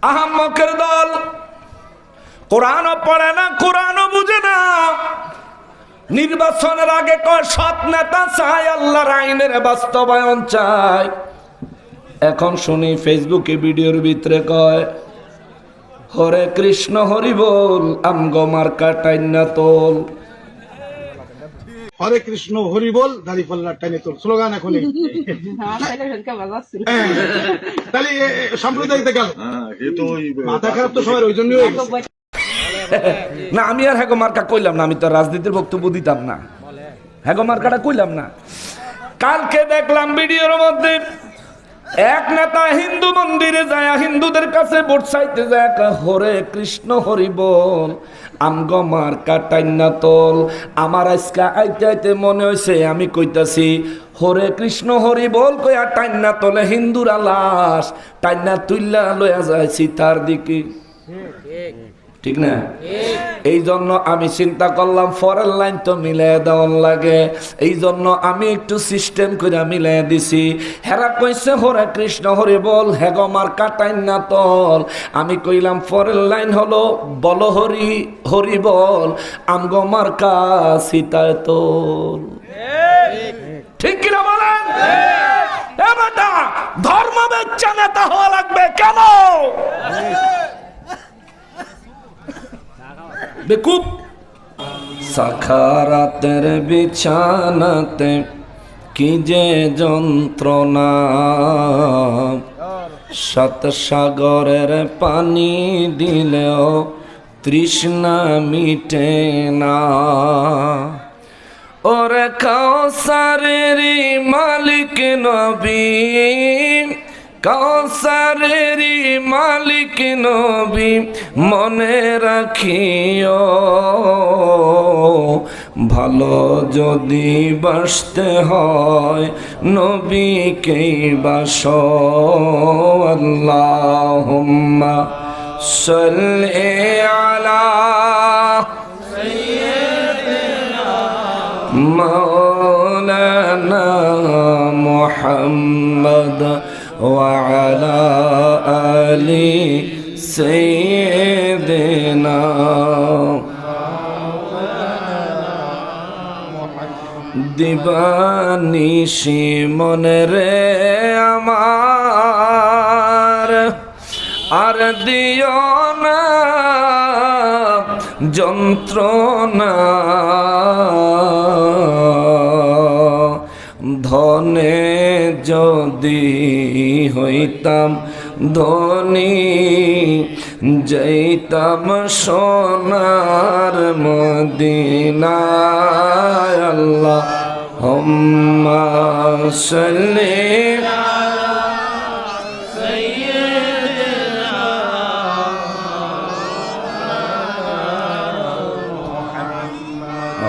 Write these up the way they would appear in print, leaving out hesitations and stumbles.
আহাম্মকের দল, কোরআনও পড়ে না, কোরআনও বুঝে না। নির্বাচনের আগে কয় সৎ নেতা চাই, আল্লাহর আইনের বাস্তবায়ন চাই। এখন শুনি ফেসবুকে ভিডিওর ভিতরে কয় হরে কৃষ্ণ হরি বল, আমগো মার্কা টাইনা তোল। হরে কৃষ্ণ হরি বল, দাড়িপাল্লা টাইনে তোল স্লোগান এখন। তাহলে সাম্প্রদায়িকতা গেল, মাথা খারাপ তো সবার, ওই জন্যই না। আমি আর হ্যাগো মার্কা কইলাম না, আমি তো রাজনীতির বক্তব্য দিতাম না, হ্যাগো মার্কাটা কইলাম না। কালকে দেখলাম ভিডিওর মধ্যে এক নেতা হিন্দু মন্দিরে যায়, হিন্দুদের কাছে ভোট চাইতে যায়, হরে কৃষ্ণ হরি বল, আমগো মার্কা টাইনা তোল। আমার আজকে আইতে আইতে মনে হয়েছে আমি কইতাছি হরে কৃষ্ণ হরি বল কইয়া টাইনা তোলে হিন্দুরা লাশ টাইনা তুইলা লইয়া যায় সীতার দিকে, ঠিক না? এই জন্য আমি চিন্তা করলাম ফরের লাইন তো মিলাই দেওয়ার লাগে, এই জন্য আমি একটু সিস্টেম করে মিলাই দিছি। হেরা কইছে হরে কৃষ্ণ হরি বল, হেগো মার্কা টাইনা তোল। আমি কইলাম ফরের লাইন হলো বল হরি হরি বল, আমগো মার্কা সীতায় তোল। ঠিক কিনা বলেন? এ বেটা, ধর্ম বেচ্চা নেতা হওয়া লাগবে কেন? বেকুব। সাখারাতের বিছানাতে কি যে যন্ত্রণা, সাত সাগরের পানি দিলেও তৃষ্ণা মিটে না। ওরে কাউসারের মালিক নবী, কাউসারের মালিক নবী, মনে রাখিও ভালো যদি বাসতে হয় নবীকেই বাসো। আল্লাহুম্মা সাল্লি আলা মাওলানা মুহাম্মদ وعلى آل سيدنا দিবানিশি মনে রে আমার, আর দিও না যন্ত্রণা। ধনে যদি হইতাম ধনী, যাইতাম সোনার মদিনায়। আল্লাহুম্মা সাল্লি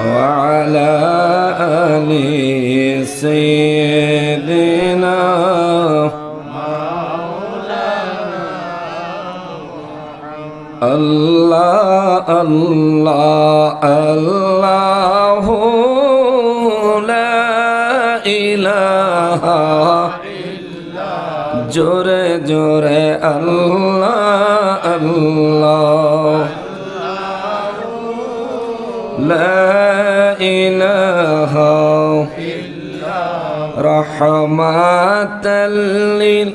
ওয়া আলা আলি سيدنا الله الله الله لا إله জোরে জোরে আল্লাহ আল্লাহ লা ইলাহা রহমাতাল লিল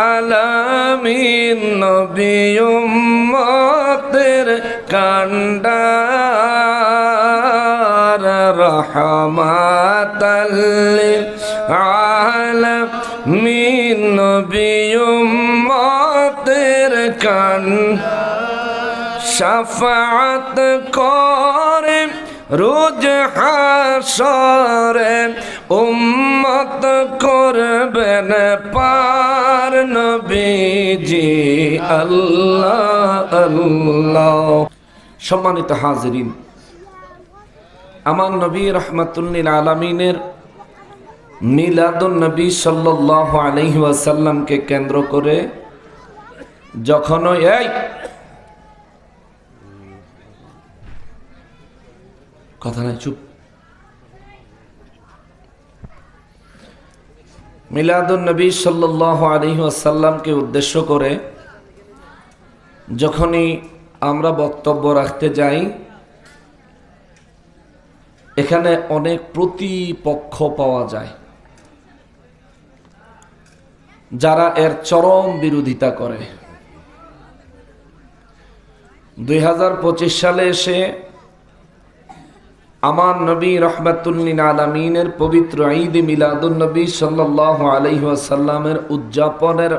আলামিন, নবী উম্মতের কান্ডার। রহমাতাল লিল আলামিন, নবী উম্মতের শাফাআত করে রোজ হাসরে, উম্মত করবেন পার নবীজি। আল্লাহ আল্লাহ। সম্মানিত হাজিরিন, আমার নবী রাহমাতুল লিল আলামিনের মিলাদুন নবী সাল্লাল্লাহু আলাইহি ওয়াসাল্লামকে কেন্দ্র করে যখন এই কথা নাই, চুপ। মিলাদুন নবী সাল্লাল্লাহু আলাইহি ওয়াসাল্লামকে উদ্দেশ্য করে যখনই আমরা বক্তব্য রাখতে যাই, এখানে অনেক প্রতিপক্ষ পাওয়া যায় যারা এর চরম বিরোধিতা করে। 2025 সালে এসে আমার নবী রহমাতুল লিল আলামিনের পবিত্র ঈদ মিলাদুন নবী সাল্লাল্লাহু আলাইহি ওয়াসাল্লামের উদযাপনের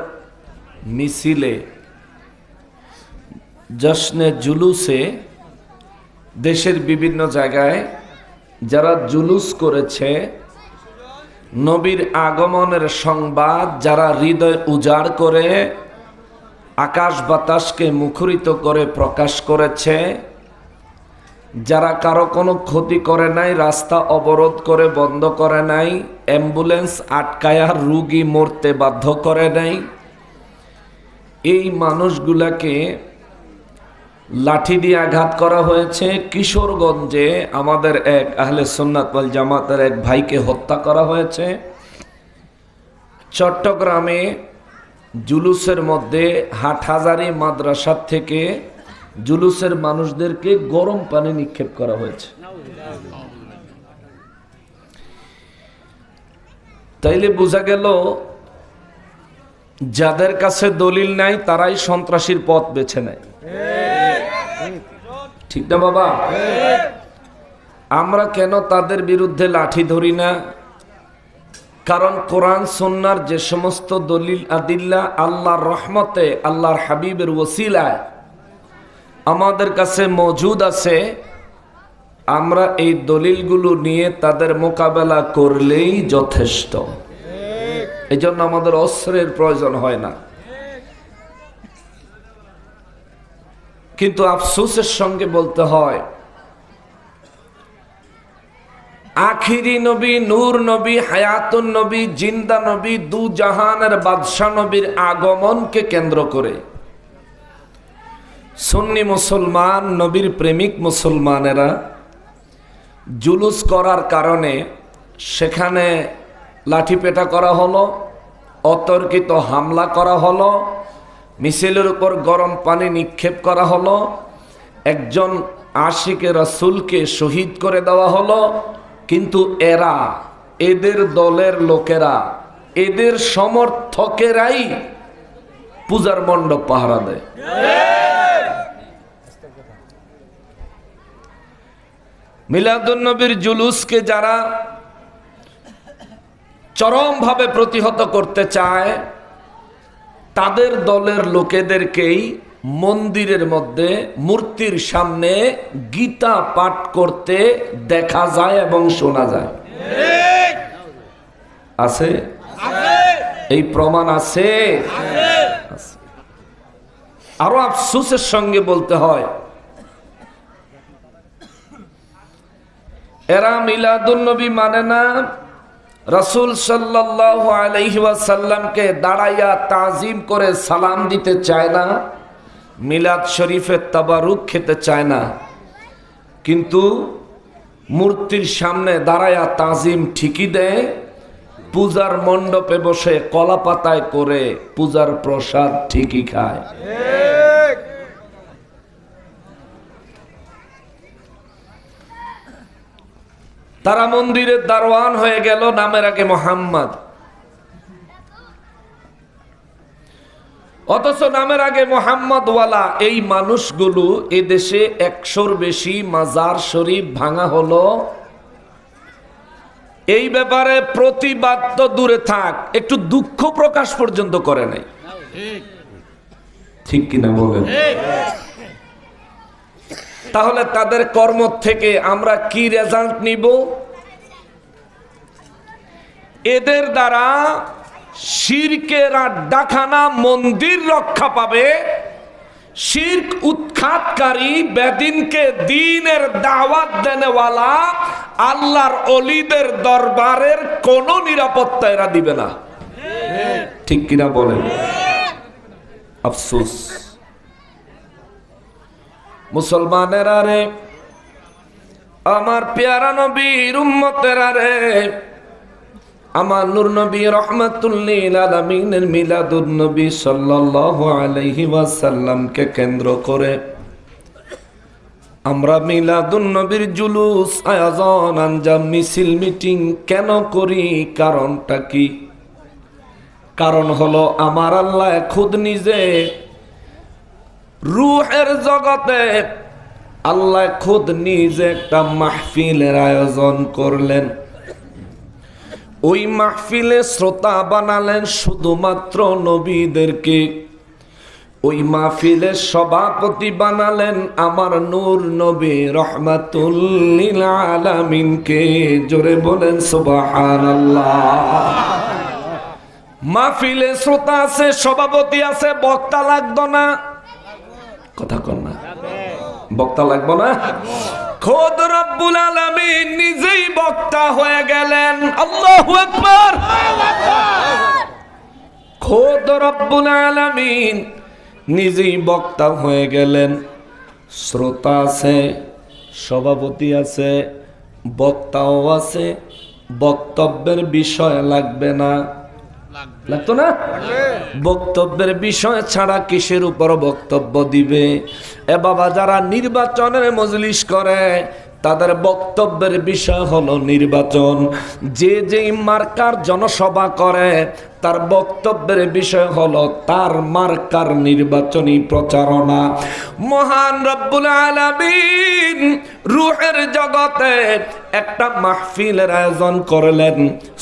মিছিলে, জশ্নে জুলুসে দেশের বিভিন্ন জায়গায় যারা জুলুস করেছে, নবীর আগমনের সংবাদ যারা হৃদয় উজাড় করে আকাশ বাতাসকে মুখরিত করে প্রকাশ করেছে, যারা কারো কোনো ক্ষতি করে নাই, রাস্তা অবরোধ করে বন্ধ করে নাই, অ্যাম্বুলেন্স আটকায়া রুগী মরতে বাধ্য করে নাই, এই মানুষগুলাকে লাঠি দিয়ে আঘাত করা হয়েছে। কিশোরগঞ্জে আমাদের এক আহলে সুন্নাত ওয়াল জামাতের এক ভাইকে হত্যা করা হয়েছে। চট্টগ্রামে জুলুসের মধ্যে হাটহাজারী মাদ্রাসা থেকে জুলুসের মানুষদেরকে গরম পানি নিক্ষেপ করা হয়েছে। তাইলে বোঝা গেল যাদের কাছে দলিল নাই তারাই সন্ত্রাসীর পথ বেছে নেয়। ঠিক না বাবা? আমরা কেন তাদের বিরুদ্ধে লাঠি ধরি না? কারণ কোরআন সুন্নাহর যে সমস্ত দলিল আদিল্লা আল্লাহর রহমতে, আল্লাহর হাবিবের ওসিলায় আমাদের কাছে মজুদ আছে, আমরা এই দলিলগুলো নিয়ে তাদের মোকাবেলা করলেই যথেষ্ট। এই জন্য আমাদের অস্ত্রের প্রয়োজন হয় না। কিন্তু আফসোসের সঙ্গে বলতে হয়, আখিরি নবী, নূর নবী, হায়াতুন নবী, জিন্দা নবী, দু জাহানের বাদশাহ নবীর আগমনকে কেন্দ্র করে সুন্নি মুসলমান, নবীর প্রেমিক মুসলমানেরা জুলুস করার কারণে সেখানে লাঠিপেটা করা হলো, অতর্কিত হামলা করা হলো, মিছিলের উপর গরম পানি নিক্ষেপ করা হলো, একজন আশিকে রাসূলকে শহীদ করে দেওয়া হলো। কিন্তু এরা, এদের দলের লোকেরা, এদের সমর্থকেরাই পূজার মণ্ডপ পাহারা দেয়। মিলাদুন নবীর জুলুসকে যারা চরমভাবে প্রতিহত করতে চায়, তাদের দলের লোকেদেরকেই মন্দিরের মধ্যে মূর্তির সামনে গীতা পাঠ করতে দেখা যায় এবং শোনা যায়। আছে? এই প্রমাণ আছে। আরো আফসোসের সঙ্গে বলতে হয়, এরা মিলাদুন নবী মানে না, রাসূল সাল্লাল্লাহু আলাইহি ওয়াসাল্লামকে দাঁড়াইয়া তাজিম করে সালাম দিতে চায় না, মিলাদ শরীফের তাবারুক খেতে চায় না, কিন্তু মূর্তির সামনে দাঁড়াইয়া তাজিম ঠিকই দেয়, পূজার মণ্ডপে বসে কলা পাতায় করে পূজার প্রসাদ ঠিকই খায়। তারা মন্দিরের দারোয়ান হয়ে গেল, নামের আগে মোহাম্মদ, অথচ নামের আগে মোহাম্মদওয়ালা এই মানুষগুলো এদেশে 100-র বেশি মাজার শরীফ ভাঙা হলো। এই ব্যাপারে প্রতিবাদ তো দূরে থাক, একটু দুঃখ প্রকাশ পর্যন্ত করে নাই। ঠিক কিনা বলেন? তাহলে তাদের কর্ম থেকে আমরা কি রেজাল্ট নিব? এদের দ্বারা শিরকের আড্ডাখানা মন্দির রক্ষা পাবে, শিরক উৎখাতকারী, বেদিনকে দ্বীনের দাওয়াত দেনেওয়ালা আল্লাহর ওলিদের দরবারের কোনো নিরাপত্তা এরা দিবে না। ঠিক কিনা বলেন? আফসোস। মুসলমানেরা রে, আমার পেয়ারা নবীর উম্মতেরা রে, আমার নূর নবী রাহমাতুল লিল আলামিনের মিলাদুন নবী সাল্লাল্লাহু আলাইহি ওয়াসাল্লামকে কেন্দ্র করে আমরা মিলাদুন নবীর জুলুস, আয়োজন, আঞ্জাম, মিছিল, মিটিং কেন করি? কারণটা কি? কারণ হলো আমার আল্লাহ খুদ নিজে রূহের জগতে আল্লাহ খুদ নিজে একটা মাহফিলের আয়োজন করলেন। ওই মাহফিলে শ্রোতা বানালেন শুধুমাত্র নবীদেরকে। ওই মাহফিলের সভাপতি বানালেন আমার নূর নবী রাহমাতুল লিল আলামিনকে। জোরে বলেন সুবহানাল্লাহ। মাহফিলে শ্রোতা আছে, সভাপতি আছে, বক্তা লাগতো না। কথা কর না, বক্তা লাগবো না। খোদ রব্বুল আলামিন নিজেই বক্তা হয়ে গেলেন। আল্লাহু আকবার। খোদ রব্বুল আলামিন নিজেই বক্তা হয়ে গেলেন। শ্রোতা আছে, সভাপতি আছে, বক্তাও আছে। বক্তব্যের বিষয় লাগবে না? লাগতো না? বক্তব্যের বিষয় ছাড়া কিসের উপর বক্তব্য দিবে? এ বাবা, যারা নির্বাচনের মজলিস করে তাদের বক্তব্যের বিষয় হলো নির্বাচন। যে যেই মার্কার জনসভা করে তার বক্তব্যের বিষয় হলো তার মার্কার নির্বাচনী প্রচারণা। মহান রব্বুল আলামিন রূহের জগতে একটা মাহফিলের আয়োজন করলেন,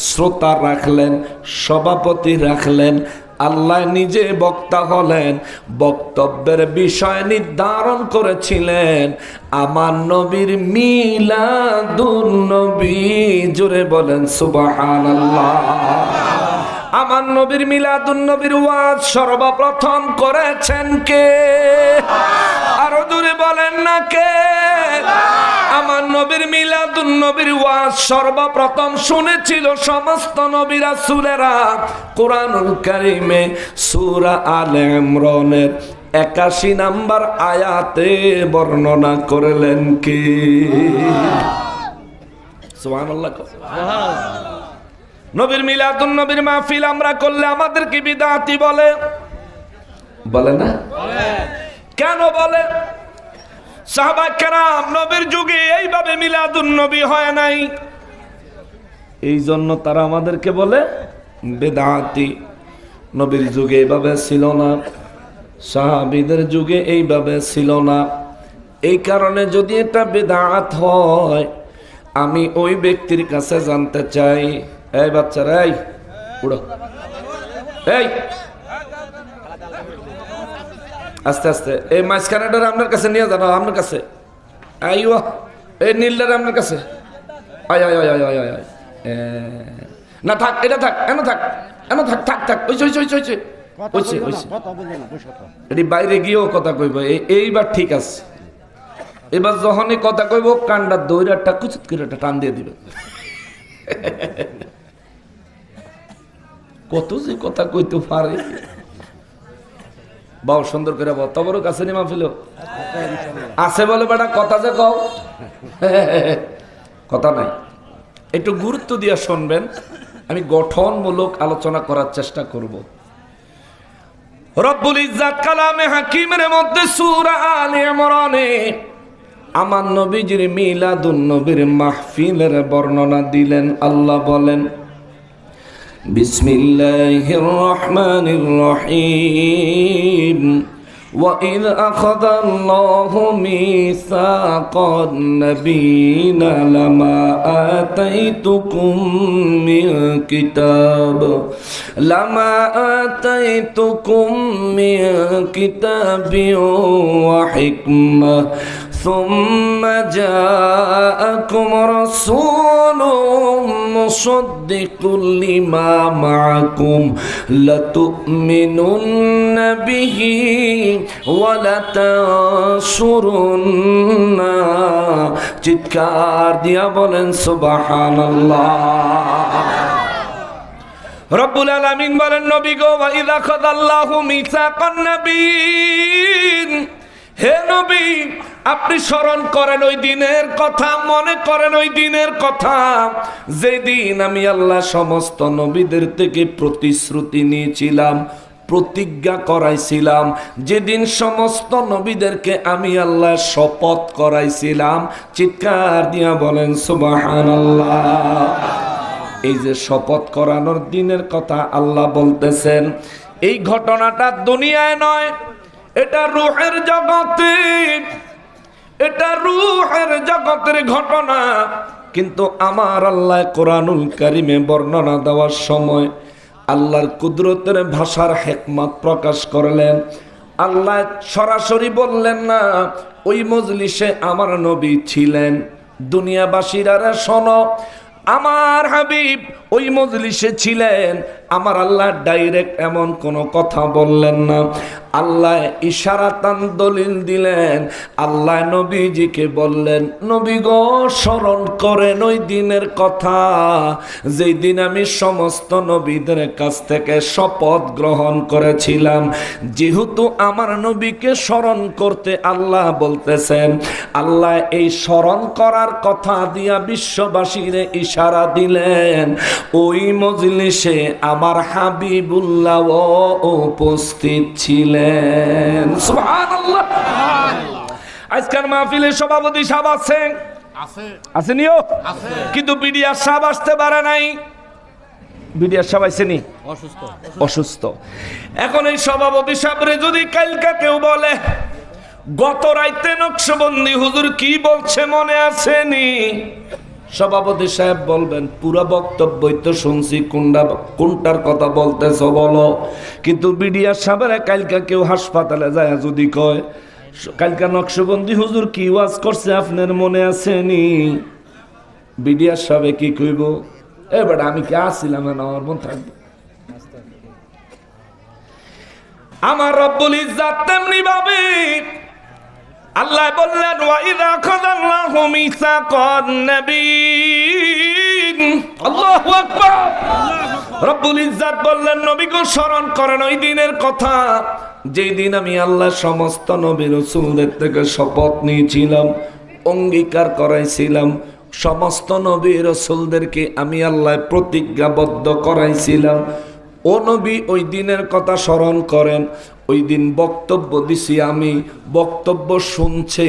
শ্রোতা রাখলেন, সভাপতি রাখলেন। আল্লাহ নিজে বক্তা হলেন, বক্তব্যের বিষয় নির্ধারণ করেছিলেন আমার নবীর মিলাদুন নবী। জোরে বলেন সুবহানাল্লাহ। আমার নবীর মিলাদুন নবীর ওয়াজ সর্বপ্রথম করেছেন কে? আরো জোরে বলেন না কে? আমার নবীর মিলাদুন নবীর ওয়াজ সর্বপ্রথম শুনেছিল সমস্ত নবী রাসূলেরা। কোরআনুল কারীমে সূরা আলে ইমরানের ৮১ নম্বর আয়াতে বর্ণনা করলেন কে? সুবহানাল্লাহ। নবীর মিলাদুন নবীর মাহফিল আমরা করলে আমাদের কি বিদআতি বলে? বলে না? কেন বলে? সাহাবা কেরাম নবীর যুগে এইভাবে মিলাদুন নবী হয় নাই, এই জন্য তারা আমাদেরকে বলে বিদআতি। নবীর যুগে এইভাবে ছিল না, সাহাবীদের যুগে এইভাবে ছিল না। এই কারণে যদি এটা বিদআত হয়, আমি ওই ব্যক্তির কাছে জানতে চাই, এই বাচ্চারা, এই উড়ো, এই আস্তে আস্তে, এই মাঝখানেটার আপনার কাছে নিয়ে যান, আপনার কাছে আইও, এই নীলটার আপনার কাছে আয় আয় আয় আয় আয় আয়। না থাক, এটা থাক, এনো থাক, এনো থাক, থাক থাক, ওইছে ওইছে ওইছে ওইছে ওইছে ওইছে। এটি বাইরে গিয়েও কথা কইব, এইবার ঠিক আছে। এবার যখনই কথা কইব কান্ডার দৌড়াটা কুচুত করে একটা টান দিয়ে দিবে। কত যে কথা কইতে পারে। বাউ সুন্দর করে বাউ, তবরও কাছে নিমা ফেল আছে বলে বেটা কথা যে কও, কথা নাই। একটু গুরুত্ব দিয়ে শুনবেন, আমি গঠনমূলক আলোচনা করার চেষ্টা করব। রব্বুল ইজ্জাত কালামে হাকিমের মধ্যে সূরা আলে ইমরানে আমার নবীজির মিলাদুন নবীর মাহফিলের বর্ণনা দিলেন। আল্লাহ বলেন, বিসমিল্লাহির রহমানির রহিম। وَإِذْ أَخَذَ اللَّهُ مِيثَاقَ النَّبِيِّينَ لَمَا آتَيْتُكُم مِّن كِتَابٍ وَحِكْمَةٍ ثُمَّ جَاءَكُمْ رَسُولٌ مُصَدِّقٌ لِّمَا مَعَكُمْ لَتُؤْمِنُنَّ بِهِ وَلَتَنصُرُنَّهُ। চিৎকার দিয়া বলেন সুবহানাল্লাহ। রব্বুল আলামিন বলেন, নবী গো, ওয়াইদ আখাযাল্লাহু মিসাকান নাবিয়্যিন, হে নবী আপনি স্মরণ করেন ওই দিনের কথা, মনে করেন ওই দিনের কথা যেদিন আমি আল্লাহ সমস্ত নবীদের থেকে প্রতিশ্রুতি নিয়েছিলাম, প্রতিজ্ঞা করাইছিলাম, যেদিন সমস্ত নবীদেরকে আমি আল্লাহ শপথ করাইছিলাম। চিৎকার দিয়া বলেন সুবহানাল্লাহ। এই যে শপথ করানোর দিনের কথা আল্লাহ বলতেছেন, এই ঘটনাটা দুনিয়ায় নয়, এটা রূহের জগতে, এটা রূহের জগতের ঘটনা। কিন্তু আমার আল্লাহ কোরআনুল কারিমে বর্ণনা দেওয়ার সময় আল্লাহর কুদরতের ভাষার হিকমত প্রকাশ করলেন। আল্লাহ সরাসরি বললেন না, ওই মজলিসে আমার নবী ছিলেন। দুনিয়াবাসীরা শোনো, আমার হাবিব ওই মজলিসে ছিলেন। আমার আল্লাহ ডাইরেক্ট এমন কোনো কথা বললেন না, আল্লাহ ইশারাতান দলিল দিলেন। আল্লাহ নবীজিকে বললেন, নবী গো স্মরণ করেন ওই দিনের কথা যেই দিন আমি সমস্ত নবীদের কাছ থেকে শপথ গ্রহণ করেছিলাম। যেহেতু আমার নবীকে স্মরণ করতে আল্লাহ বলতেছেন, আল্লাহ এই স্মরণ করার কথা দিয়া বিশ্ববাসীরে ইশারা দিলেন। ওই মজলিসে আমার হাবিবুল্লাহ উপস্থিত ছিলেন। সুবহানাল্লাহ। আজকের মাহফিলের সভাপতি সাহেব আছেন, আসেনিও, কিন্তু বিডিআর সাহেব আসতে পারে নাই। বিডিআর সাহেব আইসেনি, অসুস্থ। এখন এই সভাপতি সাহেবরে যদি কালকা কেউ বলে গত রাইতে নকশবন্দি হুজুর কি বলছে মনে আসেনি, সভাপতি সাহেব বলবেন পুরো বক্তব্যই তো শুনছি, কোনটার কথা বলতেছ বলো। কিন্তু বিডিআর সাহেবের কালকা কেউ হাসপাতালে যায় যদি কয় কালকা নকশবন্দি হুজুর কি ওয়াজ করছে আপনার মনে আসেনি, বিডিআর সাহেব কি কইব, এবার আমি কি আসছিলাম না, আমার মন থাকবে। আমার রব্বুল ইজ্জাত তেমনি ভাবে আল্লাহ বললেন, ওয়াইদা আখাযাল্লাহু মিসাকান নাবিয়্যিন। আল্লাহু আকবার। রব্বুল ইজ্জাত বললেন, নবী গো স্মরণ করেন ওই দিনের কথা যেই দিন আমি আল্লাহ সমস্ত নবী রাসূলদের থেকে শপথ নিয়েছিলাম, অঙ্গীকার করাইছিলাম, সমস্ত নবী রাসূলদেরকে আমি আল্লাহ প্রতিজ্ঞাবদ্ধ করাইছিলাম। ও নবী ওই দিনের কথা স্মরণ করেন। ওই দিন বক্তব্য দিছি আমি, বক্তব্য শুনছে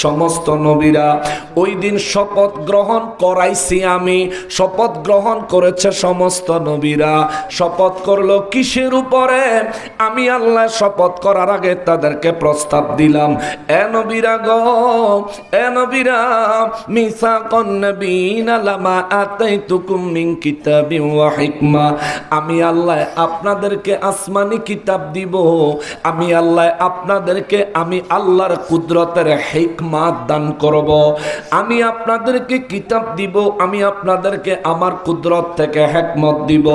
সমস্ত নবীরা। ওই দিন শপথ গ্রহণ করাইছি আমি, শপথ গ্রহণ করেছে সমস্ত নবীরা। শপথ করলো কিসের উপরে? আমি আল্লাহ শপথ করার আগে তাদেরকে প্রস্তাব দিলাম, এ নবীরা গো, এ নবীরা, মিসাকান নাবিয়িনা লামা আতাইতুকুম মিন কিতাবিন ওয়া হিকমা। আমি আল্লাহ আপনাদেরকে আসমানি কিতাব দিব, আমি আল্লাহ আপনাদেরকে আমি আল্লাহর কুদরতের হিকমত দান করব। আমি আপনাদেরকে কিতাব দিব, আমি আপনাদেরকে আমার কুদরত থেকে হিকমত দিব।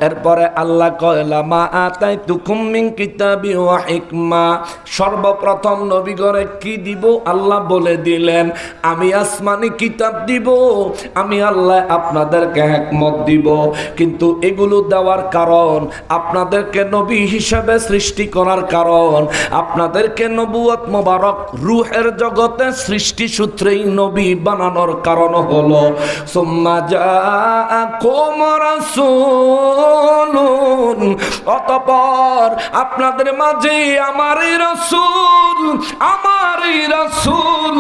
এরপরে আল্লাহ কয় লামা আতাইতুকুম মিন কিতাবি ওয়া হিকমা। সর্বপ্রথম নবীগণে কি দিব আল্লাহ বলে দিলেন, আমি আসমানি কিতাব দিব, আমি আল্লাহ আপনাদেরকে হিকমত দিব। কিন্তু এগুলো দেওয়ার কারণ আপনাদেরকে নবী হিসেবে সৃষ্টি করার কারণ, আপনাদেরকে নবুয়ত মোবারক রূহের জগতে সৃষ্টি সূত্রেই নবী বানানোর কারণ হলো সুম্মা জাআকুম রাসূলুন, অতঃপর আপনাদের মাঝে আমারই রাসূল, আমারই রাসূল,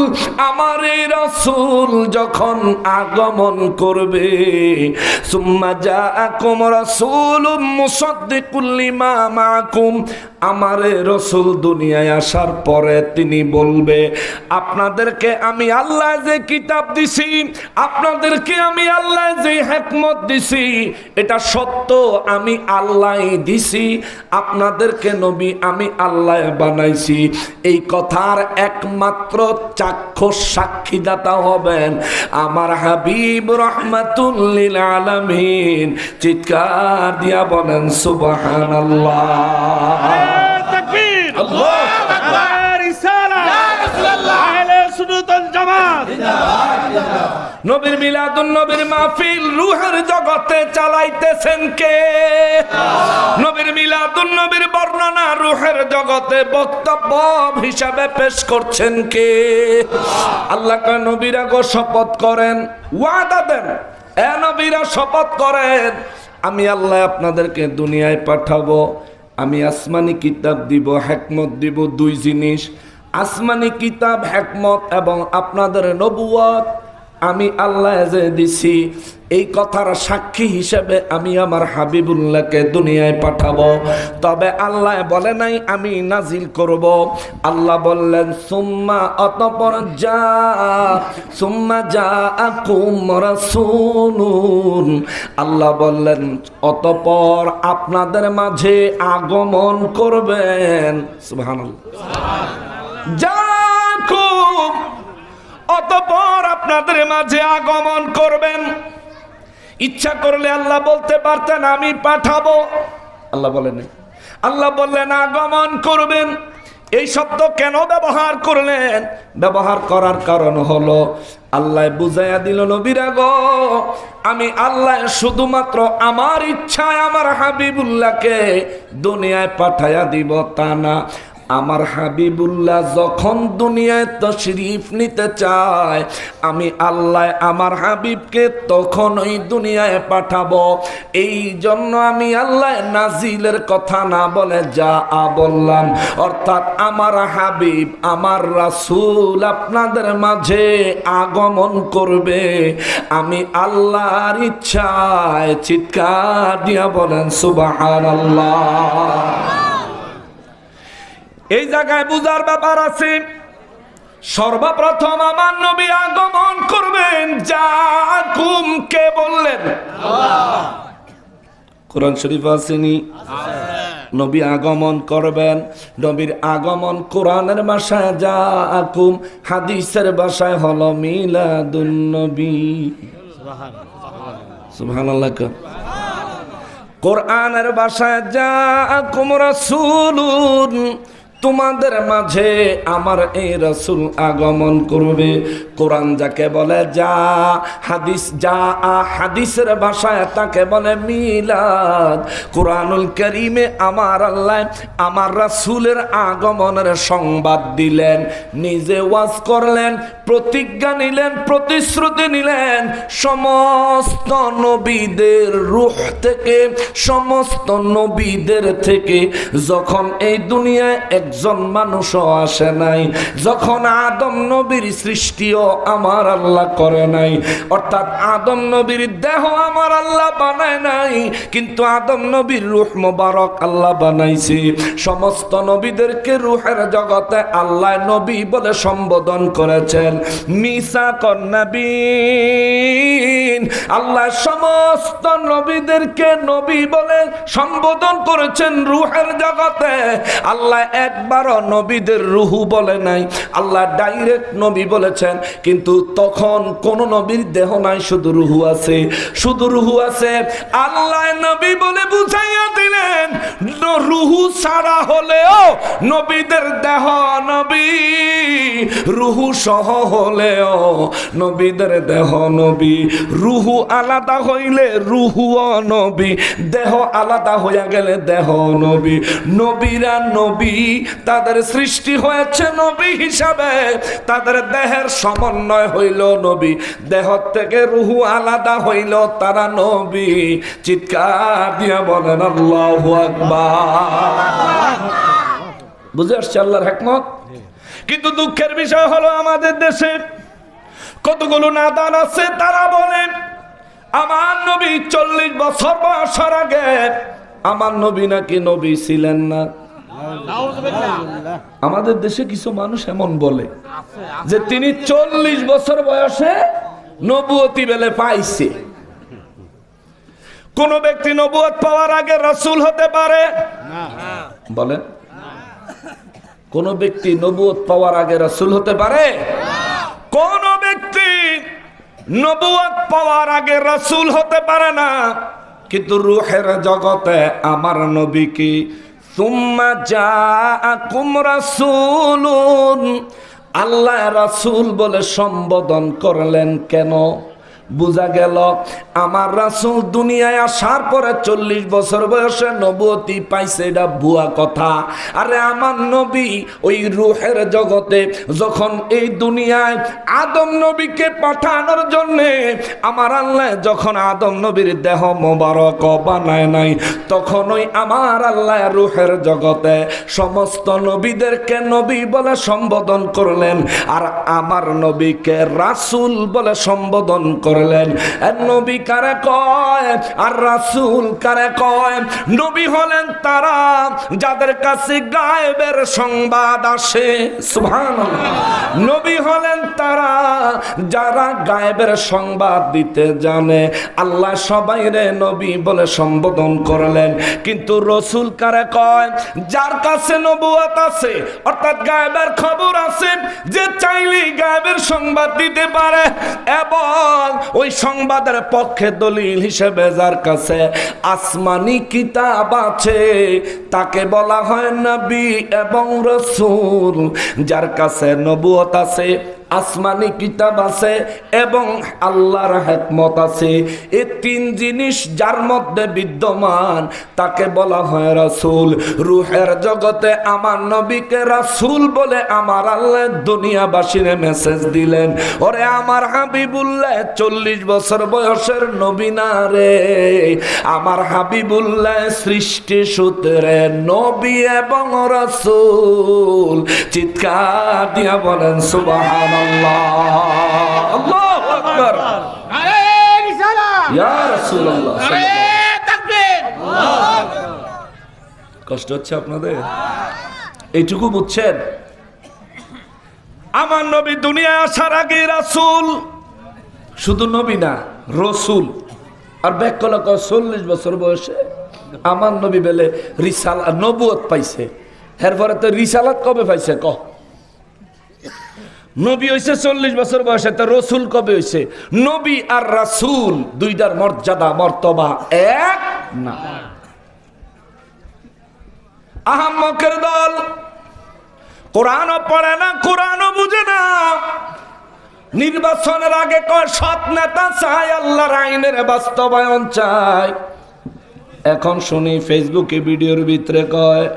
আমারই রাসূল যখন আগমন করবে, সুম্মা জাআকুম রাসূলুম মুসাদ্দিকুল লিমা মাআকুম, আমারে রসুল দুনিয়ায় আসার পরে তিনি বলবে আপনাদেরকে আমি আল্লাহ যে কিতাব দিছি, আপনাদেরকে আমি আল্লাহ যে হিকমত দিছি, এটা সত্য আমি আল্লাহ দিছি, আপনাদেরকে নবী আমি আল্লাহ বানাইছি। এই কথার একমাত্র চাক্ষুষ সাক্ষীদাতা হবেন আমার হাবিব রাহমাতুল লিল আলামিন। চিৎকার দিয়া বলেন সুবহানাল্লাহ। تكبير الله أكبر رسالة أهل السنة والجماعة নবীর মিলাদুন নবীর মাহফিল রূহের জগতে চালাইতেছেন কে? নবীর মিলাদুন নবীর বর্ণনা রূহের জগতে বক্তব্য হিসাবে পেশ করছেন কে? আল্লাহ কয় নবীরা গো শপথ করেন, ওয়াদা দেন, এ নবীরা শপথ করেন, আমি আল্লাহ আপনাদেরকে দুনিয়ায় পাঠাবো, আমি আসমানি কিতাব দিব, হিকমত দিব, দুই জিনিস, আসমানি কিতাব হিকমত এবং আপনাদের নবুয়ত আমি আল্লাহ যে দিছি, এই কথার সাক্ষী হিসেবে আমি আমার হাবিবুল্লাহকে দুনিয়ায় পাঠাবো। তবে আল্লাহ বলে নাই আমি নাজিল করব, আল্লাহ বললেন সুম্মা অতঃপর সুম্মা জাআকুম রাসূলুন, আল্লাহ বললেন অতঃপর আপনাদের মাঝে আগমন করবেন। সুবহানাল্লাহ। জাআকুম, অতঃপর আপনাদের মাঝে আগমন করবেন। ইচ্ছা করলে আল্লাহ বলতে পারতেন আমি পাঠাবো, আল্লাহ বলেন, আল্লাহ বললেন আগমন করবেন। এই শব্দ কেন ব্যবহার করলেন? ব্যবহার করার কারণ হলো আল্লাহ বুঝাইয়া দিল নবীরা গো, আমি আল্লাহ শুধুমাত্র আমার ইচ্ছায় আমার হাবিবুল্লাহকে দুনিয়ায় পাঠাইয়া দিব তা না, আমার হাবিবুল্লাহ যখন দুনিয়ায় তশরিফ নিতে চায় আমি আল্লাহ আমার হাবিবকে তখনই দুনিয়ায় পাঠাবো। এই জন্য আমি আল্লাহ নাজিলের কথা না বলে যা বললাম, অর্থাৎ আমার হাবিব আমার রাসূল আপনাদের মাঝে আগমন করবে আমি আল্লাহর ইচ্ছায়। চিৎকার দিয়া বলেন সুবহানাল্লাহ। এই জায়গায় বুঝার ব্যাপার আছে, সর্বপ্রথম আমার নবী আগমন করবেন। জাআকুম কে বললেন? কোরআন শরীফ আসেনি? নবী আগমন করবেন। নবীর আগমন কোরআনের ভাষায় জাআকুম, হাদিসের ভাষায় হলো মিলাদুন নবী। সুবহানাল্লাহ। কোরআনের ভাষায় জাআকুম রাসূলুন, তোমাদের মাঝে আমার এই রাসূল আগমন করবে। কোরআন যাকে বলে যা, হাদিসের ভাষায় তাকে বলে মিলাদ। কোরআনুল কারীমে আমার আল্লাহ আমার রাসূলের আগমনের সংবাদ দিলেন, নিজে ওয়াজ করলেন, প্রতিজ্ঞা নিলেন, প্রতিশ্রুতি নিলেন। সমস্ত নবীদের রূহ থেকে, সমস্ত নবীদের থেকে যখন এই দুনিয়ায় একজন মানুষও আসে নাই, যখন আদম নবীর সৃষ্টিও আমার আল্লাহ করে নাই, অর্থাৎ আদম নবীর দেহ আমার আল্লাহ বানায় নাই, কিন্তু আদম নবীর রূহ মোবারক আল্লাহ বানাইছে। সমস্ত নবীদেরকে রূহের জগতে আল্লাহ নবী বলে সম্বোধন করেছেন। মিসাকান নবীন, আল্লাহ সমস্ত নবীদেরকে নবী বলে সম্বোধন করেছেন রূহের জগতে। আল্লাহ একবারও নবীদের রূহু বলে নাই, আল্লাহ ডাইরেক্ট নবী বলেছেন। কিন্তু তখন কোন নবীর দেহ নাই, শুধু রূহু আছে, শুধু রূহু আছে। আল্লাহ নবী বলে বুঝাইয়া দিলেন রূহু ছাড়া হলেও নবীদের দেহ নবী, রূহু সহ হলেও নবীদের দেহ নবী। রূহু আলাদা হইলে রূহু নবী, দেহ আলাদা হইয়া গেলে দেহ নবী। নবীরা নবী, তাদের সৃষ্টি হয়েছে নবী হিসাবে, তাদের দেহের সমন্বয় হইল নবী, দেহ থেকে রূহু আলাদা হইল তারা নবী। চিৎকার দিয়া বলেন আল্লাহু আকবার। বুঝে আসছে আল্লাহর হিকমত? কিন্তু দুঃখের বিষয় হলো আমাদের দেশে কতগুলো নাদান আছে, তারা বলেন আমার নবী 40 বছর বয়সের আগে আমার নবী নাকি নবী ছিলেন না। আমাদের দেশে কিছু মানুষ এমন বলে যে তিনি 40 বছর বয়সে নবুয়তি বেলে পাইছে। কোন ব্যক্তি নবুয়ত পাওয়ার আগে রাসূল হতে পারে? বলেন, কোন ব্যক্তি নবুয়ত পাওয়ার আগে রাসূল হতে পারে? কোন ব্যক্তি নবুয়ত পাওয়ার আগে রাসূল হতে পারে না। কিন্তু রূহের জগতে আমার নবী কি সুম্মা জাআকুম রাসূলুন, আল্লাহ রাসূল বলে সম্বোধন করলেন কেন? বুঝা গেল আমার রাসূল দুনিয়ায় আসার পরে 40 বছর বয়সে নবুয়তি পাইছে, এটা ভুয়া কথা। আরে আমার নবী ওই রূহের জগতে যখন এই দুনিয়ায় আদম নবীকে পাঠানোর জন্যে আমার আল্লাহ যখন আদম নবীর দেহ মোবারক বানায় নাই, তখন ওই আমার আল্লাহ রূহের জগতে সমস্ত নবীদেরকে নবী বলে সম্বোধন করলেন, আর আমার নবীকে রাসূল বলে সম্বোধন করলেন। আর নবী কারে কয় আর রাসূল কারে কয়? নবী হলেন তারা যাদের কাছে গায়েবের সংবাদ আসে। সুবহানাল্লাহ। নবী হলেন তারা যারা গায়েবের সংবাদ দিতে জানে। আল্লাহ সবাইরে নবী বলে সম্বোধন করলেন, কিন্তু রাসূল কারে কয়? যার কাছে নবুয়ত আছে, অর্থাৎ গায়েবের খবর আছে, যে চাইলেই গায়েবের সংবাদ দিতে পারে, এবং ওই সংবাদের পক্ষে দলিল হিসেবে যার কাছে আসমানি কিতাব আছে তাকে বলা হয় নবী এবং রাসূল। যার কাছে নবুয়ত আছে, আসমানি কিতাব আছে এবং আল্লাহর হিকমত আছে, এই তিন জিনিস যার মধ্যে বিদ্যমান তাকে বলা হয় রাসূল। রূহের জগতে আমার নবীকে রাসূল বলে আমার আল্লাহ দুনিয়াবাসীরে মেসেজ দিলেন, ওরে আমার হাবিবুল্লাহ 40 বছর বয়সের নবী না রে, আমার হাবিবুল্লাহ সৃষ্টি সূত্রে নবী এবং রাসূল। চিৎকার দিয়া বলেন সুবহানাল্লাহ। আল্লাহু আকবার। ইয়া রাসূলুল্লাহ। কষ্ট হচ্ছে আপনাদের? এইটুকু বুঝছেন? আমার নবী দুনিয়া আসার আগে রাসূল, শুধু নবী না রাসূল। আর ব্যাককল 40 বছর বয়সে আমার নবী বলে রিসালাত নবুয়ত পাইছে। এরপরে তো রিসালাত কবে পাইছে? নবী হইছে 40 বছর বয়সে, তো রাসূল কবে হইছে? নবী আর রাসূল দুইটার মর্যাদা মর্তবা এক না। আহাম্মকের দল কোরআনও পড়ে না, কোরআনও বুঝে না। নির্বাচনের আগে কয় সৎ নেতা চাই, আল্লাহর আইনের বাস্তবায়ন চাই। এখন শুনি ফেসবুকে ভিডিওর ভিতরে কয়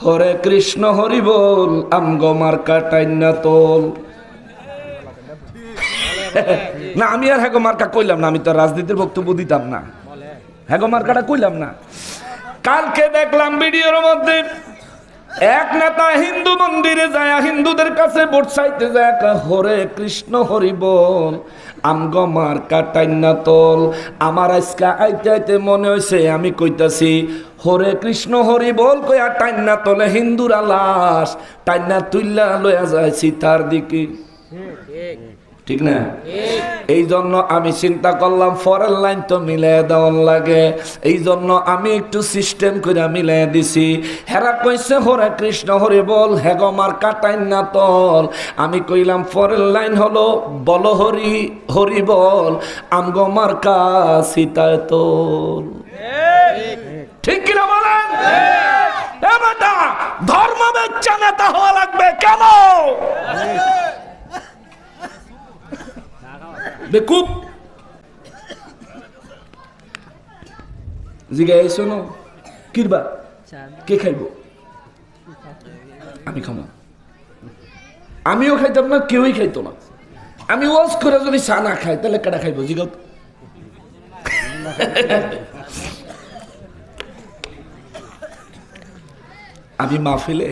হরে কৃষ্ণ হরি বল, আমগো মার্কা টাইনা তোল। না আমি আর হ্যাগো মার্কা কইলাম না, আমি তো রাজনীতির বক্তব্য দিতাম না। হ্যাগো মার্কাটা কইলাম না। কালকে দেখলাম ভিডিওর মধ্যে এক নেতা হিন্দু মন্দিরে যায়, হিন্দুদের কাছে ভোট চাইতে যায়, হরে কৃষ্ণ হরি বল, আমগো মার্কা টাইনা তোল। আমার আজকে আইতে আইতে মনে হয়েছে আমি কইতাছি হরে কৃষ্ণ হরি বল কইয়া টাইনা তোলে হিন্দুরা লাশ টাইনা তুইলা লইয়া যায় সীতার দিকে। ঠিক না? এই জন্য আমি চিন্তা করলাম ফরের লাইন তো মিলাই দেওয়ার লাগে, এই জন্য আমি একটু সিস্টেম করে মিলাই দিছি। হেরা কইছে হরে কৃষ্ণ হরি বল, হেগো মার্কা টাইনা তোল। আমি কইলাম ফরের লাইন হলো বল হরি হরি বল, আমগো মার্কা সীতায় তোল। ঠিক কিনা বলেন? এবারটা ধর্ম বেচ্চা নেতা হওয়া লাগবে কেন? বেকুব জিগাই শোনো কিরবা কে খাইব? আমি খাবো, আমিও খাইতাম না, কেউই খাইতো না। আমি ওয়াজ করে যদি চা না খাই তাহলে কেডা খাইব? জিগাও। আমি মাহফিলে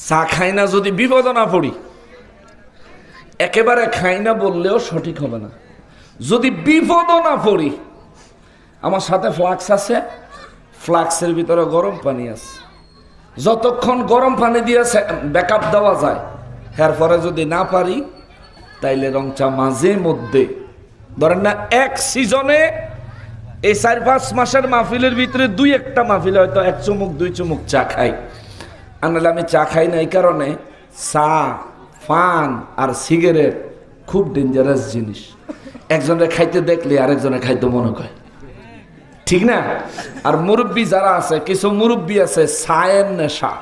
চা খাই না যদি বিপদ না পড়ি, একেবারে খাই না বললেও সঠিক হবে না। যদি বিপদও না পড়ি, আমার সাথে ফ্লাক্স আছে, ফ্লাক্সের ভিতরে গরম পানি আছে, যতক্ষণ গরম পানি দিয়ে ব্যাকআপ দেওয়া যায়, এরপরে যদি না পারি তাইলে রংচা মাঝে মধ্যে ধরেন না এক সিজনে এই 4-5 মাসের মাহফিলের ভিতরে 2-1টা মাহফিলে হয়তো 1 চুমুক 2 চুমুক চা খাই। আনলে আমি চা খাই না এই কারণে, চা পান আর সিগারেট খুব ডেঞ্জারাস জিনিস। একজনে খাইতে দেখলে আরেকজনে খাইতে মনে করে, ঠিক না? আর মুরব্বী যারা আছে, কিছু মুরব্বী আছে চায়ের নেশা,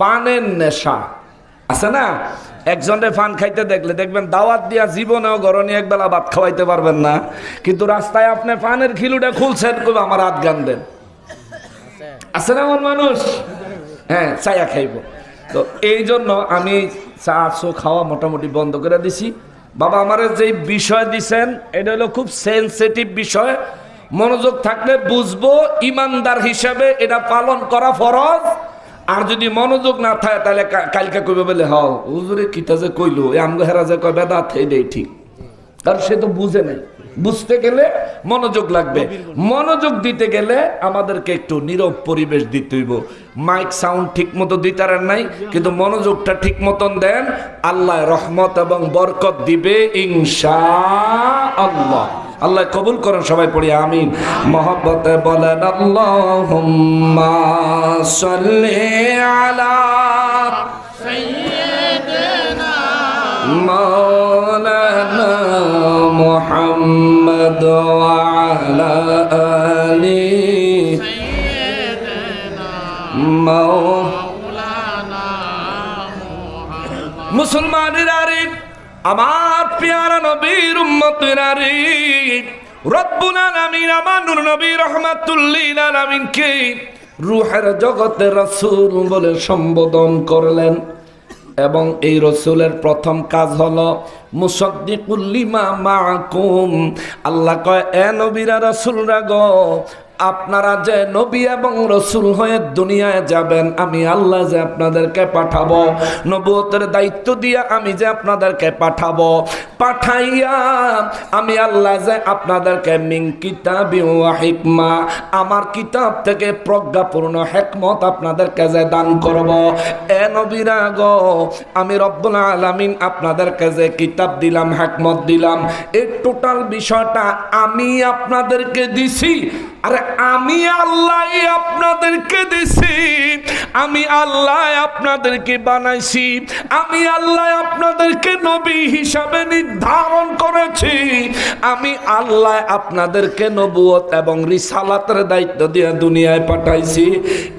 পানের নেশা, আছে না? একজনে পান খাইতে দেখলে দেখবেন দাওয়াত দিয়া জীবনেও গরনি একবেলা ভাত খাওয়াইতে পারবেন না, কিন্তু রাস্তায় আপনি পানের খিলুটা খুলছেন, কবে আমার হাত গান দেন। আছে না আমার মানুষ? হ্যাঁ, চায়া খাইব। তো এই জন্য আমি চা চো খাওয়া মোটামুটি বন্ধ করে দিছি। বাবা আমারে যে বিষয় দিছেন এটা হলো খুব সেনসিটিভ বিষয়, মনোযোগ থাকলে বুঝবো, ইমানদার হিসাবে এটা পালন করা ফরজ। আর যদি মনোযোগ না থাকে তাহলে কালকে কইবে বলে হও হুজুরে কিতা যে কইলো, আমগো হেরা যে কয় বেদাত এইটাই ঠিক, কারণ সে তো বুঝে নাই। বুঝতে গেলে মনোযোগ লাগবে, মনোযোগ দিতে গেলে আমাদেরকে একটু নীরব পরিবেশ দিতে হইব। মাইক সাউন্ড ঠিক মতো দিতে নাই, কিন্তু মনোযোগটা ঠিক মতন দেন, আল্লাহ রহমত এবং বরকত দিবে ইনশাআল্লাহ। আল্লাহ কবুল করেন, সবাই পড়ি আমিন। মহব্বতে বলেন আল্লাহুম্মা সাল্লি আলা সাইয়্যিদিনা মাওলানা মুহাম্মদ ওয়া আলা আলি সাইয়্যিদিনা মাওলানা মুহাম্মদ। মুসলমানেরা রে, আমার পেয়ারা নবীর উম্মতেরা রে, রব্বুল আলামিন আমার নূর নবী রাহমাতুল লিল আলামিনকে রূহের জগতে রাসূল বলে সম্বোধন করলেন। এবং এই রসুলের প্রথম কাজ হলো মুসাদ্দিকুল লিমা মাআকুম। আল্লাহ কয়, এ নবীরা রাসূলরা গো, আপনারা যে নবী এবং রসুল হয়ে দুনিয়ায় যাবেন, আমি আল্লাহ যে আপনাদেরকে পাঠাবো, নবুয়তের দায়িত্ব দিয়ে আমি যে আপনাদেরকে পাঠাবো, পাঠাইয়া আমি আল্লাহ যে আপনাদেরকে মিন কিতাবি ওয়া হিকমা, আমার কিতাব থেকে প্রজ্ঞাপূর্ণ হিকমত আপনাদেরকে যে দান করব। এ নবীরা গো, আমি রব্বুল আলামিন আপনাদেরকে যে কিতাব দিলাম, হিকমত দিলাম, এই টোটাল বিষয়টা আমি আপনাদেরকে দিছি। আরে আমি আল্লাহ আপনাদেরকে দিছি, আমি আল্লাহ আপনাদেরকে বানাইছি, আমি আল্লাহ আপনাদেরকে নবী হিসাবে নির্ধারণ করেছি, আমি আল্লাহ আপনাদেরকে নবুয়ত এবং রিসালাতের দায়িত্ব দিয়ে দুনিয়ায় পাঠাইছি।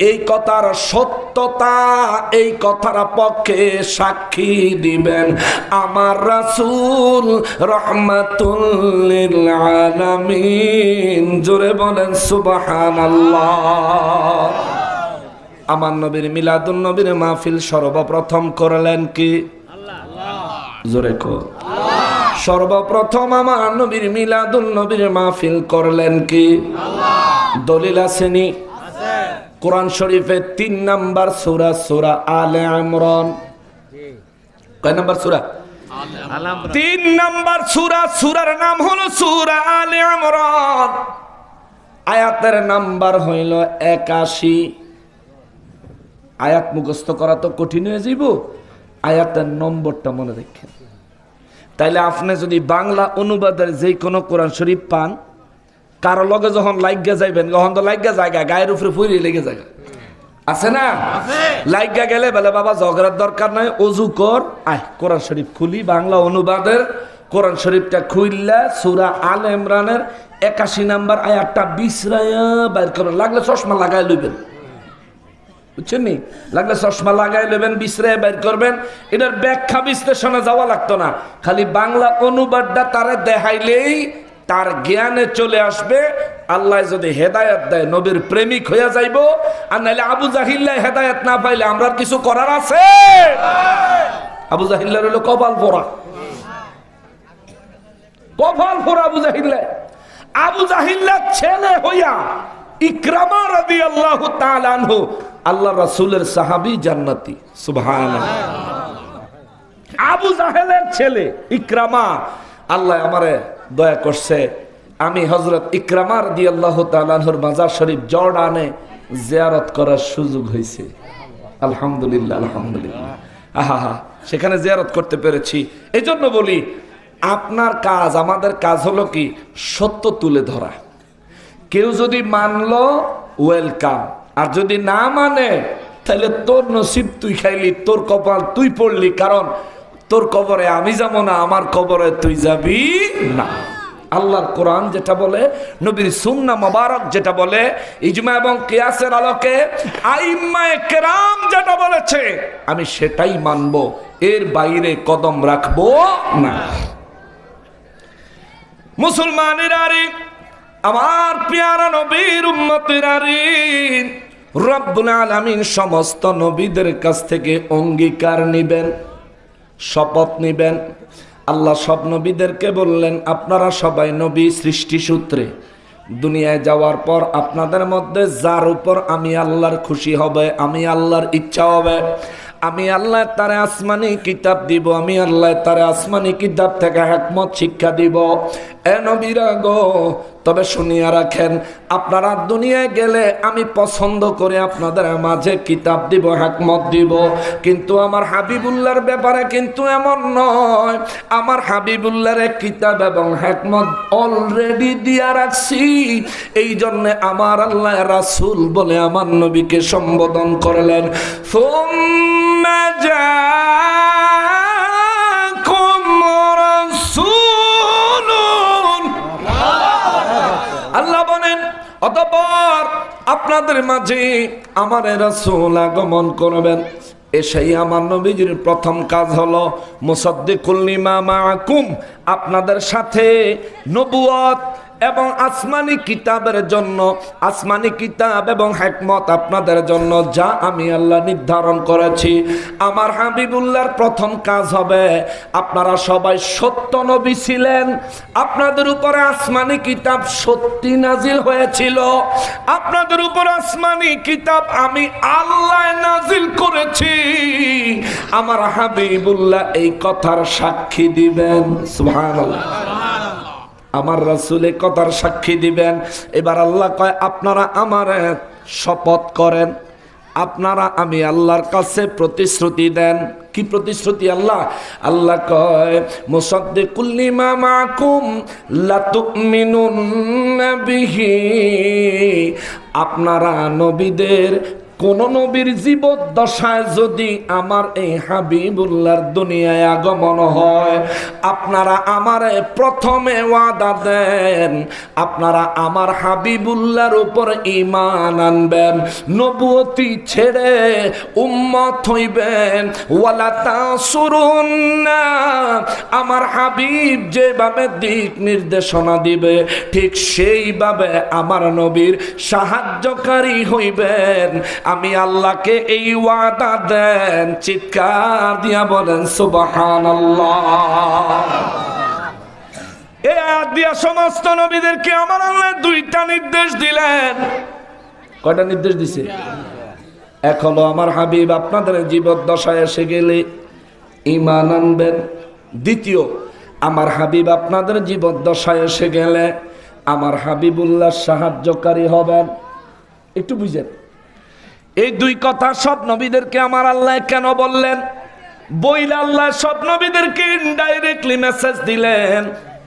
এই কথার সত্যতা, এই কথার পক্ষে সাক্ষী দিবেন আমার রাসূল রাহমাতুল লিল আলামিন। জোরে বলেন সুবহানাল্লাহ। আমার নবীর মিলাদুন নবীর মাহফিল সর্বপ্রথম করলেন কি? জোরে কো। সর্বপ্রথম আমার নবীর মিলাদুন নবীর মাহফিল করলেন কি? দলিল আসেনি? কোরআন শরীফে 3 নাম্বার সূরা, সূরা আলে ইমরান। কয় নাম্বার সূরা? 3 নাম্বার সূরা। সূরার নাম হলো সূরা আলে ইমরান। আয়াতের নাম্বার হইল 81। আয়াত মুখস্থ করা তো কঠিন হয়ে যাইব, আয়াতের নম্বরটা মনে রাখেন। তাইলে আপনি যদি বাংলা অনুবাদের যে কোনো কোরআন শরীফ পান, কারো লগে যখন লাগিয়া যাইবেন, তখন তো লাগিয়া জায়গা গায়ের উপরে ফুরিয়ে লেগে জায়গা আছে না? লাগিয়া গেলে বলে বাবা ঝগড়ার দরকার নাই, অজু কর, আয় কোরআন শরীফ খুলি, বাংলা অনুবাদের কোরআন শরীফটা খুললা সূরা আলে ইমরানের 81 নাম্বার আয়াতটা বিছরাইয়া বাইর করবেন। লাগলে চশমা লাগাই লইবেন, বুঝছেন নি? লাগলে চশমা লাগাই লইবেন, বিছরাইয়া বাইর করবেন। এটার ব্যাখ্যা বিশ্লেষণে যাওয়া লাগতো না, খালি বাংলা অনুবাদটা তারে দেখাইলেই তার জ্ঞানে চলে আসবে। আল্লাহ যদি হেদায়েত দেয় নবীর প্রেমিক হইয়া যাইব, আর নাইলে আবু জাহিল্লাহ হেদায়েত না পাইলে আমরা কিছু করার আছে? আবু জাহিল্লার হলো কপাল পোড়া, কপাল পোড়া আবু জাহিল্লাহ। আবু জাহিল্লার ছেলে হইয়া ইকরামা রাদিয়াল্লাহু তাআলা আনহু আল্লাহ রাসূলের সাহাবী, জান্নাতি। সুবহানাল্লাহ। আবু জাহেলের ছেলে ইকরামা, আল্লাহ আমারে দয়া করছে, আমি হযরত ইকরামা রাদিয়াল্লাহু তাআলা আনহুর মাজার শরীফ জর্ডানে জিয়ারত করার সুযোগ হয়েছে। আলহামদুলিল্লাহ, আলহামদুলিল্লাহ। আহা, সেখানে জিয়ারত করতে পেরেছি। এই জন্য বলি, আপনার কাজ, আমাদের কাজ হলো কি? সত্য তুলে ধরা। কেউ যদি মানলো ওয়েলকাম, আর যদি না মানে তাহলে তোর নসিব, তুই খাইলি, তোর কপাল তুই পড়লি, কারণ তোর কবরে আমি যাবো না, আমার কবরে তুই যাবি না। আল্লাহর কোরআন যেটা বলে, নবীর সুন্নাহ মোবারক যেটা বলে, ইজমা এবং কিয়াসের আলোকে আইম্মায়ে কেরাম যেটা বলেছে আমি সেটাই মানব, এর বাইরে কদম রাখবো না। মুসলমানেরা রে, আমার পেয়ারা নবীর উম্মতেরা রে, রব্বুল আলামিন সমস্ত নবীদের কাছ থেকে অঙ্গীকার নিবেন, শপথ নিবেন। আল্লাহ সব নবীদেরকে বললেন, আপনারা সবাই নবী সৃষ্টি সূত্রে দুনিয়ায় যাওয়ার পর আপনাদের মধ্যে যার উপর আমি আল্লাহর খুশি হবে, আমি আল্লাহর ইচ্ছা হবে, আমি আল্লাহ তারে আসমানি কিতাব দিব, আমি আল্লাহ তারে আসমানি কিতাব থেকে হিকমত শিক্ষা দিব। এ নবীরা গো, তবে শুনিয়া রাখেন, আপনারা দুনিয়ায় গেলে আমি পছন্দ করে আপনাদের মাঝে কিতাব দিব, হিকমত দিব, কিন্তু আমার হাবিবুল্লাহর ব্যাপারে কিন্তু এমন নয়। আমার হাবিবুল্লাহর কিতাব এবং হিকমত অলরেডি দিয়া রাখছি। এই জন্য আমার আল্লাহ রাসূল বলে আমার নবীকে সম্বোধন করলেন। সুম্মা জাআকুম রাসূলুন, আল্লাহ বলেন অতঃপর আপনাদের মাঝে আমার রাসূল আগমন করবেন। এসেই আমার নবীজির প্রথম কাজ হলো মুসাদ্দিকুল লিমা মাআকুম, আপনাদের সাথে নবুয়ত এবং আসমানি কিতাবের জন্য, আসমানি কিতাব এবং হিকমত আপনাদের জন্য যা আমি আল্লাহ নির্ধারণ করেছি। আমার হাবিবুল্লাহর প্রথম কাজ হবে, আপনারা সবাই সত্য নবী ছিলেন, আপনাদের উপরে আসমানি কিতাব সত্যি নাজিল হয়েছিল, আপনাদের উপর আসমানি কিতাব আমি আল্লাহ নাজিল করেছি। আমার হাবিবুল্লাহ এই কথার সাক্ষী দিবেন। সুবহানাল্লাহ, আমার রাসূল এই কথার সাক্ষী দিবেন। এবার আল্লাহ কয়, আপনারা আমার শপথ করেন, আপনারা আমি আল্লাহর কাছে প্রতিশ্রুতি দেন। কি প্রতিশ্রুতি? আল্লাহ কয় মুসাদ্দিকুল লিমা মাআকুম লা তুমিনুন্না বিহি, আপনারা নবীদের কোন নবীর জীবদ্দশায় যদি আমার এই হাবিবুল্লাহর দুনিয়ায় আগমন হয়, আপনারা আমারে প্রথমে ওয়াদা দেন, আপনারা আমার হাবিবুল্লাহর উপর ঈমান আনবেন, নবুয়তি ছেড়ে উম্মত হইবেন। ওয়ালা তাসুরুন্না, আমার হাবিব যেভাবে দিক নির্দেশনা দিবে ঠিক সেইভাবে আমার নবীর সাহায্যকারী হইবেন। আমি আল্লাহকে এই ওয়াদা দেন। চিৎকার দিয়া বলেন সুবহানাল্লাহ। এই আয়াত দিয়া সমস্ত নবীদেরকে আমার আল্লাহ দুইটা নির্দেশ দিলেন। কয়টা নির্দেশ দিছে? এক হলো আমার হাবিব আপনাদের জীবদ্দশায় এসে গেলে ঈমান আনবেন। দ্বিতীয়, আমার হাবিব আপনাদের জীবদ্দশায় এসে গেলে আমার হাবিবুল্লাহ সাহায্যকারী হবেন। একটু বুঝেন, এই দুই কথা সব নবীদেরকে আমার আল্লাহ কেন বললেন? বইলা আল্লাহ সব নবীদেরকে ইনডাইরেক্টলি মেসেজ দিলেন,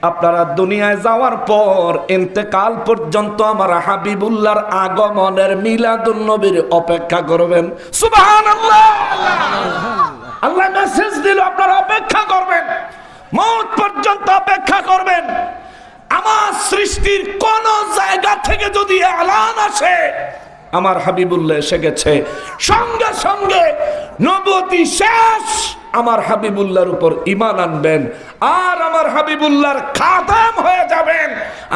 আপনারা দুনিয়ায় যাওয়ার পর ইন্তেকাল পর্যন্ত আমার হাবিবুল্লাহর আগমনের মিলাদুন নবীর অপেক্ষা করবেন। সুবহানাল্লাহ, আল্লাহ মেসেজ দিল আপনারা অপেক্ষা করবেন, মওত পর্যন্ত অপেক্ষা করবেন। আমার সৃষ্টির কোন জায়গা থেকে যদি এলান আসে আমার হাবিবুল্লাহ এসে গেছে, সঙ্গে সঙ্গে নবুয়তি শেষ, আমার হাবিবুল্লাহর উপর ঈমান আনবেন আর আমার হাবিবুল্লাহর খাদেম হয়ে যাবেন।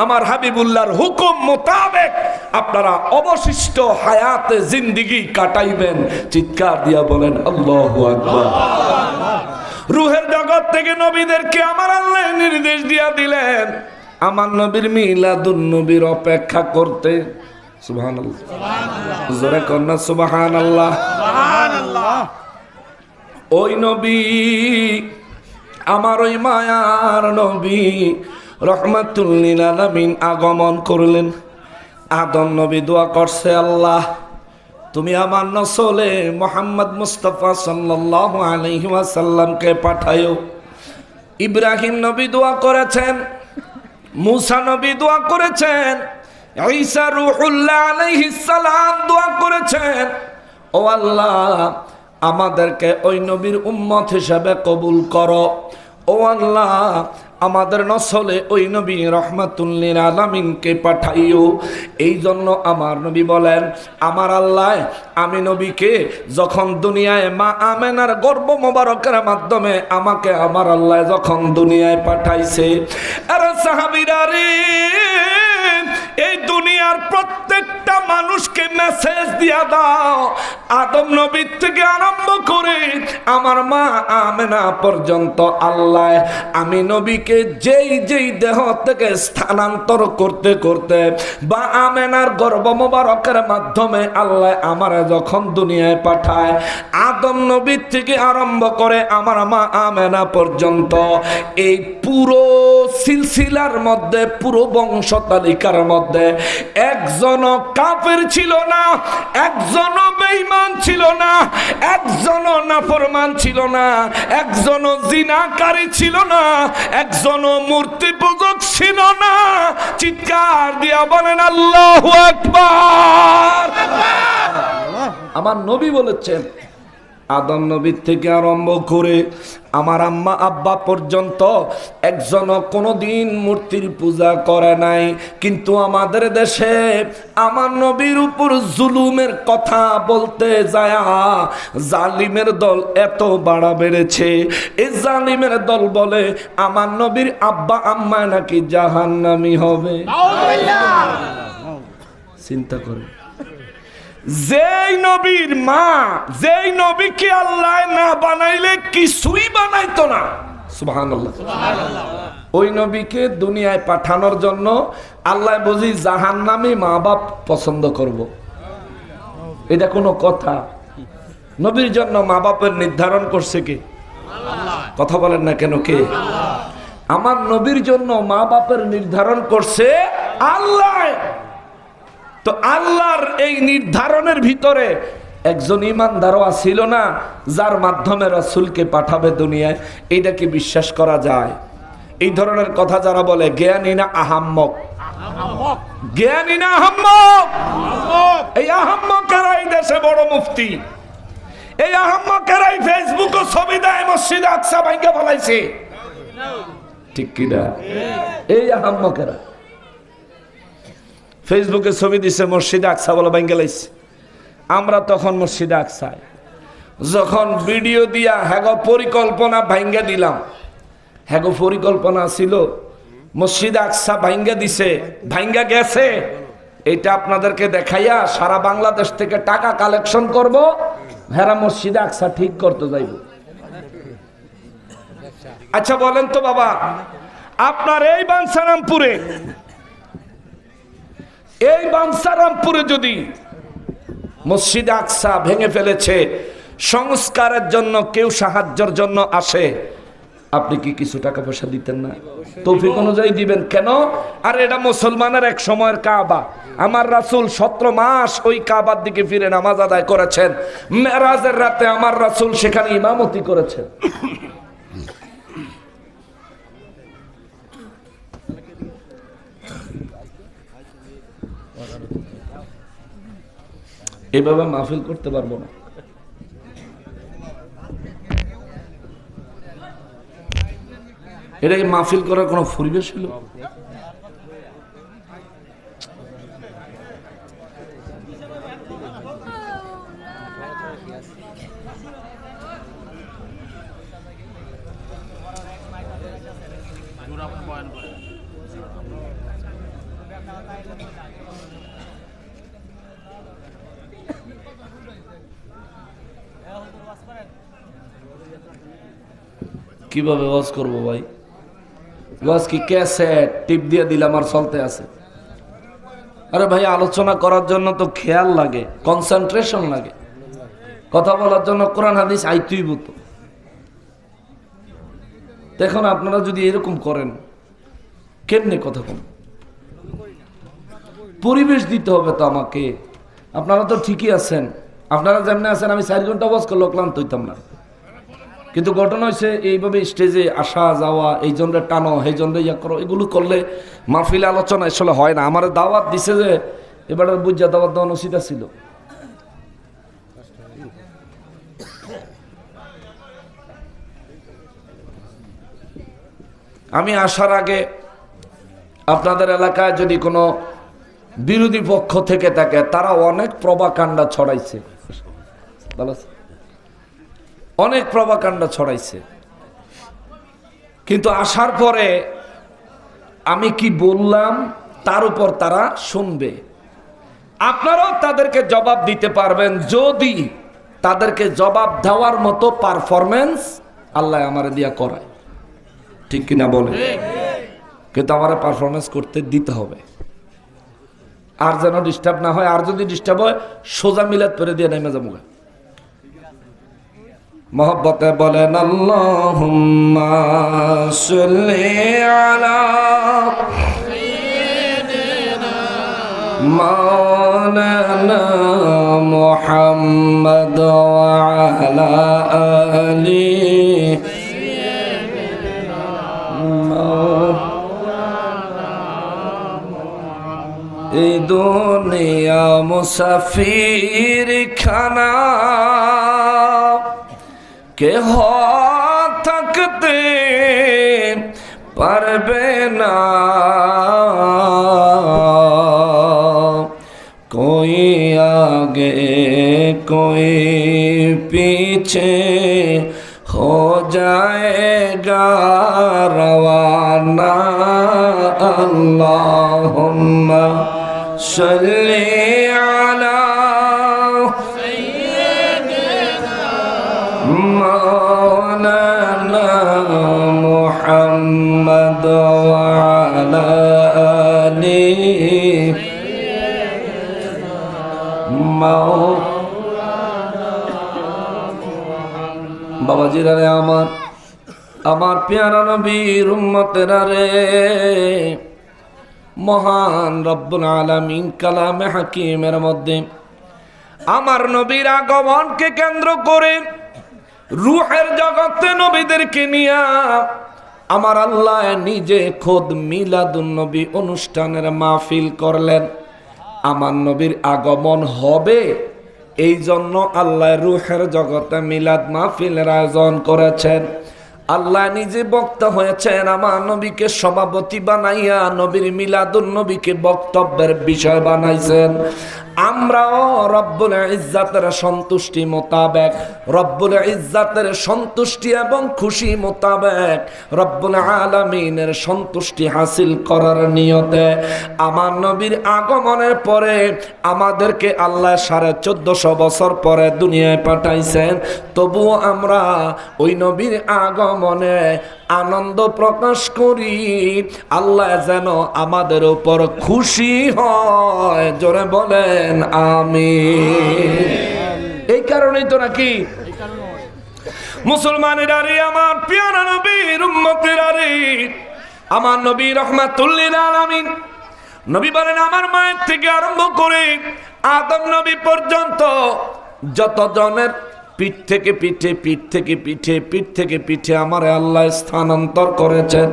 আমার হাবিবুল্লাহর হুকুম মোতাবেক আপনারা অবশিষ্ট হায়াতে জিন্দেগি কাটাইবেন। চিৎকার দিয়া বলেন আল্লাহু আকবার। রূহের জগৎ থেকে নবীদেরকে আমার আল্লাহ নির্দেশ দিয়া দিলেন আমার নবীর মিলাদুন নবীর অপেক্ষা করতে। সুবহানাল্লাহ, জোরে কন্যা সুবহানাল্লাহ। ওই নবী আমার ওই মায়ার নবী রহমাতুল লিল আলামিন আগমন করলেন। আদম নবী দোয়া করছে, আল্লাহ তুমি আমার নসলে মুহাম্মদ মুস্তাফা সাল্লাল্লাহু আলাইহি ওয়াসাল্লামকে পাঠায়ো। ইব্রাহিম নবী দোয়া করেছেন, মুসা নবী দোয়া করেছেন, ঈসা রূহুল্লাহ আলাইহিস সালাম দোয়া করেছেন, ও আল্লাহ আমাদেরকে ওই নবীর উম্মত হিসেবে কবুল করো। ও আল্লাহ আমাদের নসলে ওই নবী রহমাতুল লিল আলামিনকে পাঠাইও। এই জন্য আমার নবী বলেন, আমার আল্লাহ আমি নবীকে যখন দুনিয়ায় মা আমেনার গর্ভ মোবারকের মাধ্যমে আমাকে আমার আল্লাহ যখন দুনিয়ায় পাঠাইছে, আর সাহাবীরা রে, এই দুনিয়ার প্রত্যেকটা মানুষকে মেসেজ দিয়া দাও, আদম নবীর থেকে আরম্ভ করে আমার মা আমেনা পর্যন্ত আল্লাহ আমি নবীকে যেই যেই দেহ থেকে স্থানান্তর করতে করতে বা আমেনার গর্ভ মোবারকের মাধ্যমে আল্লাহ আমার যখন দুনিয়ায় পাঠায়, আদম নবীর থেকে আরম্ভ করে আমার মা আমেনা পর্যন্ত এই পুরো সিলসিলার মধ্যে, পুরো বংশ তালিকার মধ্যে একজনও কাফের ছিল না, একজনও বেঈমান ছিল না, একজনও নাফরমান ছিল না, একজনও জিনাকারী ছিল না, একজনও মূর্তি পূজক ছিল না। চিৎকার দিয়া বলেন আল্লাহু আকবার। আমার নবী বলেছেন, আদম নবীর থেকে আরম্ভ করে আমার আম্মা আব্বা পর্যন্ত একজনও কোনোদিন মূর্তির পূজা করে নাই। কিন্তু আমাদের দেশে আমার নবীর উপর জুলুমের কথা বলতে যায় জালিমের দল এত বাড়া বেড়েছে। এই জালিমের দল বলে আমার নবীর আব্বা আম্মা নাকি জাহান্নামী হবে। চিন্তা করে, যেই নবীর মা, যেই নবীকে আল্লাহ না বানাইলে কিছুই বানাইতো না, সুবহানাল্লাহ, ওই নবীকে দুনিয়ায় পাঠানোর জন্য আল্লাহ বুঝি জাহান্নামী মা বাপ পছন্দ করব? এটা কোনো কথা? নবীর জন্য মা বাপের নির্ধারণ করছে কে? কথা বলেন না কেন? কে? আমার নবীর জন্য মা বাপের নির্ধারণ করছে আল্লাহ। তো আল্লাহর এই নির্ধারণের ভিতরে একজন ইমানদারও ছিল না যার মাধ্যমে রাসূলকে পাঠাবে দুনিয়ায়। এইটা কি বিশ্বাস করা যায়? এই ধরনের কথা যারা বলে জ্ঞানী না আহাম্মক, জ্ঞানী না আহাম্মক, এই আহাম্মকেরা এই দেশে বড় মুফতি, এই আহাম্মকেরাই ফেসবুকে ছবি দেয় মসজিদে আকসা ভাঙ্গা ফেলাইছে, ঠিক কিনা? এই আহাম্মকেরা ফেসবুকে ছবি দিছে মসজিদে আকসা বলে ভাঙ্গা লাইছে। আমরা তখন মসজিদে আকসায় যখন ভিডিও দিয়া হ্যাগো পরিকল্পনা ভাঙ্গা দিলাম, হ্যাগো পরিকল্পনা ছিল মসজিদে আকসা ভাঙ্গা দিছে, ভাঙ্গা গেছে, এটা আপনাদেরকে দেখাইয়া সারা বাংলাদেশ থেকে টাকা কালেকশন করব, হেরা মসজিদে আকসা ঠিক করতে যাইব। আচ্ছা বলেন তো বাবা, আপনার এই বাঞ্ছারামপুরে, এই বাঞ্ছারামপুরে যদি মসজিদে আকসা ভেঙে ফেলেছে, সংস্কারের জন্য কেউ সাহায্যের জন্য আসে, আপনি কি কিছু টাকা পয়সা দিতেন না? তৌফিক অনুযায়ী দিবেন। কেন? আর এটা মুসলমানের এক সময়ের কাবা। আমার রাসূল 17 মাস ওই কাবার দিকে ফিরে নামাজ আদায় করেছেন। মেরাজের রাতে আমার রাসূল সেখানে ইমামতি করেছেন। এভাবে মাহফিল করতে পারবো না। এটা কি মাহফিল করার কোনো পরিবেশ ছিল? কিভাবে ওয়াজ করবো ভাই? ওয়াজ কি ক্যাসেট টিপ দিয়ে দিলাম আর চলতে আছে? আরে ভাই, আলোচনা করার জন্য তো খেয়াল লাগে, কনসেন্ট্রেশন লাগে। কথা বলার জন্য কোরআন হাদিস আইতুই বলতো। দেখুন আপনারা যদি এরকম করেন কেমনে কথা বলেন? পরিবেশ দিতে হবে তো আমাকে। আপনারা তো ঠিকই আছেন, আপনারা যেমনি আছেন, আমি 4 ঘন্টা ওয়াজ করলেও ক্লান্ত হইতাম না। কিন্তু ঘটনা হয়েছে এইভাবে স্টেজে আসা যাওয়া, এই জন্য টানো, এই জন্য ইয়া করো, এগুলো করলে মাহফিলে আলোচনা আসলে হয় না। আমার দাওয়াত দিছে যে এবার বুঝা দাওয়াত দেওয়া উচিত ছিল। আমি আসার আগে আপনাদের এলাকায় যদি কোনো বিরোধী পক্ষ থেকে থাকে, তারা অনেক প্রভাকাণ্ডা ছড়াইছে, অনেক প্রভাকাণ্ডা ছড়াইছে। কিন্তু আসার পরে আমি কি বললাম তার উপর তারা শুনবে। আপনারাও তাদেরকে জবাব দিতে পারবেন যদি তাদেরকে জবাব দেওয়ার মতো পারফরমেন্স আল্লাহ আমার দিয়া করায়, ঠিক কিনা বলে। কিন্তু আমার পারফরমেন্স করতে দিতে হবে, আর যেন ডিস্টার্ব না হয়। আর যদি ডিস্টার্ব হয় সোজা মিলাদ করে দিয়ে নেমে যাবো। মহব্বতে বলেন আল্লাহুম্মা সাল্লি আলা মাওলানা মুহাম্মদ ওয়া আলা আলি এই দুনিয়া মুসাফির খানা কেহ থাকতে পারবে না, কোই আগে কোই পিছে हो जाएगा रवाना। अल्लाहुम्मा सल्ली अला मौलाना मुहम्मद व अला आलि বাবাজিরা রে, আমার প্যারা নবীর উম্মতেরা রে, মহান রব্বুল আলামিন কালামে হাকিমের মধ্যে আমার নবীর আগমনকে কেন্দ্র করে রূহের জগতে নবীদেরকে নিয়া আমার আল্লাহ নিজে খোদ মিলাদুন নবী অনুষ্ঠানের মাহফিল করলেন। আমার নবীর আগমন হবে এই জন্য আল্লাহ রূহের জগতে মিলাদ মাহফিলের আয়োজন করেছেন। আল্লাহ নিজে বক্তা হয়েছেন, আমার নবীকে সভাপতি বানাইয়া নবীর মিলাদুন নবীকে বক্তব্যের বিষয় বানাইছেন। আমরাও রব্বুল ইজ্জাতের সন্তুষ্টি মোতাবেক, রব্বুল ইজ্জাতের সন্তুষ্টি এবং খুশি মোতাবেক রব্বুল আলামিনের সন্তুষ্টি হাসিল করার নিয়তে আমার নবীর আগমনের পরে আমাদেরকে আল্লাহ 1450 বছর পরে দুনিয়ায় পাঠাইছেন। তবুও আমরা ওই নবীর আগমনে আনন্দ প্রকাশ করি। আল্লাহ যেন আমাদের উপর খুশি হয়, জোরে বলেন আমিন। এই কারণেই তো নাকি মুসলমানেরা রে, আমার প্যারা নবীর উম্মতেরা রে, আমার নবী রাহমাতুল লিল আলামিন নবী বলেন, আমার মায়ের থেকে আরম্ভ করে আদম নবী পর্যন্ত যত জনের পিঠ থেকে পিঠে, পিঠ থেকে পিঠে, পিঠ থেকে পিঠে আমার আল্লাহ স্থানান্তর করেছেন।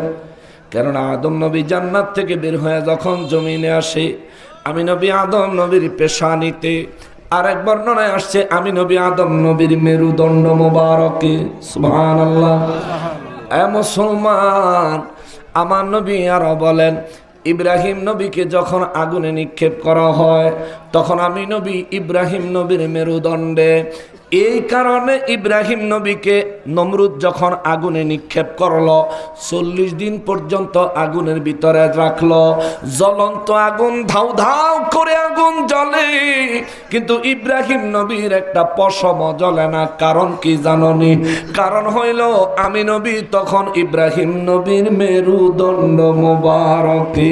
কেননা আদম নবী জান্নাত থেকে বের হয়ে যখন জমিনে আসে, আমি নবী আদম নবীর পেশানিতে, আরেক বর্ণনায় আসছে আমি নবী আদম নবীর মেরুদণ্ড মোবারকে। সুবহানাল্লাহ। এ মুসলমান, আমার নবী আরো বলেন, ইব্রাহিম নবীকে যখন আগুনে নিক্ষেপ করা হয় তখন আমি নবী ইব্রাহিম নবীর মেরুদণ্ডে। এই কারণে ইব্রাহিম নবীকে নমরুদ যখন আগুনে নিক্ষেপ করলো 40 দিন পর্যন্ত আগুনের ভিতরে রাখলো। জ্বলন্ত আগুন, ধাউ ধাউ করে আগুন জ্বলে, কিন্তু ইব্রাহিম নবীর একটা পশম জ্বলে না। কারণ কি জাননি? কারণ হইল আমি নবী তখন ইব্রাহিম নবীর মেরুদণ্ড মোবারকে।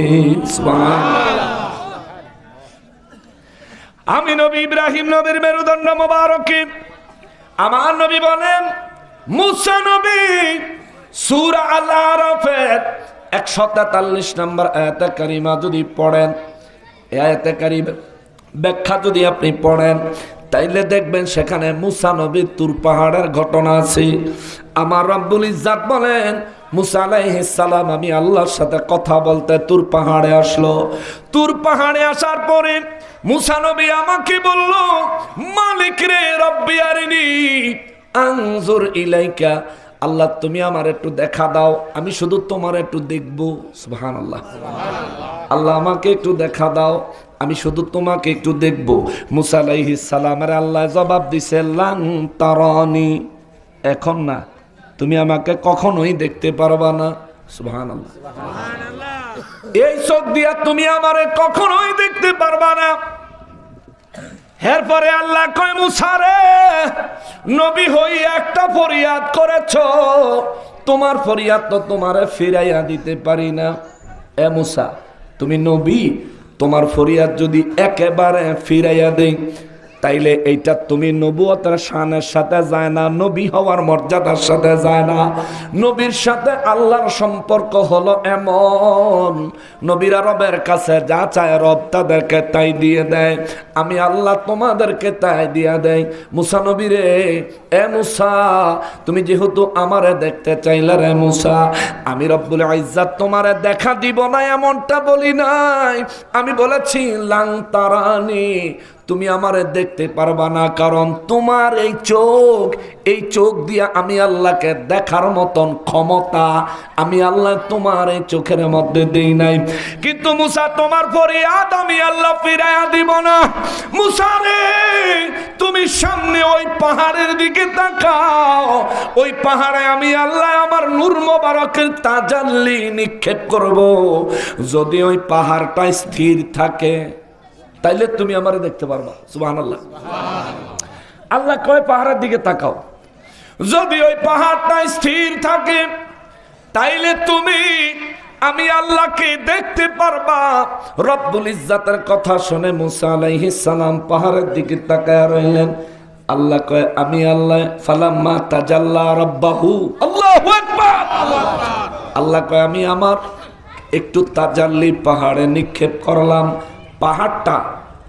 আমি নবী ইব্রাহিম নবীর মেরুদণ্ড মোবারকে। আমার নবী বলেন, মুসা নবী সূরা আল আরাফের 143 নম্বর আয়াতে কারিমা যদি পড়েন, এই আয়াতে কারিমার ব্যাখ্যা যদি আপনি পড়েন তাইলে দেখবেন সেখানে মুসা নবীর তুর পাহাড়ের ঘটনা আছে। আমার রব্বুল ইজ্জাত বলেন, মুসা আলাইহিস সালাম আমি আল্লাহর সাথে কথা বলতে তুর পাহাড়ে আসলো। তুর পাহাড়ে আসার পরে মুসা নবী আমাকে বলল, মালিক রে, রব্বি আরিনি আনজুর ইলাইকা, আল্লাহ তুমি আমার একটু দেখা দাও, আমি শুধু তোমার একটু দেখবো। সুবহানাল্লাহ। আল্লাহ আমাকে একটু দেখা দাও, আমি শুধু তোমাকে একটু দেখবো। মুসা আলাইহিস সালামের আল্লাহ জবাব দিছে, লান তারানি, এখন না, তুমি আমাকে কখনোই দেখতে পারবা না। সুবহানাল্লাহ। এই চোখ দিয়া তুমি আমারে কখনোই দেখতে পারবা না। এরপরে আল্লাহ কয়, মুসা রে, নবী হই একটা ফরিয়াদ করেছো, তোমার ফরিয়াদ তো তোমারে ফিরাইয়া দিতে পারি না। এ মুসা, তুমি নবী, তোমার ফরিয়াদ যদি একেবারে ফিরাইয়া দেই, তাইলে এইটা তুমি নবুয়তের শানের সাথে যায় না, নবী হওয়ার মর্যাদার সাথে যায় না। নবীর সাথে আল্লাহর সম্পর্ক হলো এমন, নবীরা রবের কাছে যা চায় রব তাদেরকে তাই দিয়ে দেয়। আমি আল্লাহ তোমাদেরকে তাই দিয়ে দেয়। মুসা নবী রে, এ মুসা, তুমি যেহেতু আমারে দেখতে চাইলে রে মুসা, আমি রব্বুল ইজ্জাত তোমারে দেখা দিব না এমনটা বলি নাই। আমি বলেছি লাং তারানি, তুমি আমারে দেখতে পারবা না, কারণ তোমার এই চোখ দিয়া আমি আল্লাহকে দেখার মতন ক্ষমতা আমি আল্লাহ তোমার এই চোখের মধ্যে দেই নাই। কিন্তু মুসা, তোমার ফরিয়াদ আমি আল্লাহ ফিরাইয়া দিব না। মুসা রে, তুমি সামনে ওই পাহাড়ের দিকে তাকাও, ওই পাহাড়ে আমি আল্লাহ আমার নূর মোবারকের তাজাল্লি নিক্ষেপ করব। যদি ওই পাহাড়টা স্থির থাকে তাইলে তুমি আমারে দেখতে পারবা। সুবহানাল্লাহ। আল্লাহ কয়, পাহাড়ের দিকে তাকাও, যদি ওই পাহাড়টা স্থির থাকে তাইলে তুমি আমি আল্লাহকে দেখতে পারবা। রব্বুল ইজ্জাতের কথা শুনে মুসা আলাইহিস সালাম পাহাড়ের দিকে তাকায় রইলেন। আল্লাহ কয়, আমি আল্লাহ ফালাম্মা তাজাল্লা রাব্বাহু, আল্লাহু আকবার। আল্লাহ কয়, আমি আমার একটু তাজাল্লি পাহাড়ে নিক্ষেপ করলাম, পাহাড়টা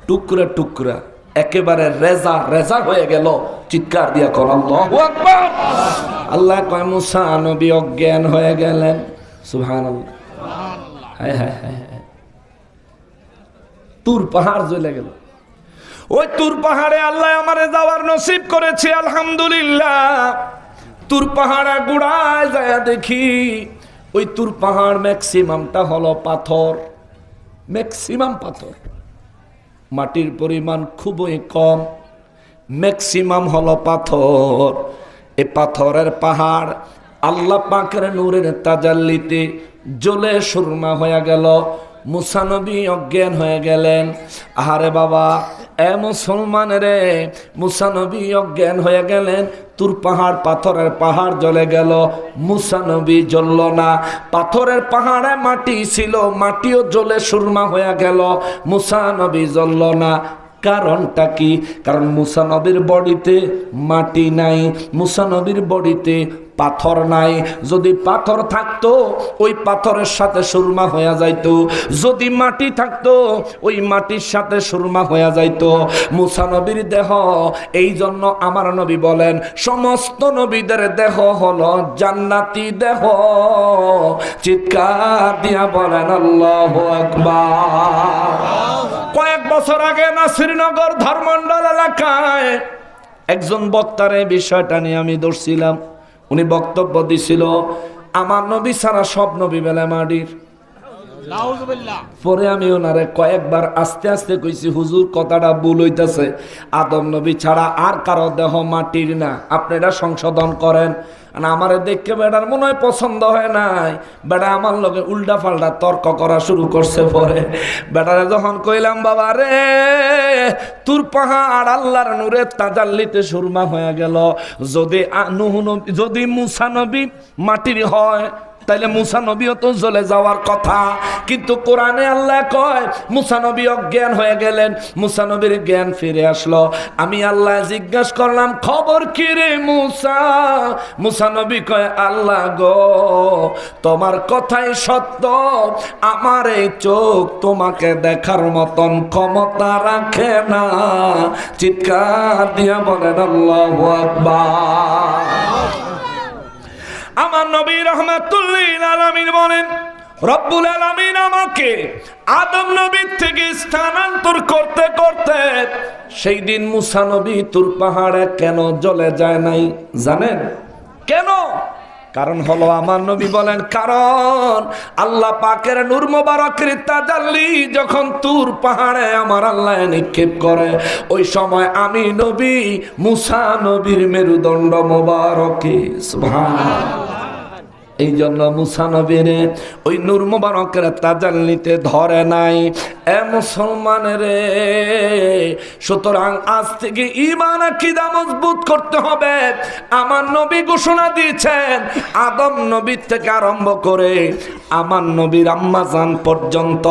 টুকরা টুকরা একেবারে রেজা রেজা হয়ে গেল। চিৎকার দিয়া কর আল্লাহু আকবার। আল্লাহ কয়, মুসা নবী অজ্ঞান হয়ে গেলেন। সুবহানাল্লাহ। হায় হায় হায় হায়। তুর পাহাড় জ্বলে গেল। ওই তুর পাহাড়ে আল্লাহ আমারে যাওয়ার নসিব করেছে, আলহামদুলিল্লাহ। তুর পাহাড়ে গুড়ায় যায় দেখি ওই তুর পাহাড় ম্যাক্সিমামটা হলো পাথর, ম্যাক্সিমাম পাথর, মাটির পরিমাণ খুবই কম, ম্যাক্সিমাম হলো পাথর। এই পাথরের পাহাড় আল্লাহ পাকের নূরের তাজাল্লিতে জ্বলে সুরমা হয়ে গেল। মুসা নবী অজ্ঞান হয়ে গেলেন। আহারে বাবা, এ মুসলমান রে, মুসা নবী অজ্ঞান হয়ে গেলেন। তুর পাহাড়, পাথরের পাহাড় জ্বলে গেল, মুসা নবী জ্বলল না। পাথরের পাহাড়ে মাটি ছিল, মাটিও জ্বলে সুরমা হয়ে গেল, মুসা নবী জ্বলল না। কারণটা কি? কারণ মুসা নবীর বডিতে মাটি নাই, মুসা নবীর বডিতে পাথর নাই। যদি পাথর থাকতো ওই পাথরের সাথে সুরমা হয়ে যাইতো, যদি মাটি থাকতো ওই মাটির সাথে সুরমা হয়ে যাইতো। মুসা নবীর দেহ, এই জন্য আমার নবী বলেন সমস্ত নবীদের দেহ হলো জান্নাতি দেহ। চিৎকার দিয়া বলেন আল্লাহু আকবার। কয়েক বছর আগে নাসিরনগর ধর্মমন্ডল এলাকায় একজন বক্তার এই বিষয়টা নিয়ে আমি ধরছিলাম। উনি বক্তব্য দিছিল, আমার নবী ছাড়া সব নবী বেলা মাটির। পরে আমি ওনারে কয়েকবার আস্তে আস্তে কইছি, হুজুর কথাটা ভুল হইতেছে, আদম নবী ছাড়া আর কারো দেহ মাটির না, আপনারা সংশোধন করেন। আমারে দেখে বেটার মনে হয় পছন্দ হয় নাই, বেটা আমার লগে উল্টা পাল্টা তর্ক করা শুরু করছে। পরে বেটারে যখন কইলাম, বাবা রে, তুর পাহাড় আল্লাহর নূরে তাজাল্লিতে সুরমা হয়ে গেল, যদি মুসা নবী মাটির হয় তাইলে মুসা নবীও তো জ্বলে যাওয়ার কথা। কিন্তু কোরআনে আল্লাহ কয় মুসা নবী অজ্ঞান হয়ে গেলেন, মুসা নবীর জ্ঞান ফিরে আসলো। আমি আল্লাহ জিজ্ঞাসা করলাম, খবর কি রে মুসা? মুসা নবী কয়, আল্লাহ গো, তোমার কথাই সত্য, আমার এই চোখ তোমাকে দেখার মতন ক্ষমতা রাখে না। চিৎকার দিয়া বলেন আল্লাহু আকবার। আমার নবী রাহমাতুল লিল আলামিন বলেন, রব্বুল আলামিন আমাকে আদম নবীর থেকে স্থানান্তর করতে করতে সেই দিন মুসা নবী তুর পাহাড়ে কেন জ্বলে যায় নাই জানেন? কেন? কারণ হলো আমার নবী বলেন, কারণ আল্লাহ পাকের নূর মোবারকের তাজাল্লি যখন তুর পাহাড়ে আমার আল্লাহ নিক্ষেপ করে, ওই সময় আমি নবী মুসা নবীর মেরুদণ্ড মোবারকে, সুবহানাল্লাহ, এই জন্য মুসা নবীর ওই নূর মোবারকের তাজাল্লিতে ধরে নাই। এ মুসলমানের, সুতরাং আজ থেকে ঈমান আকীদা মজবুত করতে হবে। আমার নবী ঘোষণা দিয়েছেন, আদম নবীর থেকে আরম্ভ করে আমার নবীর আম্মা জান পর্যন্ত,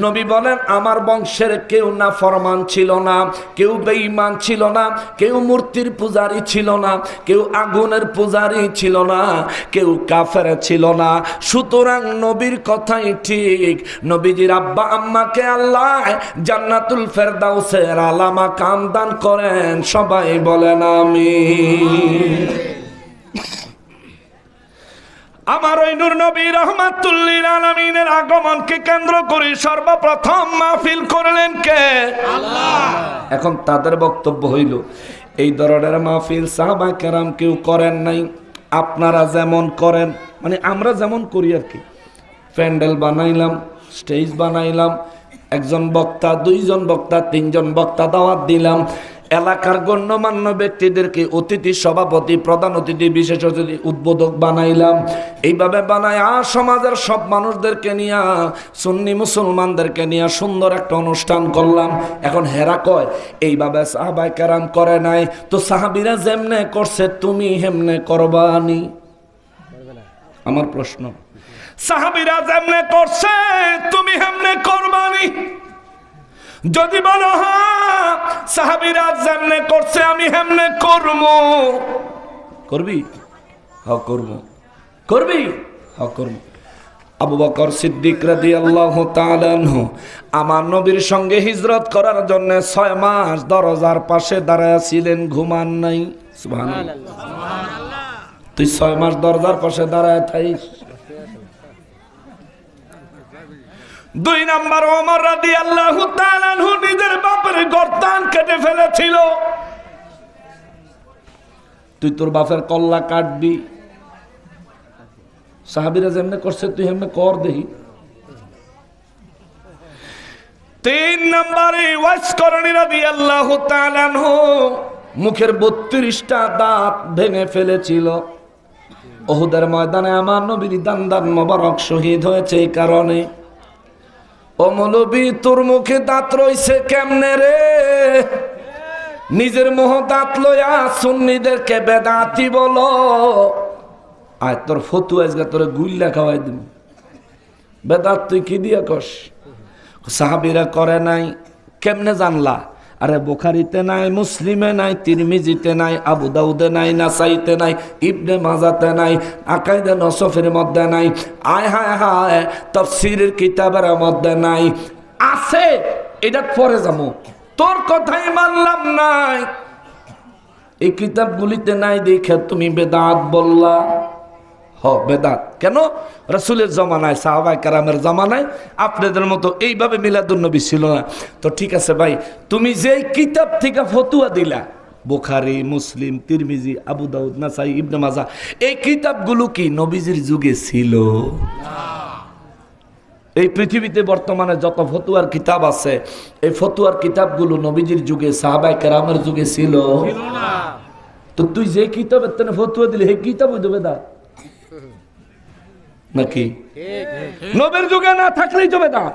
নবী বলেন আমার বংশের কেউ না ফরমান ছিল না, কেউ বেঈমান ছিল না, কেউ মূর্তির পূজারী ছিল না, কেউ আগুনের পূজারী ছিল না, কেউ কাফের ছিল না। সুতরাং নবীর কথাই ঠিক। নবীজির আব্বা আম্মাকে আল্লাহ জান্নাতুল ফেরদাউসের আলা মাকাম দান করেন, সবাই বলেন আমিন। আমার ওই নূর নবী রাহমাতুল লিল আলামিনের আগমনকে কেন্দ্র করে সর্বপ্রথম মাহফিল করলেন কে? আল্লাহ। এখন তাদের বক্তব্য হইল, এই ধরনের মাহফিল সাহাবায়ে কেরাম কেউ করেন নাই, আপনারা যেমন করেন, মানে আমরা যেমন করি আর কি। প্যান্ডেল বানাইলাম, স্টেজ বানাইলাম, একজন বক্তা, দুইজন বক্তা, তিনজন বক্তা দাওয়াত দিলাম, এলাকার গণ্যমান্য ব্যক্তিদেরকে অতিথি সভাপতি, প্রধান অতিথি, বিশেষ অতিথি, উদ্বোধক বানাইলাম। এইভাবে বানায় সমাজের সব মানুষদেরকে নিয়ে, সুন্নি মুসলমানদেরকে নিয়ে সুন্দর একটা অনুষ্ঠান করলাম। এখন হেরা কয় এইভাবে সাহাবায়ে কেরাম করে নাই, তো সাহাবীরা যেমনে করছে তুমি হেমনে করবানি? আমার প্রশ্ন, সাহাবীরা যেমনে করছে তুমি হেমনে করবানি? যদি বলো হ্যাঁ সাহাবীরা যেমনে করছে আমি হেমনে করবো, করবি? হ্যাঁ করবো। করবি? হ্যাঁ করবো। আবু বকর সিদ্দিক রাদিয়াল্লাহু তাআলা আনহু আমার নবীর সঙ্গে হিজরত করার জন্য 6 মাস দরজার পাশে দাঁড়ায় ছিলেন, ঘুমান নাই। সুবহানাল্লাহ। তুই 6 মাস দরজার পাশে দাঁড়ায় থাইস। 2 নাম্বার, ওমর রাদিয়াল্লাহু তাআলা আনহু নিজের বাপের গর্দান কেটে ফেলেছিল। তুই তোর বাপের কল্লা কাটবি? সাহাবীরা যেমনে করছে তুই হেমনে কর দেহি। 3 নাম্বারে ওয়াইস করনী রাদিয়াল্লাহু তাআলা আনহু মুখের 32টা দাঁত ভেঙে ফেলেছিল। উহুদের ময়দানে আমার নবীর দান মোবারক শহীদ হয়েছে এই কারণে। ও মৌলবী, তোর মুখে দাঁত রইছে কেমনে রে? নিজের মোহ দাঁত লইয়া সুন্নিদেরকে বেদাতি বলো। আয় তোর ফতু আজকে তোরে গুল্লা খাওয়াই দিব। বেদাত তুই কি দিয়া কস? সাহাবীরা করে নাই। কেমনে জানলা? আরে বুখারীতে নাই, মুসলিমে নাই, তিরমিজিতে নাই, আবু দাউদে নাই, নাসাইতে নাই, ইবনে মাজাতে নাই, আকাইদে নসফের মধ্যে নাই, আয় হায় হায় তাফসীরের কিতাবের মধ্যে নাই। আছে, এটা পরে যাবো। তোর কথাই মানলাম নাই, এই কিতাবগুলিতে নাই দেখে তুমি বেদাত বললা। বেদাত কেন? রাসূলের জামানায়, সাহাবায়ে কেরামের জামানায় আপনাদের মতো এইভাবে মিলাদুন নবী ছিল না। তো ঠিক আছে ভাই, তুমি যেই কিতাব থেকে ফতোয়া দিলা, বুখারী, মুসলিম, তিরমিজি, আবু দাউদ, নাসাই, ইবনে মাজাহ, এই কিতাবগুলো কি নবীজির যুগে ছিল? এই পৃথিবীতে বর্তমানে যত ফতোয়ার কিতাব আছে, এই ফতোয়ার কিতাবগুলো নবীজির যুগে, সাহাবায়ে কেরামের যুগে ছিল না। তো তুই যে কিতাবের তেনে ফতোয়া দিলি, এই কিতাব হইতো বেদাত নাকি? নবীর যুগে না থাকলেই তো বেদাত,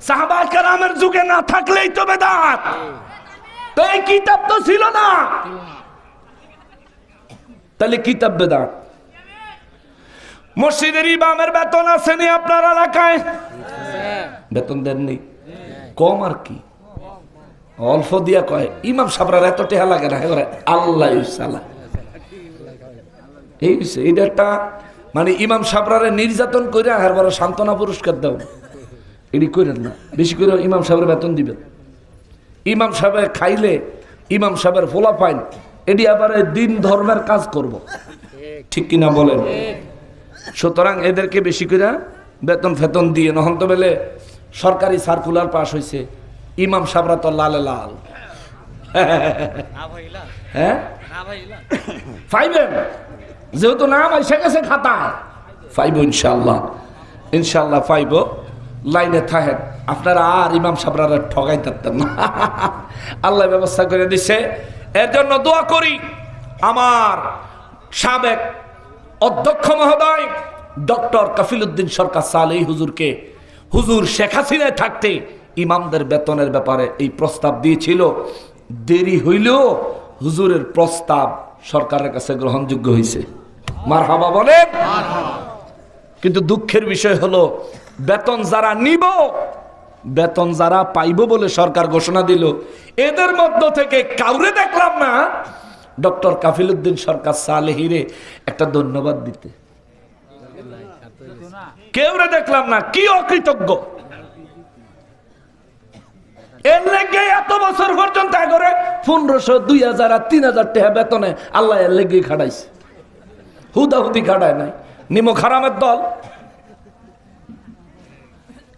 সাহাবায়ে কেরামের যুগে না থাকলেই তো বেদাত। তো এই কিতাব তো ছিল না, তাহলে কিতাব বেদাত। মসজিদের ইমামের বেতন আসেনি আপনার এলাকায়? বেতন দেননি? কম আর কি, অল্প দিয়া কয় ইমাম সাহেবরা এত টেহা লাগে না। আল্লাহ এইটা একটা মানে ইমাম সাহেবরা নির্যাতন করে আর বড় সান্ত্বনা পুরস্কার দাও, এটি করেন না। বেশি করে ইমাম সাহেবের বেতন দিবেন। ইমাম সাহেব খাইলে ইমাম সাহেবের ফোলা পাইন, এটি আবার দিন ধর্মের কাজ করব, ঠিক কিনা বলেন? সুতরাং এদেরকে বেশি করে বেতন ফেতন দিয়ে নহন তো বেলে সরকারি সার্কুলার পাস হয়েছে, ইমাম সাহেবরা তো লালে লাল। হ্যাঁ পাইবেন, যেহেতু নাম এসে গেছে খাতায়, পাইব ইনশাল্লাহ, ইনশাল্লাহ পাইব। লাইনে থাকেন, আপনারা আর ইমাম সাহেবরা ঠগাই থাকতেন না। আল্লাহ ব্যবস্থা করে দিছে। এর জন্য দোয়া করি আমার সাবেক অধ্যক্ষ মহোদয় ডক্টর কাফিল উদ্দিন সরকার সালেহী হুজুরকে। হুজুর শেখ হাসিনায় থাকতে ইমামদের বেতনের ব্যাপারে এই প্রস্তাব দিয়েছিল, দেরি হইলেও হুজুরের প্রস্তাব সরকারের কাছে গ্রহণযোগ্য হয়েছে। মারহাবা বলেন। কিন্তু দুঃখের বিষয় হলো বেতন যারা নিব, বেতন যারা পাইব বলে সরকার ঘোষণা দিল, এদের মধ্য থেকে কাউরে দেখলাম না ডক্টর কাফিল উদ্দিন সরকার সালেহীরে একটা ধন্যবাদ দিতে। কেউরে দেখলাম না। কি অকৃতজ্ঞ! এর লেগে এত বছর পর্যন্ত করে 1500, 2000 আর 3000 টাকা বেতনে আল্লাহ এর লেগে খাটাইছে। হুদাহুদি খাটায় নাই। নিমো খারামের দল।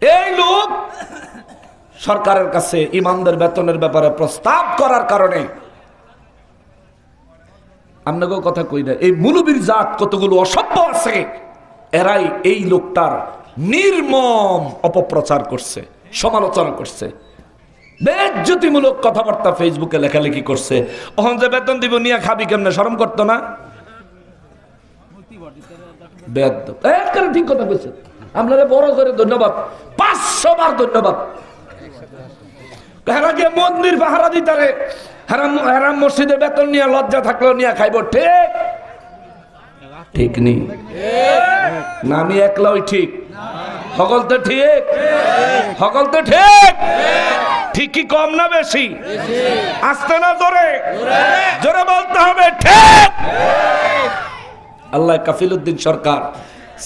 এই লোক সরকারের কাছে ইমামদের বেতনের ব্যাপারে প্রস্তাব করার কারণে, আপনাকেও কথা কই না, এই মুলুবীর জাত কতগুলো অসভ্য আছে, এরাই এই লোকটার নির্মম অপপ্রচার করছে, সমালোচনা করছে, বেজ্জতিমূলক কথাবার্তা ফেসবুকে লেখালেখি করছে। ওখান যে বেতন দিব নিয়ে খাবি কেমনে, শরম করতো না? ঠিক কথা বলছেন। আপনারা বড় করে ধন্যবাদ, 500 বার ধন্যবাদ। মন্দির পাহারা দিতারে, হারাম মসজিদে বেতন নিয়ে লজ্জা থাকলেও নিয়ে খাইব। ঠিক ঠিক নেই না? আমি একলাই ঠিক, সকল তো ঠিক, সকল তো ঠিক। ঠিক কি কম না বেশি? আসতে না জোরে, জোরে বলতে হবে ঠিক। আল্লাহ কাফিল উদ্দিন সরকার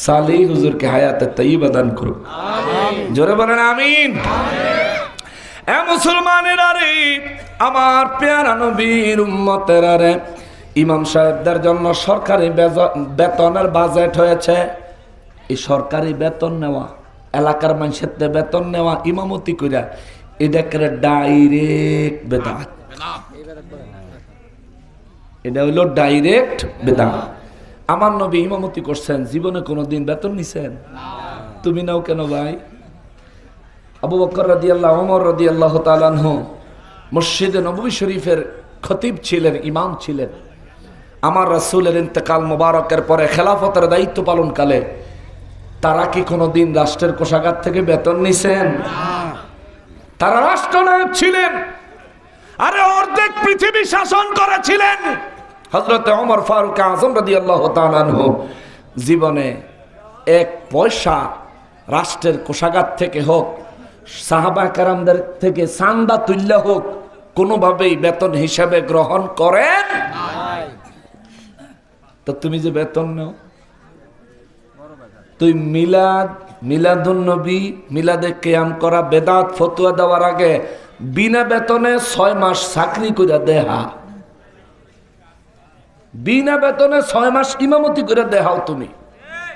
সালেহী হুজুরকে হায়াতে তাইয়্যিবা দান করুক। জোরে বলেন আমিন। এ মুসলমানেরা রে, আমার পেয়ারা নবীর উম্মতেরা রে, ইমাম সাহেবদের জন্য সরকারি বেতনের বাজেট হয়েছে। এই সরকারি বেতন নেওয়া, এলাকার মানুষের বেতন নেওয়া, ইমামতি কইরা, এটা করে ডাইরেক্ট বেদাত। এটা হইল ডাইরেক্ট বেদাত। আমার নবী ইমামতি করছেন, জীবনে কোনোদিন বেতন নিছেন? তুমি নাও কেন ভাই? আবু বকর রাদিয়াল্লাহু, ওমর রাদিয়াল্লাহু তাআলা আনহু মসজিদে নববী শরীফের খতিব ছিলেন, ইমাম ছিলেন। আমার রাসূলের ইন্তেকাল মোবারকের পরে খেলাফতের দায়িত্ব পালনকালে তারা কি কোনোদিন রাষ্ট্রের কোষাগার থেকে বেতন নিছেন? তারা রাষ্ট্রনায়ক ছিলেন। আরে অর্ধেক পৃথিবী শাসন করেছিলেন। হযরত ওমর ফারুক আযম রাদিয়াল্লাহু তাআলা আনহু জীবনে 1 পয়সা রাষ্ট্রের কোষাগার থেকে হোক, সাহাবা কেরামদের থেকে চান্দা তুল্য হোক, কোনোভাবেই বেতন হিসাবে গ্রহণ করেন। তো তুমি যে বেতন নাও, তুই মিলাদুন নবী, মিলাদে কিয়াম করা, বেদাত ফতোয়া দেওয়ার আগে বিনা বেতনে 6 মাস চাকরি করে দেহা, বিনা বেতনে 6 মাস ইমামতি করে দেখাও তুমি।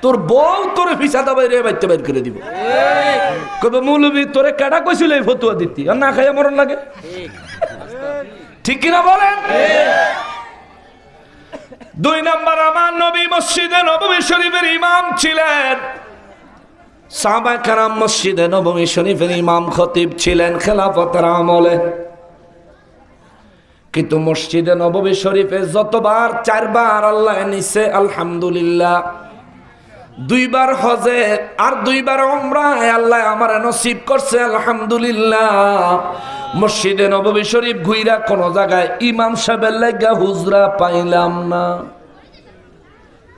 তোর বউ তোরে ফিসা দাবাই রে বাইতে বাইর করে দিব। কবে মৌলবী তোরে কেডা কইছিল এই ফতোয়া দিতি, আর না খাইয়া মরণ লাগে? ঠিক কিনা বলেন? 2 নাম্বার, আমার নবী মসজিদে নববী শরীফের ইমাম ছিলেন। সাহাবা কেরাম মসজিদে নববী শরীফের ইমাম খতিব ছিলেন খেলাফতের আমলে। কিন্তু মসজিদে নববী শরীফে যতবার, 4 বার আল্লাহ নিছে আলহামদুলিল্লাহ, 2 বার হজে আর 2 বার উমরায় আল্লাহ আমারে নসিব করছে আলহামদুলিল্লাহ। মসজিদে নববী শরীফ ঘুইরা কোন জায়গায় ইমাম সাহেবের লাগা হুজরা পাইলাম না।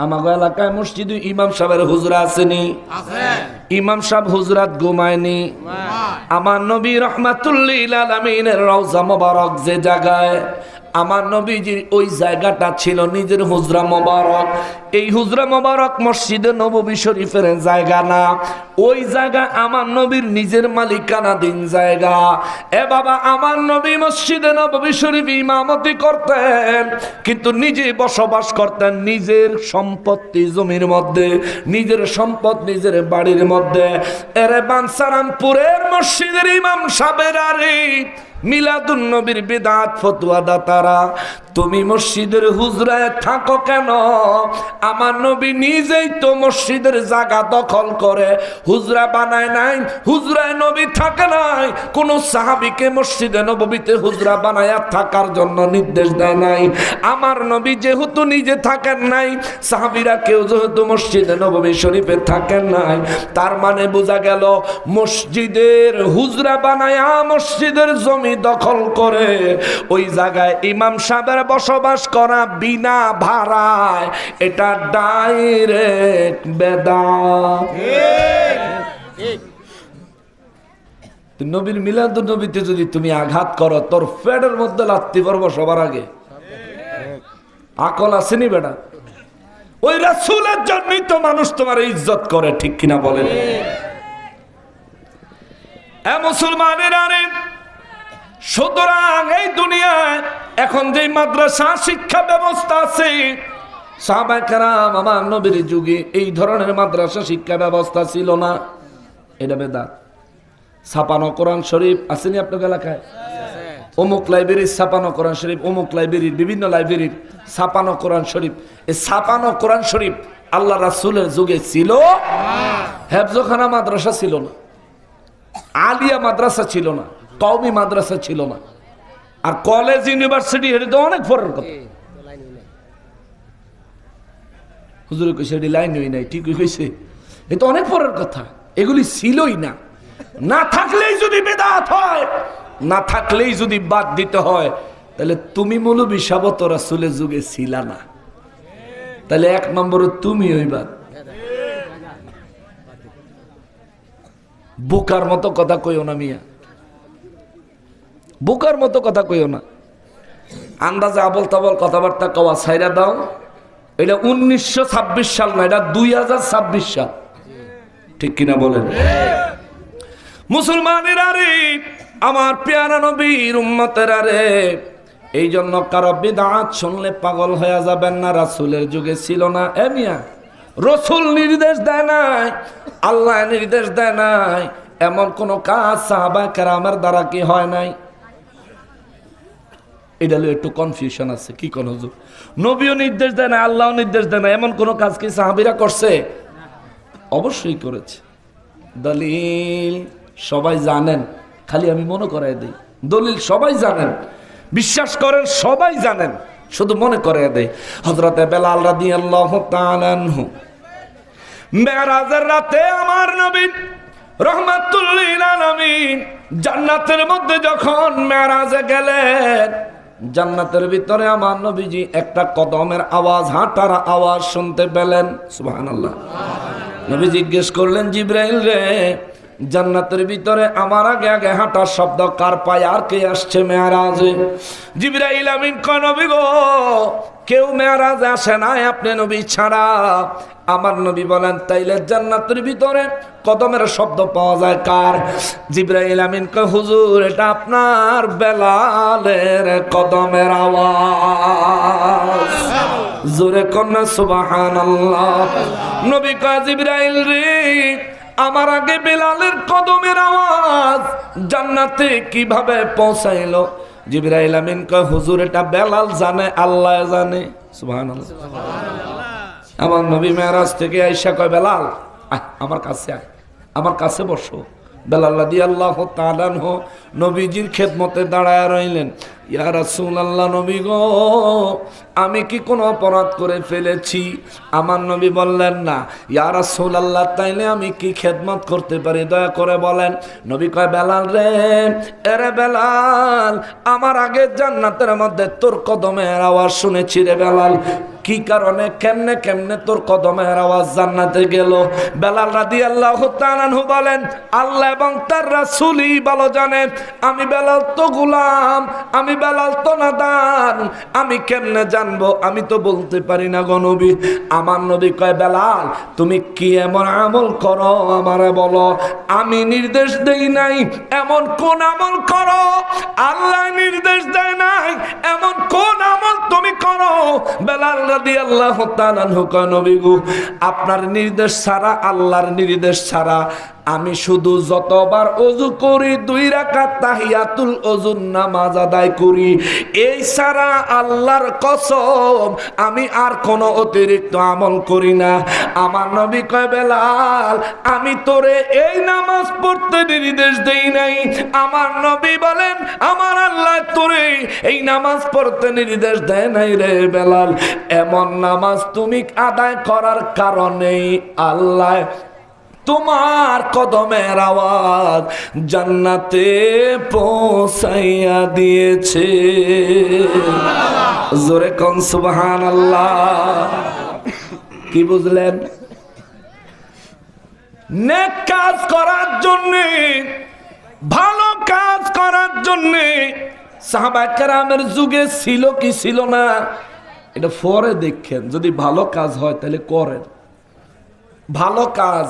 আমাগো এলাকায় মসজিদে ইমাম সাহেবের হুজরা আসেনি? ইমাম সাহেব হুজরাত ঘুমায়নি। আমার নবী রাহমাতুল্লিল আলামিনের রওজা মোবারক যে জায়গায়, আমার নবীজির ওই জায়গাটা ছিল নিজের হুজরা মোবারক। এই হুজরা মোবারক মসজিদে নববী শরীফের জায়গা না, ওই জায়গা আমার নবীর নিজের মালিকানাধীন জায়গা। এ বাবা, আমার নবী মসজিদে নববী শরীফ ইমামতি করতেন, কিন্তু নিজে বসবাস করতেন নিজের সম্পত্তি জমির মধ্যে, নিজের সম্পদ নিজের বাড়ির মধ্যে। এরে বানসারামপুরের মসজিদের ইমাম সাহেবের আরে মিলাদুন নবীর বিদআত ফতোয়া দাতারা তুমি মসজিদের হুজরায় থাকো কেন? আমার নবী নিজেই তো মসজিদের জায়গা দখল করে হুজরা বানায় নাই, হুজরায় নবী থাকে নাই, কোন সাহাবীকে মসজিদে নববীতে হুজরা বানায়া থাকার জন্য নির্দেশ দেয় নাই। আমার নবী যেহেতু নিজে থাকেন নাই, সাহাবীরা কেউ যেহেতু মসজিদে নববী শরীফে থাকেন নাই, তার মানে বোঝা গেল মসজিদের হুজরা বানায়া মসজিদের জমি দখল করে ওই জায়গায় ইমাম সাহেবের বসবাস করা বিনা ভাড়ায়, এটা ডাইরেক্ট বেদাত। নবীর মিলাদুন নবীতে যদি তুমি আঘাত করো, তোর পেটের মধ্যে লাত্তি পড়বো সবার আগে। আকল আসেনি বেটা? ওই রাসূলের জন্যই তো মানুষ তোমার ইজ্জত করে, ঠিক কিনা বলেন? এ মুসলমানের আরে, সুতরাং এই দুনিয়ায় এখন যে মাদ্রাসা শিক্ষা ব্যবস্থা আছে, সাহাবায়ে কেরাম আমার নবীর যুগে এই ধরনের মাদ্রাসা শিক্ষা ব্যবস্থা ছিল না। এটা বেদাত। ছাপানো কোরআন শরীফ আসেনি আপনার এলাকায়? অমুক লাইব্রেরির ছাপানো কোরআন শরীফ, অমুক লাইব্রেরির, বিভিন্ন লাইব্রেরির ছাপানো কোরআন শরীফ। এই ছাপানো কোরআন শরীফ আল্লাহ রাসূলের যুগে ছিল? হেফজখানা মাদ্রাসা ছিল না, আলিয়া মাদ্রাসা ছিল না, কওমি মাদ্রাসা ছিল না, আর কলেজ ইউনিভার্সিটি এটা তো অনেক পরের কথা। হুজুরে কইছে এটি লাইন হই নাই, ঠিকই কইছে, এ তো অনেক পরের কথা। এগুলি ছিলই না। না থাকলেই যদি বেদাত হয়, না থাকলেই যদি বাদ দিতে হয়, তাহলে তুমি মৌলবী সাবত রাসূলের যুগে ছিলা না, তাহলে এক নম্বরে তুমি ওই বাদ। বোকার মতো কথা কইও না মিয়া, বোকার মতো কথা কইও না। আন্দাজে আবল তাবল কথাবার্তা কওয়া ছাইরা দাও। এটা 1926 সাল না, এটা 2026 সাল, ঠিক কিনা বলেন? মুসলমানের আরে, আমার পেয়ারা নবীর উম্মতের আরে, এই জন্য কারো বিদআত শুনলে পাগল হয়ে যাবেন না। রাসূলের যুগে ছিল না। এ মিয়া, রাসূল নির্দেশ দেয় নাই, আল্লাহ নির্দেশ দেয় নাই, এমন কোন কাজ সাহাবা কেরামের দ্বারা কি হয় নাই? এটা একটু কনফিউশন আছে। কি কোন হুজুর, নবীও নির্দেশ দেয় না, আল্লাহও নির্দেশ দেয় না, এমন কোন কাজ কি সাহাবীরা করছে? অবশ্যই করেছে। দলিল সবাই জানেন, খালি আমি মনে করাই দিই। দলিল সবাই জানেন, বিশ্বাস করেন, সবাই জানেন, শুধু মনে করাই দেয়। হযরতে বেলাল রাদিয়াল্লাহু তাআলা আনহু মেরাজের রাতে আমার নবী রাহমাতুল লিল আলামিন জান্নাতের মধ্যে যখন মেরাজে গেলেন, জান্নাতের ভিতরে আমার নবীজি একটা কদমের আওয়াজ, হাঁটার আওয়াজ শুনতে পেলেন। সুবহানাল্লাহ। নবী জিজ্ঞেস করলেন, জিবরাইল রে, জান্নাতের ভিতরে আমার আগে আগে হাঁটার শব্দ কার পায়, আর কে আসছে মেরাজে? জিবরাইল আমিন কয়, নবী গো, কেউ মেরাজে আসে না আপনি নবী ছাড়া। আমার নবী বলেন, তাইলে জান্নাতের ভিতরে কদমের শব্দ পাওয়া যায় কার? জিবরাইল আমিন কয়, হুজুর, এটা আপনার বেলালের কদমের আওয়াজ। জোরে কন্যা সুবহানাল্লাহ। নবী কয়, জিবরাইল রে, আমার আগে বেলালের কদমের আওয়াজ জান্নাতে কিভাবে পৌঁছাইলো? জিবরাইল আমিন কয়, হুজুর, এটা বেলাল জানে, আল্লাহ জানে। সুবহানাল্লাহ। আমার নবী মেরাজ থেকে আইসা কয়, বেলাল আমার কাছে আয়, আমার কাছে বসো। বেলাল রাদিয়াল্লাহু তাআলা আনহু নবীজির খেদমতে দাঁড়ায় রইলেন। ইয়া রাসূলুল্লাহ, নবী গো, আমি কি কোনো অপরাধ করে ফেলেছি? আমার নবী বললেন, না। ইয়া রাসূলুল্লাহ, তাইলে আমি কি খেদমত করতে পারি, দয়া করে বলেন। নবী কয়, বেলাল রে, এরে বেলাল, আমার আগে জান্নাতের মধ্যে তোর কদমের আওয়াজ শুনেছি রে বেলাল। কি কারণে, কেমনে কেমনে তোর কদমের আওয়াজ জান্নাতে গেল? বেলাল রাদিয়াল্লাহু তাআলা আনহু বলেন, আল্লাহ এবং তার রাসূলই ভালো জানেন। আমি বেলাল তো গোলাম, আমি বেলাল তো নাদান, আমি কেমনে জানবো? আমি তো বলতে পারি না গো নবী। আমার নবী কয়, বেলাল, তুমি কি এমন আমল করো আমারে বলো। আমি নির্দেশ দেই নাই এমন কোন আমল করো, আল্লাহ নির্দেশ দেয় নাই এমন কোন আমল তুমি করো। বেলাল রাদিয়াল্লাহু তাআলা আনহু কয়, নবী গো, আপনার নির্দেশ ছাড়া, আল্লাহর নির্দেশ ছাড়া আমি শুধু যতবার ওযু করি 2 রাকাত তাহিয়াতুল ওযুর নামাজ আদায় করি, এই ছাড়া আল্লাহর কসম আমি আর কোনো অতিরিক্ত আমল করি না। আমার নবী কয়, বেলাল আমি তোরে এই নামাজ পড়তে নির্দেশ দেই নাই। আমার নবী বলেন, আমার আল্লাহ তোরে এই নামাজ পড়তে নির্দেশ দেয় নাই রে বেলাল। এমন নামাজ তুমি আদায় করার কারণেই আল্লাহ তোমার কদমের আওয়াজ জান্নাতে পৌঁছাইয়া দিয়েছে। জোরে কোন সুবহানাল্লাহ। কি বুঝলেন? নেক কাজ করার জন্য, ভালো কাজ করার জন্য সাহাবায়ে কেরামের যুগে ছিল কি ছিল না এটা পরে দেখেন। যদি ভালো কাজ হয় তাহলে করেন। ভালো কাজ,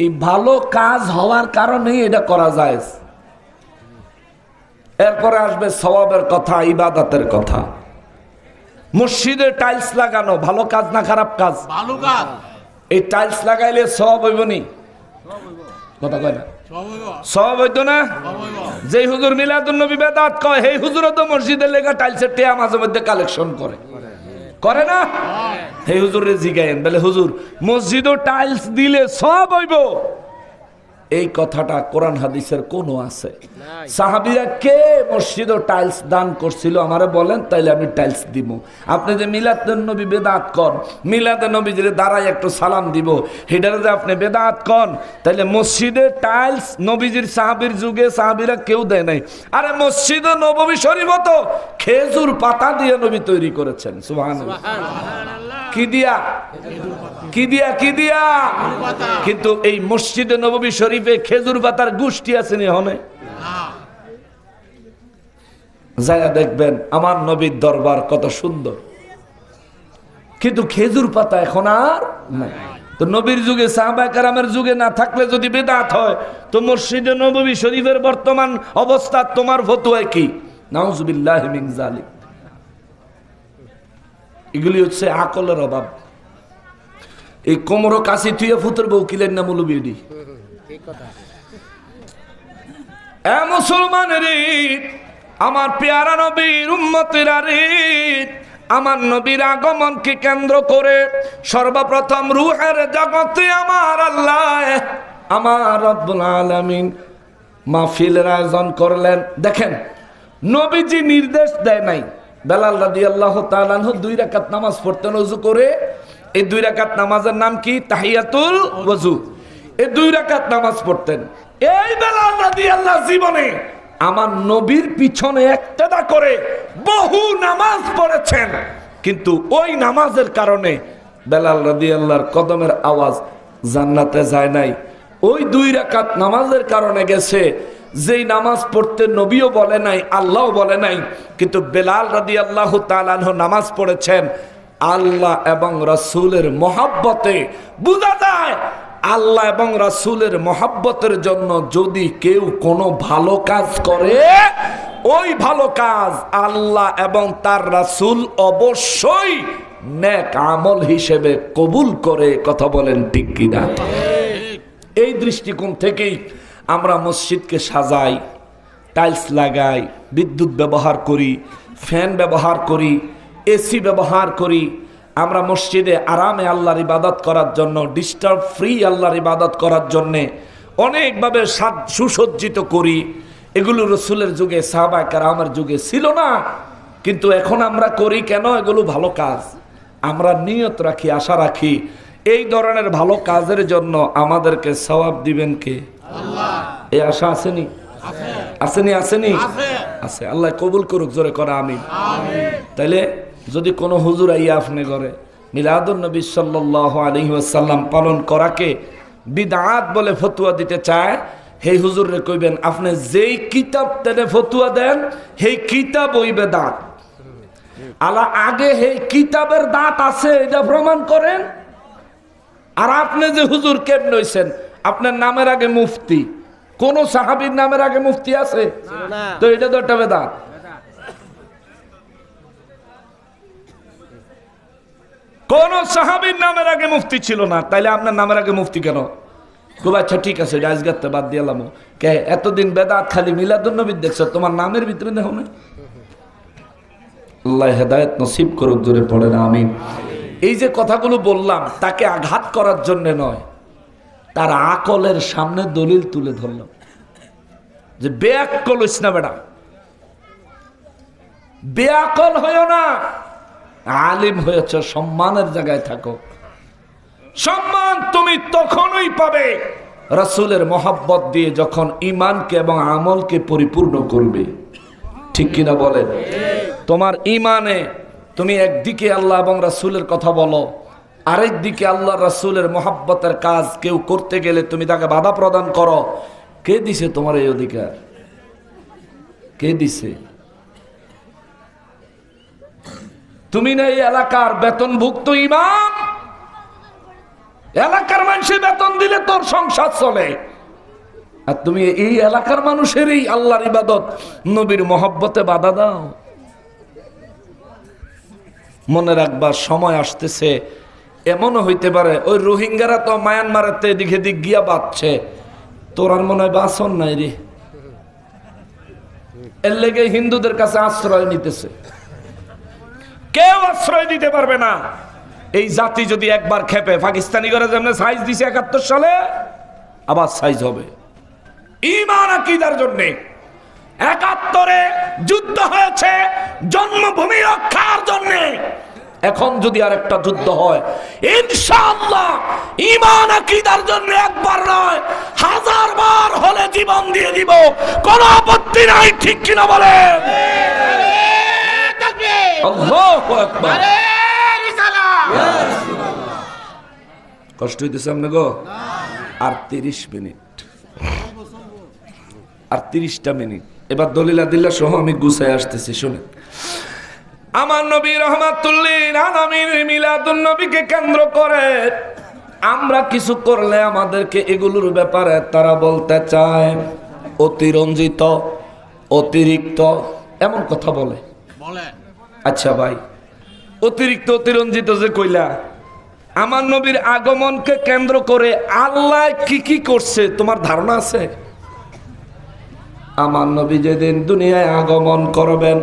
এই ভালো কাজ হওয়ার কারণে এটা করা যায়। এরপরে আসবে সওয়াবের কথা, ইবাদতের কথা। মসজিদে টাইলস লাগানো ভালো কাজ না খারাপ কাজ? ভালো কাজ। এই টাইলস লাগাইলে সওয়াব হইব নি? কথা কয় না? সওয়াব হইতো না? যে হুজুর মিলাদুন নবী বেদাত কয়, এই হুজুরও তো মসজিদের লেগা টাইলসের টেয়া মাঝে মধ্যে কালেকশন করে না? এই হুজুরে জিগায়েন, বলে হুজুর মসজিদও টাইলস দিলে সওয়াব হইব, এই কথাটা কোরআন হাদিসের কোন আছে? সাহাবীরা কে মসজিদে টাইলস দান করছিল আমারে বলেন, তাইলে আমি টাইলস দিব। আপনি যে মিলাদুন নবী বেদাত কর, মিলাদুন নবী যে দাঁড়ায় একটু সালাম দিব, হেডারে যে আপনি বেদাত কর, তাইলে মসজিদে টাইলস নবীজির সাহাবীর যুগে সাহাবীরা কেউ দেয় নাই। আরে মসজিদে নববী শরীফ তো খেজুর পাতা দিয়ে নবী তৈরি করেছেন। সুবহানাল্লাহ। কি দিয়া? কি দিয়া? কি দিয়া? কিন্তু এই মসজিদে নববী শরীফে খেজুর পাতার গোষ্ঠী আছে নি? হনে যায়া দেখবেন আমার নবীর দরবার কত সুন্দর, কিন্তু খেজুর পাতা এখন আর নাই। তো নবীর যুগে সাহাবায়ে কেরামের যুগে না থাকলে যদি বেদাত হয়, তো মসজিদে নববী শরীফের বর্তমান অবস্থা তোমার ফতোয়া কি? নাউজুবিল্লাহি মিন যালিক। এগুলি হচ্ছে আকলের অভাব। এই কোমরো কাশি তুই ফুতের বউ কিলেন না মৌলবী? এ মুসলমানের, আমার পেয়ারা নবীর উম্মতেরা রে, আমার নবীর আগমনকে কেন্দ্র করে সর্বপ্রথম রূহের জগতে আমার আল্লাহ, আমার রব্বুল আলামিন মাহফিলের আয়োজন করলেন। দেখেন, নবীজি নির্দেশ দেয় নাই। বেলাল রাদিয়াল্লাহু তাআলা আনহু 2 রাকাত নামাজ পড়তেন ওযু করে। এই 2 রাকাত নামাজের নাম কি? তাহিয়াতুল ওযু। এই 2 রাকাত নামাজ পড়তেন। এই বেলাল রাদিয়াল্লাহু জীবনে আমার নবীর পিছনে ইক্তেদা করে বহু নামাজ পড়েছেন, কিন্তু ওই নামাজের কারণে বেলাল রাদিয়াল্লাহর কদমের আওয়াজ জান্নাতে যায় নাই। ওই 2 রাকাত নামাজের কারণে গেছে, যেই নামাজ পড়তে নবীও বলে নাই, আল্লাহও বলে নাই, কিন্তু বেলাল রাদিয়াল্লাহু তাআলা আনহু নামাজ পড়েছেন আল্লাহ এবং রাসূলের মহব্বতে। বোঝা যায় আল্লাহ এবং রাসূলের মহব্বতের জন্য যদি কেউ কোনো ভালো কাজ করে, ওই ভালো কাজ আল্লাহ এবং তার রাসূল অবশ্যই নেক আমল হিসেবে কবুল করে। কথা বলেন ঠিক কিনা? এই দৃষ্টিকোণ থেকেই আমরা মসজিদকে সাজাই, টাইলস লাগাই, বিদ্যুৎ ব্যবহার করি, ফ্যান ব্যবহার করি, এসি ব্যবহার করি। আমরা মসজিদে আরামে আল্লাহর ইবাদত করার জন্য, ডিস্টার্ব ফ্রি আল্লাহর ইবাদত করার জন্যে অনেকভাবে সুসজ্জিত করি। এগুলো রসুলের যুগে, সাহাবায়ে কেরামের যুগে ছিল না, কিন্তু এখন আমরা করি কেন? এগুলো ভালো কাজ। আমরা নিয়ত রাখি, আশা রাখি এই ধরনের ভালো কাজের জন্য আমাদেরকে সওয়াব দিবেন কে? আল্লাহ। এই আশা আসেনি? আসেনি? আসেনি? আছে। আল্লাহ কবুল করুক, জোরে করা আমিন। তাইলে যদি কোনো হুজুর আইয়া আপনি করে মিলাদুন নবী সাল্লাল্লাহু আলাইহি ওয়াসাল্লাম পালন করাকে বিদআত বলে ফতোয়া দিতে চায়, হে হুজুর রে কইবেন, আপনি যেই কিতাব তেনে ফতোয়া দেন সেই কিতাব ওই বেদাত। আলা আগে সেই কিতাবের দাঁত আছে এটা প্রমাণ করেন। আর আপনি যে হুজুর কেমন হইছেন, আপনার নামের আগে মুফতি, কোন সাহাবীর নামের আগে মুফতি আছে? তো এটা তো একটা বেদাত। কোন সাহাবীর নামের আগে মুফতি ছিল না, তাইলে আপনার নামের আগে মুফতি কেন? খুব আচ্ছা ঠিক আছে রাজগাতে বাদ দিলাম কে এতদিন বেদাত খালি মিলাদুন্নবী দেখছো তোমার নামের ভিতরে দেখো না আল্লাহ হেদায়েত নসিব করুক জোরে পড়ে না আমিন এই যে কথাগুলো বললাম তাকে আঘাত করার জন্য নয় তার আকলের সামনে দলিল তুলে ধরলাম যে বেআক্কল হইস না বেটা বেআক্কল হইও না আলিম হয়েছে সম্মানের জায়গায় থাকো সম্মান তুমি তখনই পাবে রাসূলের মহব্বত দিয়ে যখন ঈমানকে এবং আমলকে পরিপূর্ণ করবে ঠিক কিনা বলেন তোমার ঈমানে তুমি একদিকে আল্লাহ এবং রাসূলের কথা বলো আরেক দিকে আল্লাহ রাসূলের মহব্বতের কাজ কেউ করতে গেলে তুমি তাকে বাধা প্রদান করো কে দিছে তোমার এই অধিকার কে দিছে তুমি না এই এলাকার বেতনভুক্ত ইমাম এলাকার মানুষের বেতন দিলে তোর সংসার চলে আর তুমি এই এলাকার মানুষেরই আল্লাহর ইবাদত নবীর মহব্বতে বাধা দাও মনে রাখবা সময় আসতেছে এমনও হইতে পারে ওই রোহিঙ্গারা তো মায়ানমারেতে এদিকে দিক গিয়া বাঁচছে তোর আর মনে হয় বাঁচন নাই রে এর লেগে হিন্দুদের কাছে আশ্রয় নিতেছে কেউ আশ্রয় দিতে পারবে না এই জাতি যদি একবার খেপে পাকিস্তানি করে যেমন সাইজ দিছে ৭১ সালে আবার সাইজ হবে ঈমান আকীদার জন্য ৭১-এ যুদ্ধ হয়েছে জন্মভূমি রক্ষার জন্য এখন যদি আরেকটা যুদ্ধ হয় ইনশাআল্লাহ ঈমান আকীদার জন্য একবার নয় ১০০০ বার হলে জীবন দিয়ে দিব কোনো আপত্তি নাই ঠিক কিনা বলেন আল্লাহু আকবার কষ্ট হইতেছে আপনি গো আর ৩০ মিনিট আর ৩০টা মিনিট এবার দলিল আদিল্লাহ সহ আমি গুছায় আসতেছি শুনেন আমার নবী রাহমাতুল লিল আলামিন মিলাদুন নবীকে কেন্দ্র করে আমরা কিছু করলে আমাদেরকে এগুলোর ব্যাপারে তারা বলতে চায় অতিরঞ্জিত অতিরিক্ত এমন কথা বলে আচ্ছা ভাই অতিরিক্ত অতিরঞ্জিত যে কইলা আমার নবীর আগমনকে কেন্দ্র করে আল্লাহ কি কি করছে তোমার ধারণা আছে আমার নবী যেদিন দুনিয়ায় আগমন করবেন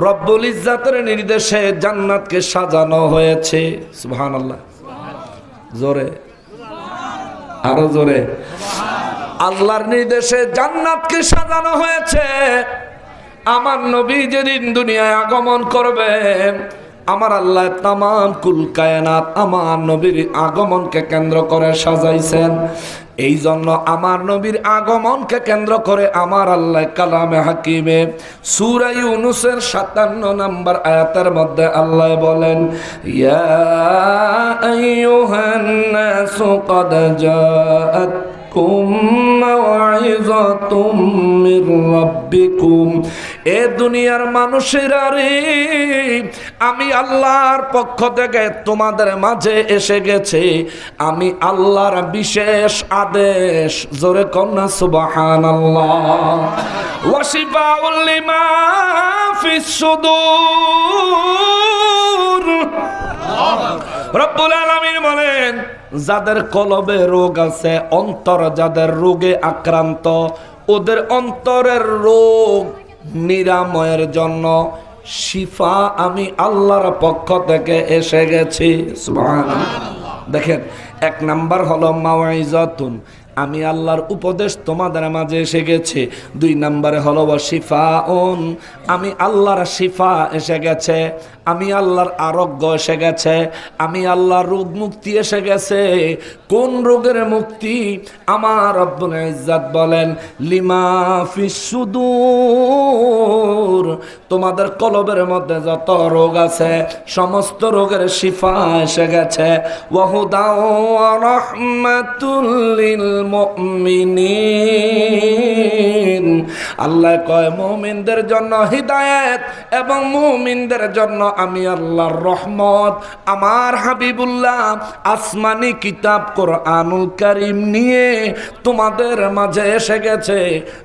রব্বুল ইজ্জাতের নির্দেশে জান্নাতকে সাজানো হয়েছে সুবহানাল্লাহ জোরে আরো জোরে আল্লাহর নির্দেশে জান্নাতকে সাজানো হয়েছে আমার নবী যেদিন দুনিয়ায় আগমন করবেন আমার আল্লাহ তামাম কুল কায়নাত আমার নবীর আগমনকে কেন্দ্র করে সাজাইছেন এই জন্য আমার নবীর আগমনকে কেন্দ্র করে আমার আল্লাহ কালামে হাকিমে সূরা ইউনূসের ৫৭ নম্বর আয়াতের মধ্যে আল্লাহ বলেন ইয়া আইয়ুহান নাসু ক্বাদ জাআতকুম মাওয়াইযাতুম মির রাব্বিকুম এ দুনিয়ার মানুষেরা রে আমি আল্লাহর পক্ষ থেকে তোমাদের মাঝে এসে গেছে আমি আল্লাহর বিশেষ আদেশ জোরে কন্যা সুবহানাল্লাহ ওয়া শিফাউল লিমা ফিস সুদূর রব্বুল আলামিন বলেন যাদের কলবে রোগ আছে অন্তর যাদের রোগে আক্রান্ত ওদের অন্তরের রোগ নিরাময়ের জন্য শিফা আমি আল্লাহর পক্ষ থেকে এসে গেছি সুবহানাল্লাহ দেখেন এক নাম্বার হলো মাওয়াইজাতুন আমি আল্লাহর উপদেশ তোমাদের মাঝে এসে গেছে ২ নম্বরে হলো শিফাউন আমি আল্লাহর শিফা এসে গেছে আমি আল্লাহর আরোগ্য এসে গেছে আমি আল্লাহর রোগ মুক্তি এসে গেছে কোন রোগের মুক্তি আমার রব্বুল ইজ্জাত বলেন লিমা ফিস সুদূর তোমাদের কলবের মধ্যে যত রোগ আছে সমস্ত রোগের শিফা এসে গেছে ওয়া হুদা ওয়া রাহমাতুল লিল মুমিনিন আল্লাহ কয় মুমিনদের জন্য হিদায়াত এবং মুমিনদের জন্য আমি আল্লাহর রহমত আমার হাবিবুল্লাহ আসমানি কিতাব কোরআনুল কারীম নিয়ে তোমাদের মাঝে এসে গেছে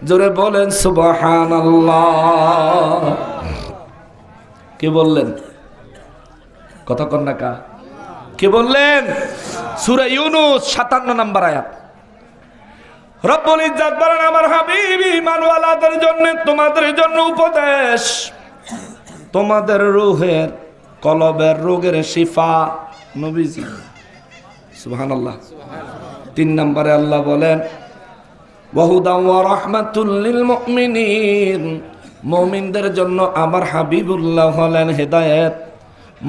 জোরে বলেন সুবহানাল্লাহ কে বললেন কথা কন না কা কে বললেন সূরা ইউনূস ৫৭ নম্বর আয়াত রব্বুল ইজ্জত বলেন আমার হাবিব ঈমানওয়ালাদের জন্য তোমাদের জন্য উপদেশ, তোমাদের রূহের কলবের রোগের শিফা নবীজি। সুবহানাল্লাহ। 3 নম্বরে আল্লাহ বলেন ওয়াহুদান ওয়া রাহমাতুল লিল মুমিনিন, মুমিনদের জন্য আমার হাবিবুল্লাহ হলেন হেদায়েত,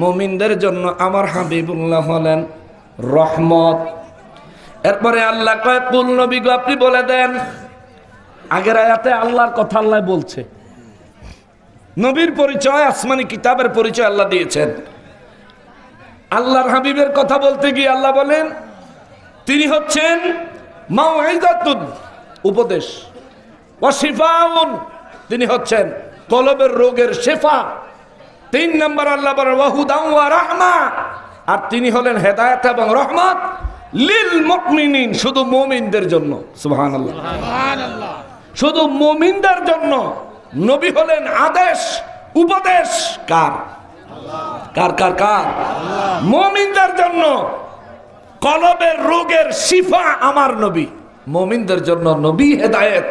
মুমিনদের জন্য আমার হাবিবুল্লাহ হলেন রহমত। এরপরে আল্লাহ কয় কুল নবী গো আপনি বলে দেন। আগের আয়াতে আল্লাহর কথা আল্লাহ বলছে, নবীর পরিচয় আসমানি কিতাবের পরিচয় আল্লাহ দিয়েছেন। আল্লাহর হাবিবের কথা বলতে গিয়ে আল্লাহ বলেন তিনি হচ্ছেন মাউইযাতুন উপদেশ, ওয়া শিফাউন তিনি হচ্ছেন কলবের রোগের শিফা। 3 নম্বর আল্লাহ বলেন ওয়া হুদান ওয়া রাহমা, আর তিনি হলেন হেদায়েত এবং রহমত লিল মুমিনিন, শুধু মুমিনদের জন্য। সুবহানাল্লাহ, সুবহানাল্লাহ। শুধু মুমিনদের জন্য নবী হলেন আদেশ উপদেশ। কার? কার কার কার? মুমিনদের জন্য কলবের রোগের শিফা আমার নবী। মুমিনদের জন্য নবী হেদায়েত,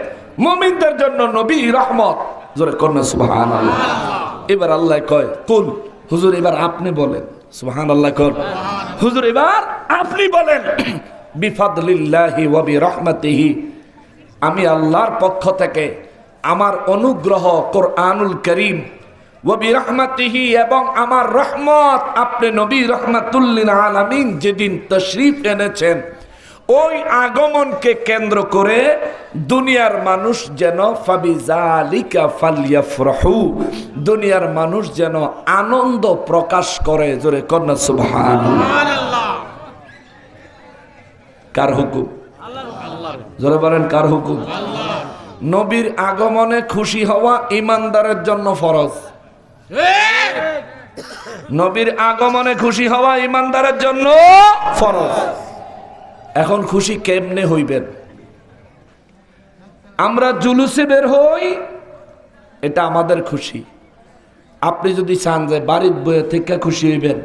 মুমিনদের জন্য নবী রহমত। জোরে করুন সুবহানাল্লাহ। এবার আল্লাহ কয় কুল হুজুর এবার আপনি বলেন। সুবহানাল্লাহ কর হুজুর এবার আপনি বলেন বিফাদলিল্লাহি ওয়া বিরহমাতিহি, আমি আল্লাহর পক্ষ থেকে আমার অনুগ্রহ কোরআনুল করিম, ওয়া বিরহমাতিহি এবং আমার রহমত, আপনি নবী রহমাতুল লিল আলামিন যেদিন তশরিফ এনেছেন ওই আগমনকে কেন্দ্র করে দুনিয়ার মানুষ যেন ফাবিজালিকা ফালইফরাহু, দুনিয়ার মানুষ যেন আনন্দ প্রকাশ করে। জোরে কন্যা সুবহানাল্লাহ। কার হুকুম? জোরে বলেন কার হুকুম? নবীর আগমনে খুশি হওয়া ঈমানদারের জন্য ফরজ। নবীর আগমনে খুশি হওয়া ঈমানদারের জন্য ফরজ। এখন খুশি কেমনে হইবেন? আমরা জুলুসে বের হই, এটা আমাদের খুশি। আপনি যদি চান যে বাড়ির বইয়ে থেকে খুশি হইবেন,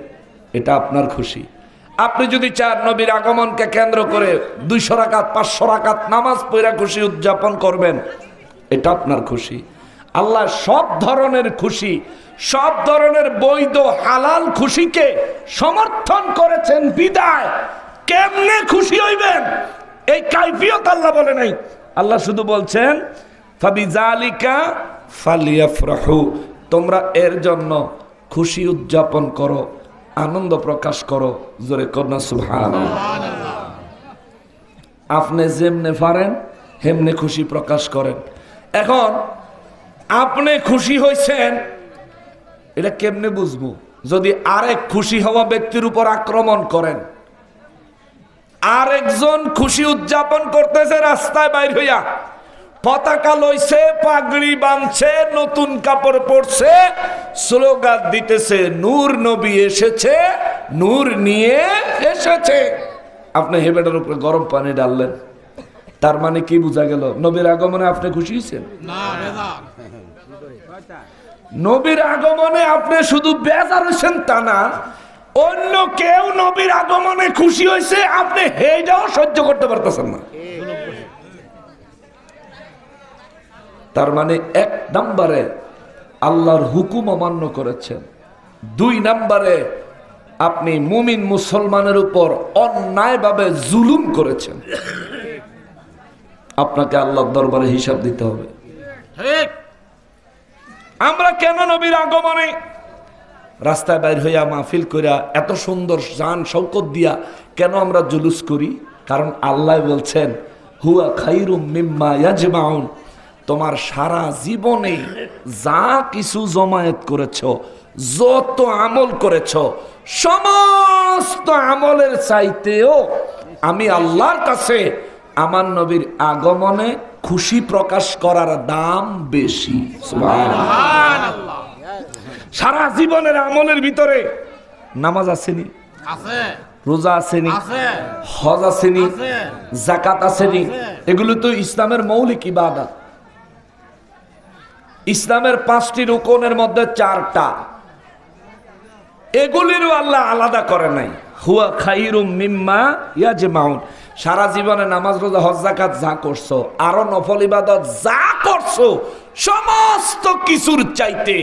এটা আপনার খুশি। আপনি যদি চান নবীর আগমনকে কেন্দ্র করে 200 রাকাত 500 রাকাত নামাজ পড়া খুশি উদযাপন করবেন, এটা আপনার খুশি। আল্লাহ সব ধরনের খুশি, সব ধরনের বৈধ হালাল খুশিকে সমর্থন করেছেন বিদায় কেমনে খুশি হইবেন এই কাইফিয়ত আল্লাহ বলে নাই। আল্লাহ শুধু বলছেন ফাবিজালিকা ফালইফরাহু, তোমরা এর জন্য খুশি উদযাপন করো, আনন্দ প্রকাশ করো। জোরে কন্যা সুবহানাল্লাহ। আপনি যেমনে পারেন হেমনে খুশি প্রকাশ করেন। এখন আপনি খুশি হইছেন, এটা কেমনে বুঝবো? যদি আরেক খুশি হওয়া ব্যক্তির উপর আক্রমণ করেন, আরেকজন খুশি উদযাপন করতেছে রাস্তায় বাইর হইয়া, পতাকা লইছে, পাগড়ি বাঁধছে, নতুন কাপড় পরছে, স্লোগান দিতেছে নূর নবী এসেছে, নূর নিয়ে এসেছে। আপনি হেবেটার উপরে গরম পানি ডাললেন, তার মানে কি বোঝা গেল? নবীর আগমনে আপনি খুশি হয়েছেন? নবীর আগমনে আপনি শুধু বেজার হয়েছেন তা না, অন্য কেউ নবীর আগমনে খুশি হয়েছে, আপনি হেইটাও সহ্য করতে পারতেছেন না। তার মানে 1 নম্বরে আল্লাহর হুকুম অমান্য করেছেন, 2 নম্বরে আপনি মুমিন মুসলমানের উপর অন্যায়ভাবে জুলুম করেছেন। আপনাকে আল্লাহর দরবারে হিসাব দিতে হবে। আমরা কেন নবীর আগমনে রাস্তায় বাইর হইয়া মাহফিল কইরা এত সুন্দর শান শৌকত দিয়া কেন আমরা জুলুস করি? কারণ আল্লাহ বলছেন হুয়া খাইরুম মিম্মা ইয়াজমাউন, তোমার সারা জীবনে যা কিছু জমায়েত করেছো, যত আমল করেছো, সমস্ত আমলের চাইতেও আমি আল্লাহর কাছে আমার নবীর আগমনে খুশি প্রকাশ করার দাম বেশি। সুবহানাল্লাহ। সারা জীবনের আমলের ভিতরে নামাজ আসেনি, রোজা আসেনি, হজ আসেনি, যাকাত আসেনি, এগুলো তো ইসলামের মৌলিক ইবাদত। ইসলামের 5টি রুকনের মধ্যে 4টা, এগুলিরও আল্লাহ আলাদা করে নাই। হুয়া খাইরুম মিম্মা ইয়াজমাউন, সারা জীবনে নামাজ রোজা হজ যাকাত যা করছো, আরো নফল ইবাদত যা করছো, সমস্ত কিছুর চাইতে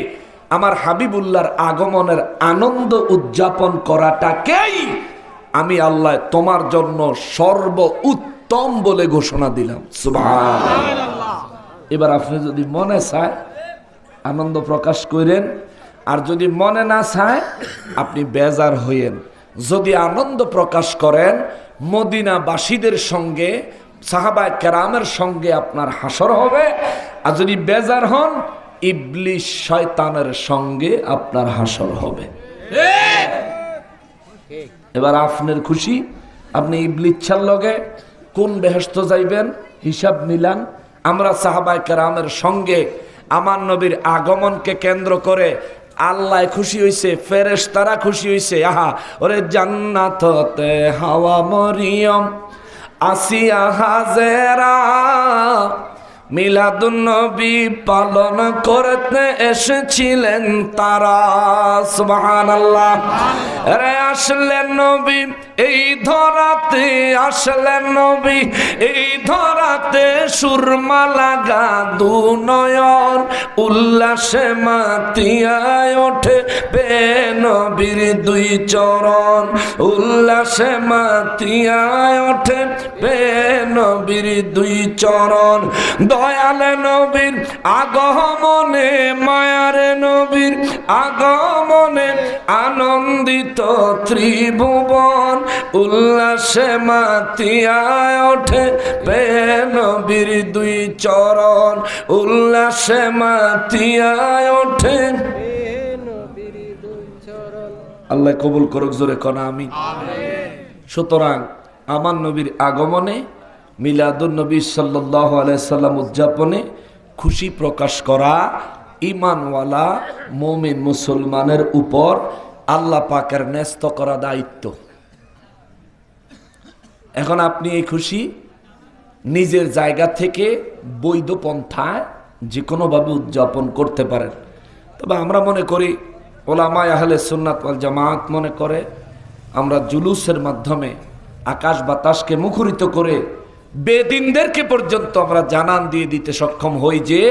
আমার হাবিবুল্লাহর আগমনের আনন্দ উদযাপন করাটাকেই আমি আল্লাহ তোমার জন্য সর্ব উত্তম বলে ঘোষণা দিলাম। সুবহানাল্লাহ। এবার আপনি যদি মনে চায় আনন্দ প্রকাশ করেন, আর যদি মনে না চায় আপনি বেজার হইয়েন। যদি আনন্দ প্রকাশ করেন, মদিনাবাসীদের সঙ্গে সাহাবায়ে কেরামের সঙ্গে আপনার হাসর হবে। আর যদি বেজার হন, ইবলিস শয়তানের সঙ্গে আপনার হাসর হবে। এবার আপনার খুশি, আপনি ইবলিসের লগে কোন বেহেশত যাইবেন হিসাব মিলান। আমরা সাহাবায়ে কেরামের সঙ্গে আমার নবীর আগমনকে কেন্দ্র করে আল্লাহ খুশি হইছে, ফেরেশতারা খুশি হইছে। আহা ওরে জান্নাততে হাওয়া মরিয়ম আসিয়া হাজেরা মিলাদুন নবী পালন করতে এসেছিলেন তারা। সুবহানাল্লাহ। আরে আসলেন নবী এই ধরাতে, আসলেন নবী এই ধরাতে, সুরমা লাগা দু নয়ন উল্লাসে মাতিয়ায় ওঠে বে নবীর দুই চরণ, উল্লাসে মাতিয়ায় ওঠে বে নবীর দুই চরণ। দয়াল নবীর আগমনে, মায়ার নবীর আগমনে আনন্দিত ত্রিভুবন, উল্লাসে মাতিয়ায় ওঠে বে নবীর দুই চরণ, উল্লাসে মাতিয়ায় ওঠে। আল্লাহ কবুল করুক, জোরে কনা আমি। সুতরাং আমার নবীর আগমনে, মিলাদুন নবী সাল্লাল্লাহু আলাইহি সাল্লাম উদযাপনে খুশি প্রকাশ করা ঈমানওয়ালা মুমিন মুসলমানের উপর আল্লাহ পাকের ন্যস্ত করা দায়িত্ব। এখন আপনি এই খুশি নিজের জায়গা থেকে বৈধ পন্থায় যে কোনোভাবে উদযাপন করতে পারেন। তবে আমরা মনে করি, ওলামায়ে আহলে সুন্নাত ওয়াল জামাত মনে করে, আমরা জুলুসের মাধ্যমে আকাশ বাতাসকে মুখরিত করে বেদিনদেরকে পর্যন্ত আমরা জানান দিয়ে দিতে সক্ষম হই যে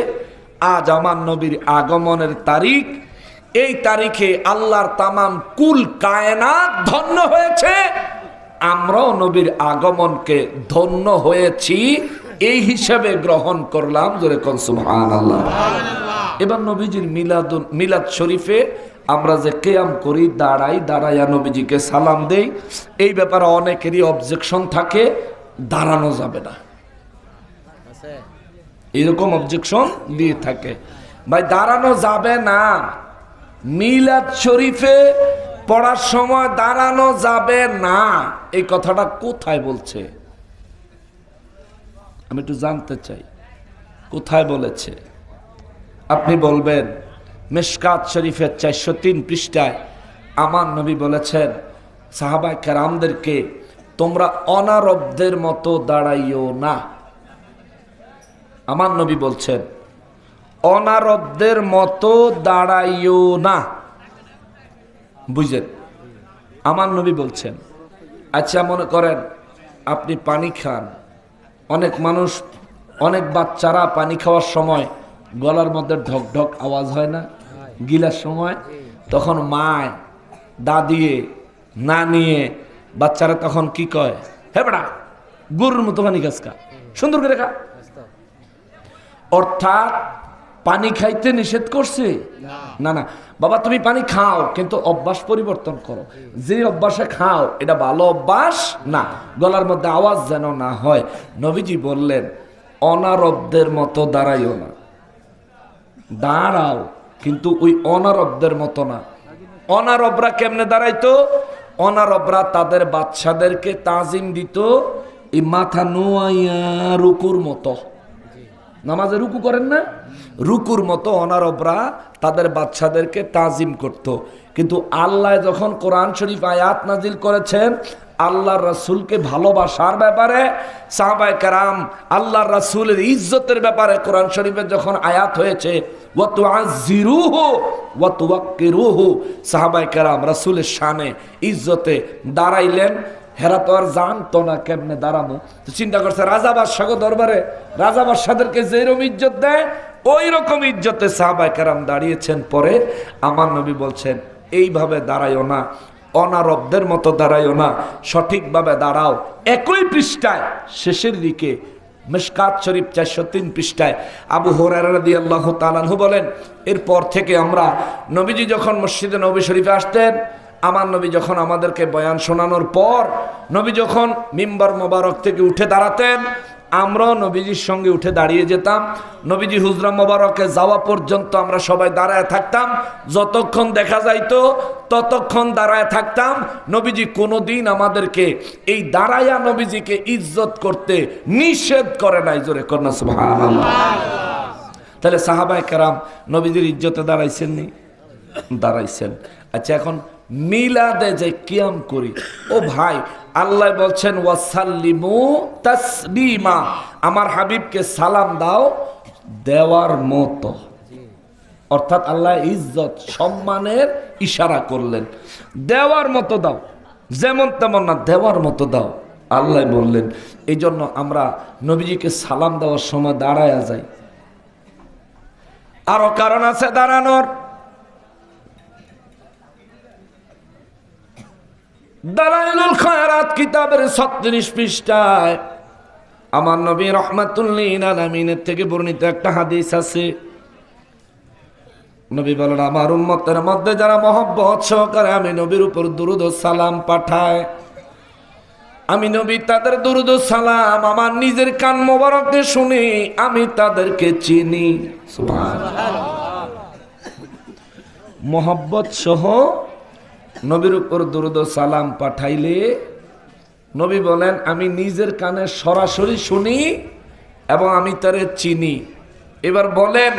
আজ আমার নবীর আগমনের তারিখ। এই তারিখে আল্লাহর তামাম কুল কায়নাত ধন্য হয়েছে, আমরাও নবীর আগমনকে ধন্য হয়েছি এই হিসাবে গ্রহণ করলাম। জোরে কোন সুবহানাল্লাহ। এবার নবীজির মিলাদ শরীফে আমরা যে কিয়াম করি, দাঁড়াইয়া নবীজিকে সালাম দেই, এই ব্যাপারে অনেকেরই অবজেকশন থাকে, দাঁড়ানো যাবে না, এরকম অবজেকশন দিয়ে থাকে। ভাই দাঁড়ানো যাবে না, মিলাদ শরীফে পড়ার সময় দাঁড়ানো যাবে না, এই কথাটা কোথায় বলছে? আমি একটু জানতে চাই কোথায় বলেছে। আপনি বলবেন মিশকাত শরীফের 403 পৃষ্ঠায় আমার নবী বলেছেন সাহাবায়ে কেরামদেরকে, তোমরা অনারবদের মতো দাঁড়াইও না। আমার নবী বলছেন অনারবদের মতো দাঁড়াইও না। বুঝলেন? আমার নবী বলছেন। আচ্ছা মনে করেন আপনি পানি খান, অনেক মানুষ, অনেক বাচ্চারা পানি খাওয়ার সময় গলার মধ্যে ঢক ঢক আওয়াজ হয় না গিলার সময়? তখন মায় দাদিয়ে না নিয়ে বাচ্চারা তখন কি কয়, হে বেটা গরুর মতো পানি খাস খা, সুন্দর করে খা। অর্থাৎ পানি খাইতে নিষেধ করছে না, না বাবা তুমি পানি খাও, কিন্তু অভ্যাস পরিবর্তন করো। যে অভ্যাসে খাও এটা ভালো অভ্যাস না, গলার মধ্যে আওয়াজ যেন না হয়। নবীজি বললেন অনারবদের মতো দাঁড়াইও না, দাঁড়াও কিন্তু ওই অনারবদের মতো না। অনারবরা কেমনে দাঁড়াইতো? অনারবরা তাদের বাচ্চাদেরকে তাজিম দিত এই মাথা নোয়াইয়া রুকুর মতো। নামাজে রুকু করেন না, রুকুর মতো অনারবরা তাদের বাচ্চাদেরকে তাজিম করত। কিন্তু আল্লাহ যখন কোরআন শরীফ আয়াত নাজিল করেছেন আল্লাহর রাসূলকে ভালোবাসার ব্যাপারে, সাহাবায়ে কেরাম আল্লাহর রাসূলের ইজ্জতের ব্যাপারে কোরআন শরীফে যখন আয়াত হয়েছে ওয়া তুআযিরুহু ওয়া তুওয়াক্কিরুহু, সাহাবায়ে কেরাম রাসূলের শানে ইজ্জতে দাঁড়াইলেন। হেরা তো আর জানতো না কেমনে দাঁড়াবো, তো চিন্তা করছে রাজা বাদশাহ দরবারে রাজা বাদশাদেরকে যেরকম ইজ্জত দেয় ওই রকম ইজ্জতে সাহাবায়ে কেরাম দাঁড়িয়েছেন। পরে আমার নবী বলছেন এইভাবে দাঁড়াইও না, অনারবদের মতো দাঁড়াইও না, সঠিকভাবে দাঁড়াও। একই পৃষ্ঠায় শেষের দিকে মিশকাত শরীফ 403 পৃষ্ঠায় আবু হুরায়রা রাদিয়াল্লাহু তাআলা আনহু বলেন, এরপর থেকে আমরা নবীজি যখন মসজিদে নবী শরীফে আসতেন, আমার নবী যখন আমাদেরকে বয়ান শোনানোর পর নবী যখন মিম্বার মোবারক থেকে উঠে দাঁড়াতেন, আমরাও নবীজির সঙ্গে উঠে দাঁড়িয়ে যেতাম। নবীজি হুজরা মোবারকে যাওয়া পর্যন্ত আমরা সবাই দাঁড়ায় থাকতাম, যতক্ষণ দেখা যাইতো ততক্ষণ দাঁড়ায় থাকতাম। নবীজি কোনোদিন আমাদেরকে এই দাঁড়ায়া নবীজিকে ইজ্জত করতে নিষেধ করে নাই। জোরে কন্যা সুবহানাল্লাহ। তাহলে সাহাবায়ে কেরাম নবীজির ইজ্জতে দাঁড়াইছেন নি? দাঁড়াইছেন। আচ্ছা, এখন মিলাদে যে কিয়াম করি, ও ভাই আল্লাহ বলছেন ওয়াসাল্লিমু তাসলিমা, আমার হাবিবকে সালাম দাও দেওয়ার মতো। অর্থাৎ আল্লাহ ইজ্জত সম্মানের ইশারা করলেন, দেওয়ার মতো দাও, যেমন তেমন না, দেওয়ার মতো দাও আল্লাহ বললেন। এই জন্য আমরা নবীজিকে সালাম দেওয়ার সময় দাঁড়ায়া যাই। আরো কারণ আছে দাঁড়ানোর। দালাইলুল খায়রাত কিতাবের 36 পৃষ্ঠায় আমার নবী রাহমাতুল লিল আলামিনের থেকে বর্ণিত একটা হাদিস আছে। নবী বলেন, আমার উম্মতের মধ্যে যারা মহব্বত সহকারে আমি নবীর উপর দুরূদ ও সালাম পাঠায়, আমি নবী তাদের দুরূদ ও সালাম আমার নিজের কান মোবারকে শুনি, আমি তাদেরকে চিনি। সুবহানাল্লাহ। মহব্বত সহ নবীর উপর দুরূদ ও সালাম পাঠাইলে নবী বলেন আমি নিজের কানে সরাসরি শুনি এবং আমি তারে চিনি। এবার বলেন,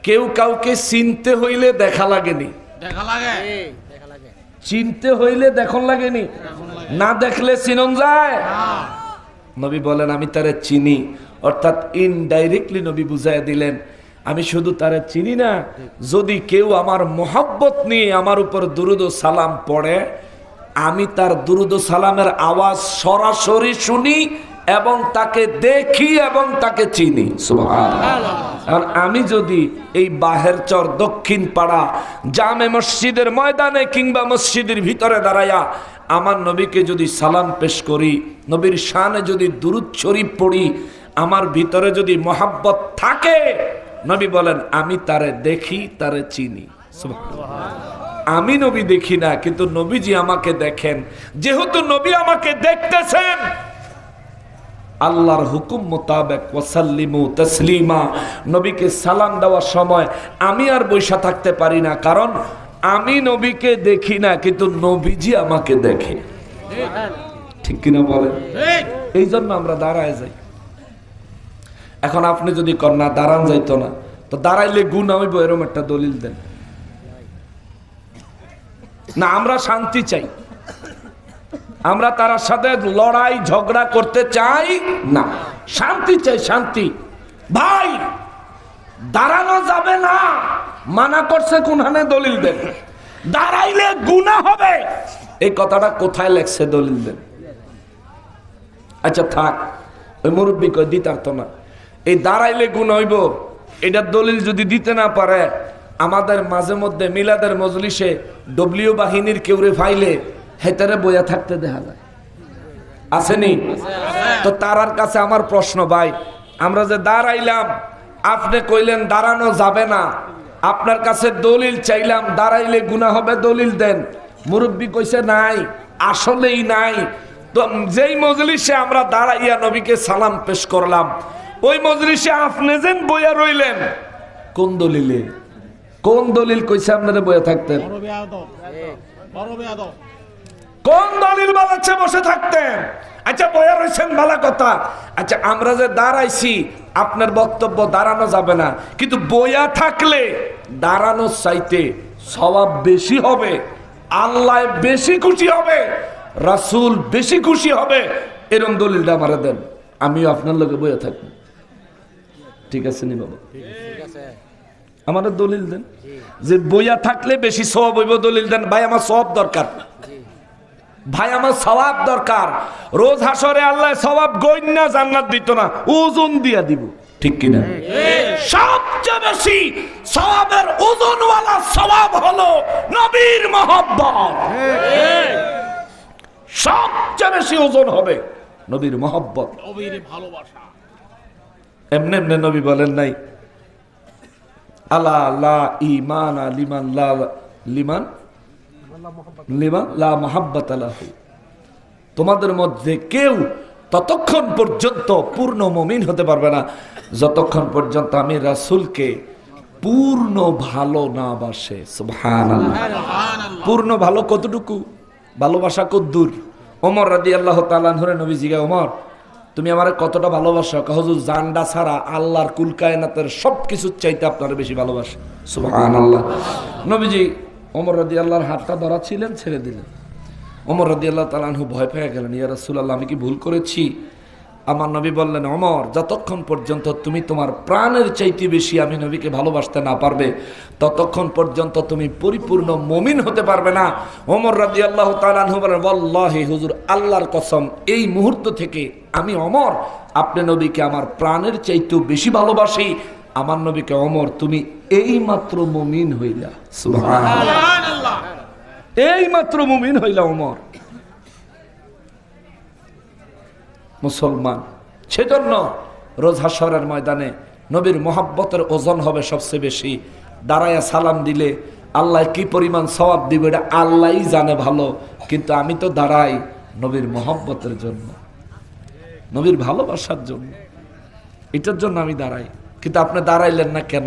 কেউ কাউকে চিনতে হইলে দেখা লাগেনি? দেখা লাগে। চিনতে হইলে দেখুন লাগেনি? না দেখলে চিনন যায়? নবী বলেন আমি তারে চিনি। অর্থাৎ ইনডাইরেক্টলি নবী বুঝাইয়া দিলেন আমি শুধু তারে চিনি না, যদি কেউ আমার মহব্বত নিয়ে আমার উপর দুরূদ ও সালাম পড়ে, আমি তার দুরূদ ও সালামের আওয়াজ সরাসরি শুনি এবং তাকে দেখি এবং তাকে চিনি। সুবহানাল্লাহ। আর আমি যদি এই বাহের চর দক্ষিণ পাড়া জামে মসজিদের ময়দানে কিংবা মসজিদের ভিতরে দাঁড়াইয়া আমার নবীকে যদি সালাম পেশ করি, নবীর শানে যদি দুরূদ শরীফ পড়ি, আমার ভিতরে যদি মহব্বত থাকে, নবী বলেন আমি তারে দেখি, তারে চিনি। সুবহানাল্লাহ। আমি নবী দেখি না, কিন্তু নবীজি আমাকে দেখেন। যেহেতু নবী আমাকে দেখতেছেন, আল্লাহর হুকুম মোতাবেক ওয়াসাল্লিমু তাসলিমা, নবীকে সালাম দেওয়ার সময় আমি আর বৈশা থাকতে পারি না, কারণ আমি নবীকে দেখি না, কিন্তু নবীজি আমাকে দেখে। ঠিক কিনা বলেন? এই জন্য আমরা দাঁড়ায় যাই। এখন আপনি যদি কন্যা দাঁড়ান যাইতো না, তো দাঁড়াইলে গুনাহ হইব, এরকম একটা দলিল দেন না। আমরা শান্তি চাই, আমরা তার সাথে লড়াই ঝগড়া করতে চাই না, শান্তি চাই, শান্তি। ভাই দাঁড়ানো যাবে না, মানা করছে কোনখানে? দলিল দেন। দাঁড়াইলে গুনাহ হবে, এই কথাটা কোথায় লেখছে? দলিল দেন। আচ্ছা থাক, ওই মুরব্বী কই দিতারতো না, এই দাঁড়াইলে গুনাহ হইব এটার দলিল যদি দিতে না পারে, আমাদের মাঝে মধ্যে মিলাদের মজলিসে ডব্লিউ বাহিনীর কেউরে ফাইলে হেতারে বইয়া থাকতে দেখা যায়, আসেনি? তো তারার কাছে আমার প্রশ্ন, ভাই আমরা যে দাঁড়াইলাম, আপনি কইলেন দাঁড়ানো যাবে না, আপনার কাছে দলিল চাইলাম দাঁড়াইলে গুনাহ হবে, দলিল দেন। মুরব্বী কইছে নাই, আসলেই নাই। তো যেই মজলিসে আমরা দাঁড়াইয়া নবীকে সালাম পেশ করলাম, ওই মজলিসে আপনি যেন বইয়া রইলেন, কোন দলিলে? কোন দলিল কইছে আপনারা বইয়া থাকতেন? কোন দলিল বলাচ্ছে বসে থাকতেন? আচ্ছা বইয়া রইছেন ভালো কথা। আচ্ছা আমরা যে দাঁড়াইছি, আপনার বক্তব্য দাঁড়ানো যাবে না, কিন্তু বইয়া থাকলে দাঁড়ানোর চাইতে সওয়াব বেশি হবে, আল্লাহ বেশি খুশি হবে, রাসূল বেশি খুশি হবে, এরকম দলিলটা আমারে দেন, আমিও আপনার লগে বইয়া থাকবো। ঠিক আছে নি বাবা? আমাদের দলিল দেন যে বইয়া থাকলে বেশি সওয়াব হইব, দলিল দেন। ভাই আমার সওয়াব দরকার, ভাই আমার সওয়াব দরকার। রোজ হাসরে আল্লাহ সওয়াব গইন্না জান্নাত দিত না, ওজন দিয়া দিব, ঠিক কিনা? সবচেয়ে বেশি সওয়াবের ওজনওয়ালা সওয়াব হলো নবীর মহব্বত। সবচেয়ে বেশি ওজন হবে নবীর মহব্বত, নবীর ভালোবাসা। এমনি এমনি নবী বলেন নাই আলা লা ঈমান লিমান লা লিমান লিমান লা মুহাব্বাত লাহু। তোমাদের মধ্যে কেউ ততক্ষণ পর্যন্ত পূর্ণ মুমিন হতে পারবে না যতক্ষণ পর্যন্ত আমি রাসূলকে পূর্ণ ভালো না বাসে। সুবহানাল্লাহ। পূর্ণ ভালো কতটুকু? ভালোবাসা কদ্দুর? ওমর রাদিয়াল্লাহু তাআলা আনহু নবী জিজ্ঞাসা, ওমর তুমি আমারে কতটা ভালোবাসো? হুজুর জানডা ছাড়া আল্লাহর কুল কায়নাতের সবকিছুর চাইতে আপনারা বেশি ভালোবাসে। সুবহানাল্লাহ। নবীজি ওমর রাদিয়াল্লাহর হাতটা ধরা ছিলেন, ছেড়ে দিলেন। ওমর রাদিয়াল্লাহু তাআলা আনহু ভয় পেয়ে গেলেন, ইয়া রাসূলুল্লাহ আমি কি ভুল করেছি? আমার নবী বললেন, ওমর যতক্ষণ পর্যন্ত তুমি তোমার প্রাণের চাইতে বেশি আমি নবীকে ভালোবাসতে না পারবে ততক্ষণ পর্যন্ত তুমি পরিপূর্ণ মুমিন হতে পারবে না। ওমর রাদিয়াল্লাহু তাআলা আনহু বলেন, ওয়াল্লাহি হুজুর আল্লাহর কসম এই মুহূর্ত থেকে আমি ওমর আপনি নবীকে আমার প্রাণের চাইতেও বেশি ভালোবাসি। আমার নবীকে, ওমর তুমি এই মাত্র মুমিন হইলা। সুবহানাল্লাহ। এই মাত্র মুমিন হইলা ওমর। মুসলমান সেজন্য রোজ হাশরের ময়দানে নবীর মহব্বতের ওজন হবে সবচেয়ে বেশি। দাঁড়ায়া সালাম দিলে আল্লাহ কি পরিমাণ সওয়াব দিবে এটা আল্লাহই জানে ভালো, কিন্তু আমি তো দাঁড়াই নবীর মহব্বতের জন্য, নবীর ভালোবাসার জন্য, এটার জন্য আমি দাঁড়াই। কিন্তু আপনি দাঁড়াইলেন না কেন?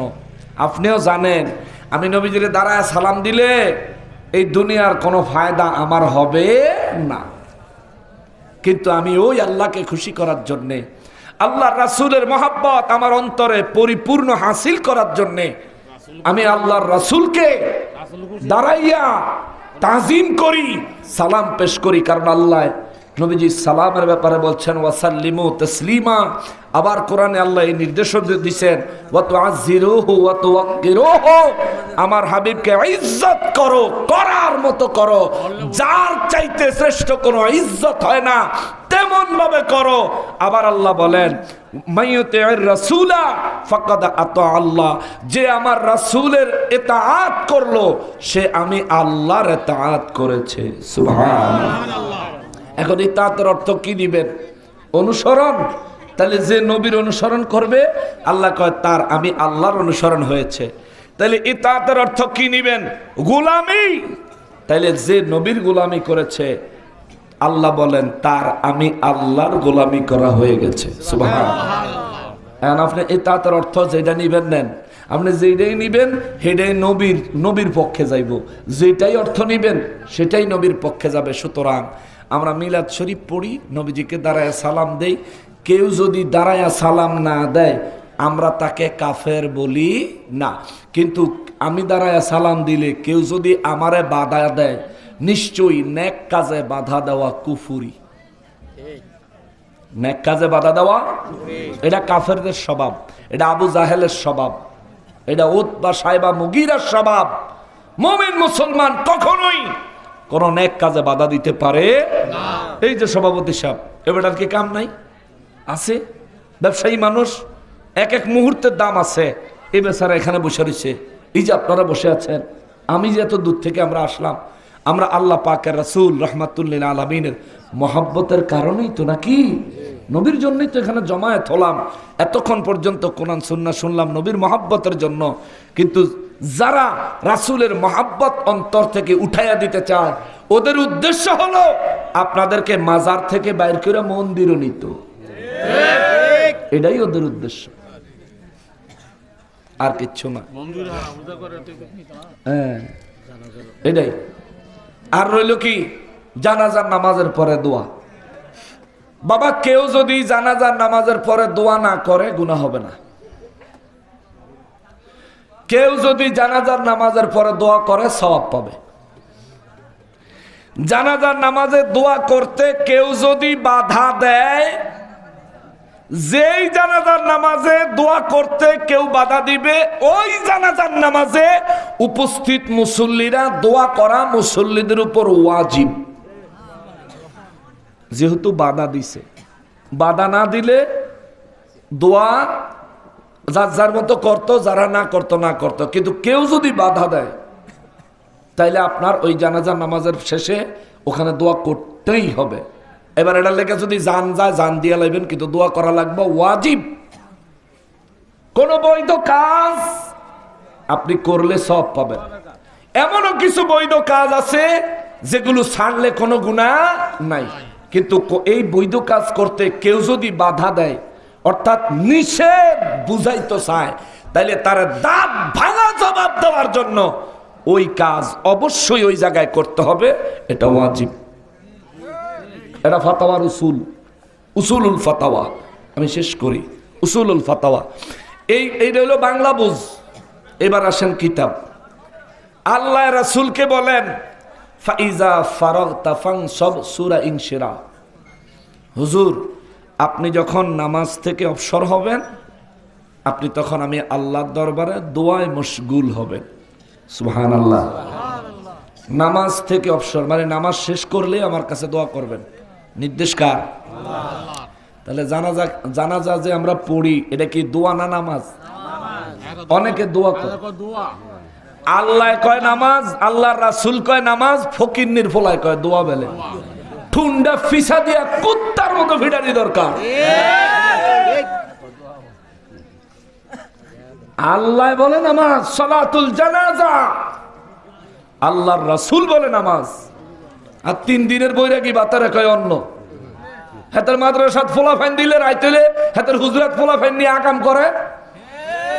আপনিও জানেন আমি নবীজিরে দাঁড়ায় সালাম দিলে এই দুনিয়ার কোনো ফায়দা আমার হবে না, কিন্তু আমি ওই আল্লাহকে খুশি করার জন্যে, আল্লাহ রাসূলের মহব্বত আমার অন্তরে পরিপূর্ণ হাসিল করার জন্যে আমি আল্লাহর রাসূলকে দাঁড়াইয়া তাজিম করি, সালাম পেশ করি। কারণ আল্লাহ নবীজি সালামের ব্যাপারে বলছেন ওয়াসাল্লিমু তাসলিমা। আবার কোরআনে আল্লাহ এই নির্দেশ দিয়েছেন ওয়া তুআযিরুহু ওয়া তুওয়াক্কিরুহু, আমার হাবিবকে ইজ্জত করো, করার মতো করো, যার চাইতে শ্রেষ্ঠ কোনো ইজ্জত হয় না তেমন ভাবে করো। আবার আল্লাহ বলেন মাইয়ুতির রাসূলা ফাকাদ আতা আল্লাহ, যে আমার রাসূলের ইতাআত করলো সে আমি আল্লাহর ইতাআত করেছে। সুবহানাল্লাহ। এখন ইতাআতের অর্থ কি দিবেন? অনুসরণ। তাহলে যে নবীর অনুসরণ করবে আল্লাহ কয় তার আমি আল্লাহর অনুসরণ হয়েছে। তাহলে ইতাআতের অর্থ কি নিবেন? গোলামি। তাহলে যে নবীর গোলামি করেছে আল্লাহ বলেন তার আমি আল্লাহর গোলামি করা হয়ে গেছে। সুবহানাল্লাহ। এখন আপনি ইতাআতের অর্থ যেটা নিবেন নেন, আপনি যেটাই নিবেন সেটাই নবীর পক্ষে যাইব, যেটাই অর্থ নিবেন সেটাই নবীর পক্ষে যাবে। সুতরাং আমরা মিলাদ শরীফ পড়ি, নবীজিকে দাঁড়ায় সালাম দেই, কেউ যদি দাঁড়ায় সালাম না দেয় আমরা তাকে কাফের বলি না। কিন্তু আমি দাঁড়ায় সালাম দিলে কেউ যদি আমারে বাধা দেয় নিশ্চয়ই নেক কাজে বাধা দেওয়া কুফুরি। নেক কাজে বাধা দেওয়া এটা কাফেরদের স্বভাব, এটা আবু জাহেলের স্বভাব, এটা উতবা সাইবা মুগীরার স্বভাব। মুমিন মুসলমান কখনোই কোন নেক কাজে বাধা দিতে পারে না। এই যে সভাপতি সাহেব, এবারটার কি কাম নাই? আছে। ব্যবসায়ী মানুষ, এক এক মুহূর্তের দাম আছে। এই বেচারা এখানে বসে রয়েছে, এই যে আপনারা বসে আছেন, আমি যে এত দূর থেকে আমরা আসলাম, আমরা আল্লাহ পাকের রাসূল রাহমাতুল্লিল আলামিনের মহব্বতের কারণেই তো, নাকি? নবীর জন্যই তো এখানে জমায়েত হলাম, এতক্ষণ পর্যন্ত কোরআন সুন্নাহ শুনলাম নবীর মহব্বতের জন্য। কিন্তু যারা রাসূলের মহব্বত অন্তর থেকে উঠাইয়া দিতে চায় ওদের উদ্দেশ্য হলো আপনাদেরকে মাজার থেকে বাইর করে মন্দিরও নিত, এটাই ওদের উদ্দেশ্য, আর কিচ্ছু না। হ্যাঁ এটাই। আর রইল কি? জানাজার নামাজের পরে দোয়া। বাবা কেউ যদি জানাজার নামাজের পরে দোয়া না করে গুনাহ হবে না। কেউ যদি জানাজার নামাজের পরে দোয়া করে সওয়াব পাবে। জানাজার নামাজে দোয়া করতে কেউ যদি বাধা দেয়, যেই জানাজার নামাজে দোয়া করতে কেউ বাধা দিবে ওই জানাজার নামাজে উপস্থিত মুসল্লিরা দোয়া করা মুসল্লিদের উপর ওয়াজিব। যেহেতু বাধা দিছে, বাধা না দিলে দোয়া যার যার মতো করতো, যারা না করতো, কিন্তু কেউ যদি বাধা দেয় তাইলে আপনার ওই জানাজার নামাজের শেষে ওখানে দোয়া করতেই হবে। এবার এটা লেগে যদি জান যায়, জান দিয়া লাইবেন, কিন্তু দোয়া করা লাগবে ওয়াজিব। কোন বৈধ কাজ আপনি করলে সব পাবেন। এমনও কিছু বৈধ কাজ আছে যেগুলো ছাড়লে কোনো গুনাহ নাই, কিন্তু এই বৈধ কাজ করতে কেউ যদি বাধা দেয়, অর্থাৎ নিষেধ বুঝাইতে চায়, তাইলে তার দাঁত ভাঙা জবাব দেওয়ার জন্য ওই কাজ অবশ্যই ওই জায়গায় করতে হবে, এটা ওয়াজিব। এটা ফাতাওয়ার উসুলুল ফাতাওয়া। আমি শেষ করি উসুলুল ফাতাওয়া। এইটা হলো বাংলা বুঝ। এবার আসেন কিতাব। আল্লাহ রাসূলকে বলেন ফাইজা ফারাগতা ফানসব সূরা ইনশিরাহ। হুজুর, আপনি যখন নামাজ থেকে অবসর হবেন, আপনি তখন আমি আল্লাহর দরবারে দোয়ায় মশগুল হবেন। সুবহানাল্লাহ। নামাজ থেকে অবসর মানে নামাজ শেষ করলে আমার কাছে দোয়া করবেন। নির্দেশ কার? তাহলে জানাজা যে আমরা পড়ি, এটা কি দোয়া না নামাজ? অনেকে দোয়া করে। আল্লাহ কয় নামাজ, আল্লাহর রাসূল কয় নামাজ, ফকিন্নির ফলায় কয় দোয়া। বেলে ঠুন্ডা ফিসা দিয়া কুত্তার মতো ভিড়ানি দরকার। আল্লাহ বলে নামাজ সালাতুল জানাজা, আল্লাহর রাসূল বলে নামাজ। আর 3 দিনের বৈরাগী বাতারে কয় অন্য। হাতের মাদ্রাসাত ফোলা ফাইন দিলে রাইতেলে হাতের হুজরাত ফোলা ফাইন নিয়ে আকাম করে।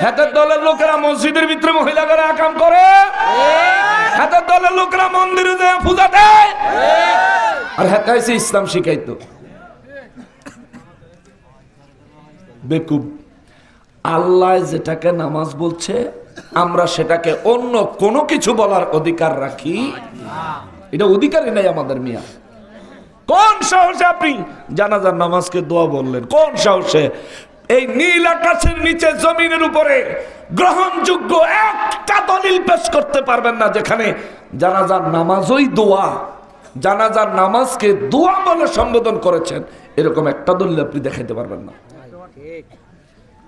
হাতের দলের লোকেরা মসজিদের ভিতরে মহিলা করে আকাম করে। হাতের দলের লোকেরা মন্দিরে যায় পূজা দেয়। আর হাতে ইসলাম শিখাইতো। বেকুব। আল্লাহ যেটাকে নামাজ বলছে, আমরা সেটাকে অন্য কোনো কিছু বলার অধিকার রাখি? এটা অধিকারই নাই আমাদের। মিয়া, কোন সাহসে আপনি জানাজার নামাজকে দোয়া বললেন? কোন সাহসে? এই নীল আকাশের নিচে জমিনের উপরে গ্রহণযোগ্য একটা দলিল পেশ করতে পারবেন না যেখানে জানাজার নামাজই দোয়া, জানাজার নামাজকে দোয়া বলে সম্বোধন করেছেন, এরকম একটা দলিল আপনি দেখাইতে পারবেন না।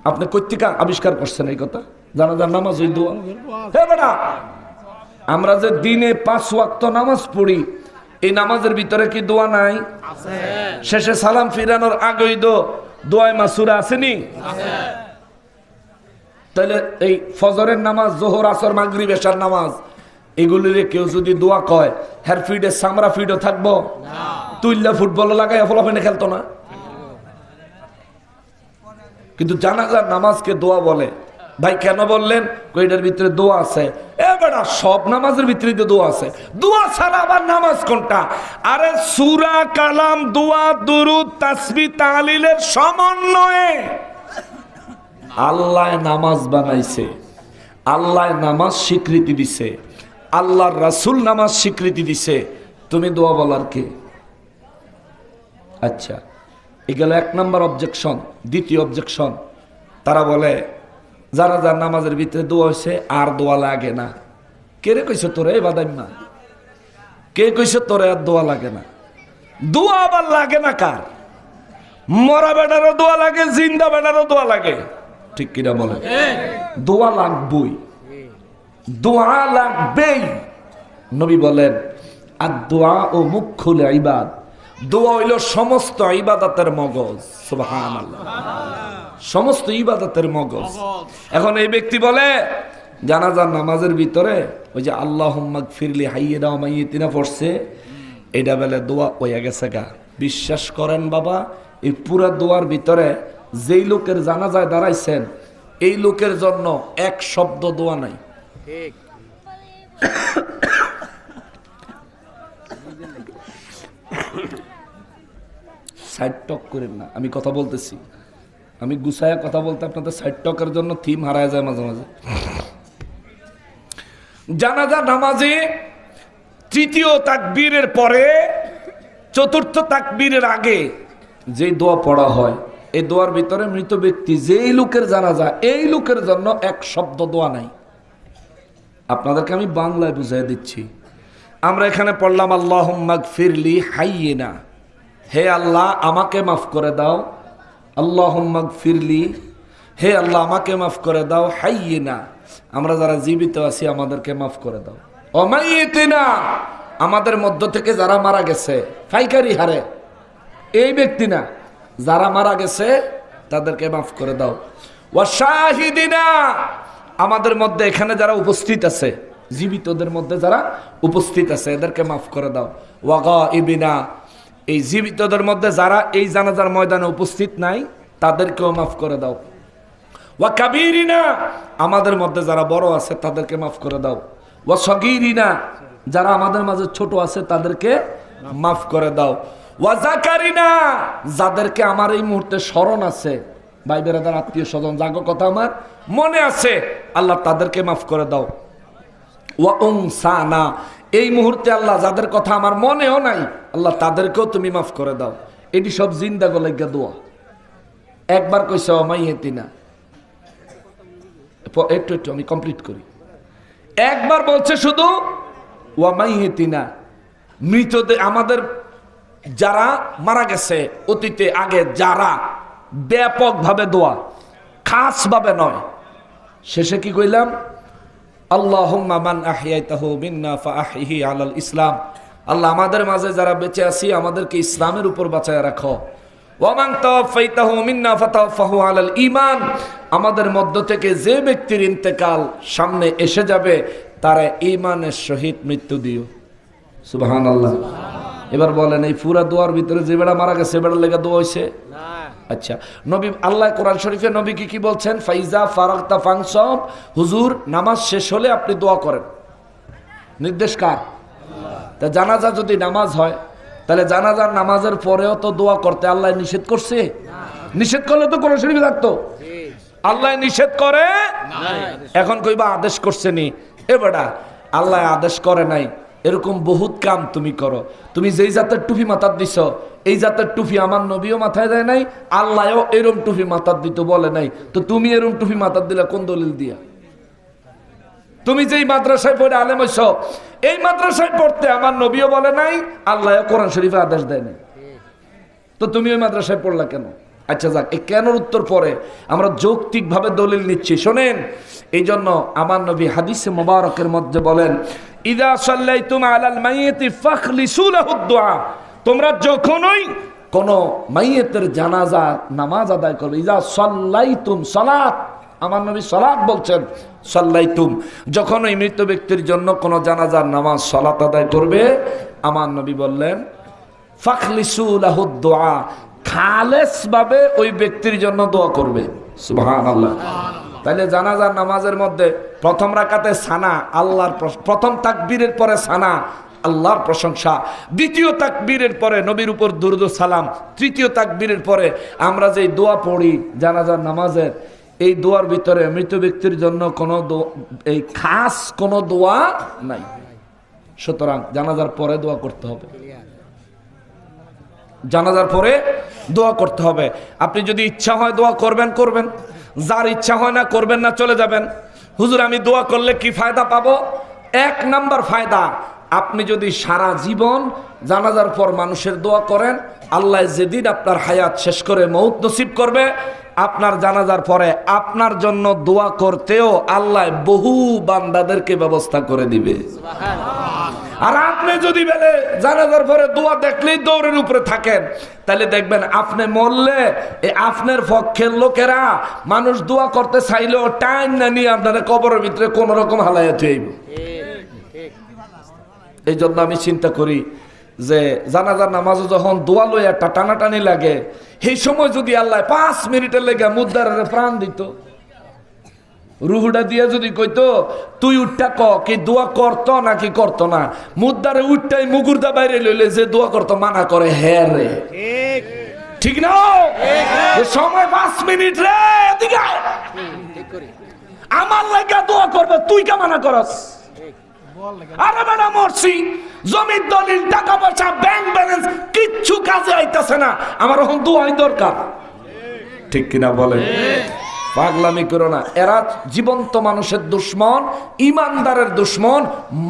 আপনি কর্তৃকা আবিষ্কার করছেন এই কথা? জানাজার নামাজ ওই দোয়া? হে বেটা, আমরা যে দিনে 5 ওয়াক্ত নামাজ পড়ি, এই নামাজের ভিতরে কি দোয়া নাই? শেষে সালাম ফিরানোর আগেই দোয়ায় মাসুরা আসেনি? তাহলে এই ফজরের নামাজ, জোহর, আসর, মাগরিব, এশার নামাজ, এগুলির কেউ যদি দোয়া কয়, হের ফিডে সামরা ফিডও থাকবো? তুইল্লা ফুটবল লাগাই ফলাফেনে খেলতো না। কিন্তু জানাজার নামাজকে দোয়া বলে। ভাই কেন বললেন? কইটার ভিতরে দোয়া আছে। এবার সব নামাজের ভিতরে তো দোয়া আছে, দোয়া ছাড়া আবার নামাজ কোনটা? আরে সূরা, কালাম, দোয়া, দুরূদ, তাসবিহ, তাহলিলের সমন্বয়ে আল্লাহ নামাজ বানাইছে। আল্লাহ নামাজ স্বীকৃতি দিছে, আল্লাহর রাসূল নামাজ স্বীকৃতি দিছে। তুমি দোয়া বলার কে? আচ্ছা, এগুলো 1 নম্বর অবজেকশন। দ্বিতীয় অবজেকশন, তারা বলে যারা যার নামাজের ভিতরে দোয়া হয়েছে আর দোয়া লাগে না। কে রে কইছে তোরে বাদাইম্মা? কে কইছে তোরে আর দোয়া লাগে না? দোয়া আবার লাগে না কার? মরা বেটারও দোয়া লাগে, জিন্দা বেটারও দোয়া লাগে। ঠিক কিনা বলে? দোয়া লাগবেই, দোয়া লাগবেই। নবী বলেন আর দোয়া ও মুখ্যুল ইবাদ, দোয়া হইল সমস্ত ইবাদতের মগজ। সুবহানাল্লাহ, সমস্ত ইবাদতের মগজ। এখন এই ব্যক্তি বলে জানাজার নামাজের ভিতরে ওই যে আল্লাহুম্মা গফিরলি হাইয়িনা ওয়া মাইয়িতিনা পড়ছে, এটা বলে দোয়া হইয়া গেছে গা। বিশ্বাস করেন বাবা, এই পুরা দোয়ার ভিতরে যেই লোকের জানাজায় দাঁড়াইছেন, এই লোকের জন্য 1 শব্দ দোয়া নাই। ঠিক। সাইড টক করেন না, আমি কথা বলতেছি। আমি গুছায়া কথা বলতে আপনাদের সাইড টকের জন্য থিম হারায় যায় মাঝে মাঝে। জানাজা নামাজে 3য় তাকবীরের পরে 4র্থ তাকবীরের আগে যে দোয়া পড়া হয়, এই দোয়ার ভিতরে মৃত ব্যক্তি যেই লোকের জানাজা, এই লোকের জন্য 1 শব্দ দোয়া নাই। আপনাদেরকে আমি বাংলায় বুঝাই দিচ্ছি। আমরা এখানে পড়লাম আল্লাহুম্মা গফিরলি হাইয়িনা, হে আল্লাহ আমাকে মাফ করে দাও, আল্লাহুম্মা গফিরলি, হে আল্লাহ আমাকে মাফ করে দাও, হাইয়িনা, আমরা যারা জীবিত আছি আমাদেরকে মাফ করে দাও, অমাইয়িতিনা, আমাদের মধ্য থেকে যারা মারা গেছে পাইকারি হারে, এই ব্যক্তি না, যারা মারা গেছে তাদেরকে মাফ করে দাও, ওয়া শাহিদিনা, আমাদের মধ্যে এখানে যারা উপস্থিত আছে, জীবিতদের মধ্যে যারা উপস্থিত আছে এদেরকে মাফ করে দাও, ওয়া গায়িবিনা, এই জীবিতদের মধ্যে যারা এই জানাজার ময়দানে উপস্থিত নাই তাদেরকেও মাফ করে দাও, ওয়া কাবীরিনা, আমাদের মধ্যে যারা বড় আছে তাদেরকে মাফ করে দাও, ওয়া সগীরিনা, যারা আমাদের মাঝে ছোট আছে তাদেরকে মাফ করে দাও, ওয়া যাকারিনা, যাদেরকে আমার এই মুহূর্তে স্মরণ আছে, ভাই বেরাদার আত্মীয় স্বজন যাগো কথা আমার মনে আছে, আল্লাহ তাদেরকে মাফ করে দাও, ওয়া উনসানা, এই মুহূর্তে আল্লাহ যাদের কথা আমার মনেও নাই আল্লাহ তাদেরকেও তুমি মাফ করে দাও। এটি সব জিন্দা গলাইগা দোয়া। একবার কইছে অমাইয়াতিনা, একটু আমি কমপ্লিট করি। একবার বলছে শুধু ওয়ামাইয়াতিনা, মৃতদের, আমাদের যারা মারা গেছে অতীতে আগে যারা, ব্যাপকভাবে দোয়া, খাসভাবে নয়। শেষে কি কইলাম? আল্লাহুম্মা মান আহইয়াতাহু মিন্না ফাআহইহি আলাল ইসলাম, আল্লাহ আমাদের মাঝে যারা বেঁচে আছি আমাদেরকে ইসলামের উপর বাঁচায় রাখো, ওয়া মান তাওয়াফাইতাহু মিন্না ফাতাওয়াফাহু আলাল ঈমান, আমাদের মধ্য থেকে যে ব্যক্তির ইন্তেকাল সামনে এসে যাবে তারা ঈমানের সহিত মৃত্যু দিও। সুবহানাল্লাহ। এবার বলেন এই পুরা দোয়ার ভিতরে যে বেড়া মারা গেছে বেড়ার লেগে দোয়া হইছে? আচ্ছা, নবী আল্লাহ কোরআন শরীফে নবী কি বলছেন? ফাইজা ফারাগতা ফানসব, হুজুর নামাজ শেষ হলে আপনি দোয়া করেন। নির্দেশ কার? তা জানাজা যদি নামাজ হয় তাহলে জানাজার নামাজের পরেও তো দোয়া করতে আল্লাহ নিষেধ করছে? নিষেধ করলে তো কোরআন শরীফে থাকতো। আল্লাহ নিষেধ করে, এখন কইবা আদেশ করছে নি। এ বেটা, আল্লাহ আদেশ করে নাই, এরকম বহুত কাম তুমি করো। তুমি যেই জাতের টুপি মাথার দিছ, এই জাতের টুপি আমার নবীও মাথায় দেয় নাই, আল্লাহও এরম টুপি মাথার দিত বলে নাই, তো তুমি এরম টুপি মাথার দিলে কোন দলিল দিয়া? তুমি যেই মাদ্রাসায় পড়ে আলেম হইছ, এই মাদ্রাসায় পড়তে আমার নবীও বলে নাই, আল্লাহও কোরআন শরীফে আদেশ দেয় নাই, তো তুমি ওই মাদ্রাসায় পড়লা কেন? আচ্ছা যাক, এই কেনর উত্তর পরে আমরা যৌক্তিক ভাবে দলিল নিচ্ছি, শোনেন। এই জন্য আমার নবী হাদিসে মুবারকের মধ্যে বলেন, ইদা সাল্লাইতুম আলাল মাইয়িতি ফাখলিসু লাহু দুআ, তোমরা যখনই কোন মাইয়িতের জানাজা নামাজ আদায় করবে, ইদা সাল্লাইতুম, সালাত, আমার নবী সালাত বলছেন, সাল্লাইতুম, যখন ওই মৃত ব্যক্তির জন্য কোন জানাজার নামাজ সালাত আদায় করবে, আমার নবী বললেন ফাখলিসু লাহু দুআ, খালেস ভাবে ওই ব্যক্তির জন্য দোয়া করবে। সুবহানাল্লাহ। তাহলে জানাজার নামাজের মধ্যে প্রথম রাকাতে সানা, আল্লাহর প্রথম তাকবীরের পরে সানা, আল্লাহর প্রশংসা, দ্বিতীয় তাকবীরের পরে নবীর উপর দুরূদ ও সালাম, তৃতীয় তাকবীরের পরে আমরা যেই দোয়া পড়ি জানাজার নামাজের, এই দোয়ার ভিতরে মৃত ব্যক্তির জন্য কোনো এই খাস কোনো দোয়া নাই। সুতরাং জানাজার পরে দোয়া করতে হবে, জানাজার পরে দোয়া করতে হবে। আপনি যদি ইচ্ছা হয় দোয়া করবেন, করবেন, যার ইচ্ছা হয় না করবেন না, চলে যাবেন। হুজুর আমি দোয়া করলে কি ফায়দা পাবো? এক নাম্বার ফায়দা, আপনি যদি সারা জীবন জানাজার পর মানুষের দোয়া করেন, আল্লাহ যেদিন আপনার হায়াত শেষ করে মৌত নসিব করবে, আপনার জানাজার পরে আপনার জন্য দোয়া করতেও আল্লাহ বহু বান্দাদেরকে ব্যবস্থা করে দিবে। আর আপনি যদি বলে জানাজার পরে দোয়া দেখলেই দৌড়ের উপরে থাকেন, তাহলে দেখবেন আপনি মরলে আপনার পক্ষের লোকেরা মানুষ দোয়া করতে চাইলেও টাইম না নিয়ে আপনারা কবরের ভিতরে কোন রকম হালাইয়া থইব। এই জন্য আমি চিন্তা করি যে জানাজার নামাজে যখন দোয়া লইয়া টানাটানি লাগে, সেই সময় যদি আল্লাহ 5 মিনিটের লেগে মুদ্দারে প্রাণ দিত, রুহুটা দিয়ে যদি কইতো তুই উঠটা কি দোয়া করতো নাকি করতো না, মুদ্দারে উঠটাই মুগুরদা বাইরে লইলে যে দোয়া করতো মানা করে, হ্যাঁ রে ঠিক না? সময় 5 মিনিট রে, এদিকে আমার লাগা দোয়া করবে, তুই কে মানা করস? আরে বেটা মরছি, জমির দলিল, টাকা পয়সা, ব্যাংক ব্যালেন্স কিচ্ছু কাজে আইতাছে না, আমার এখন দোয়াই দরকার, ঠিক কিনা বলে? পাগলামি করো না। এরা জীবন্ত মানুষের দুশ্মন, ইমানদারের দুশ্মন,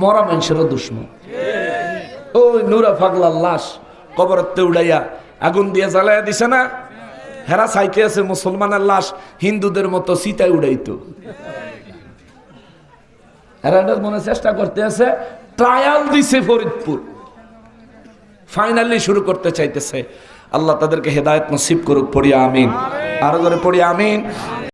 মরা মানুষেরও দুশ্মন। ওই নুরা পাগলার লাশ কবরতে উড়াইয়া আগুন দিয়ে জ্বালাইয়া দিছে না, হেরা চাইতে আছে মুসলমানের লাশ হিন্দুদের মতো চিতায় উড়াইতো। হেরা মনে চেষ্টা করতে আছে, ট্রায়াল দিছে ফরিদপুর, ফাইনালি শুরু করতে চাইতেছে। আল্লাহ তাদেরকে হেদায়েত নসিব করুক, পড়ি আমিন। আরো করে পড়ি আমিন।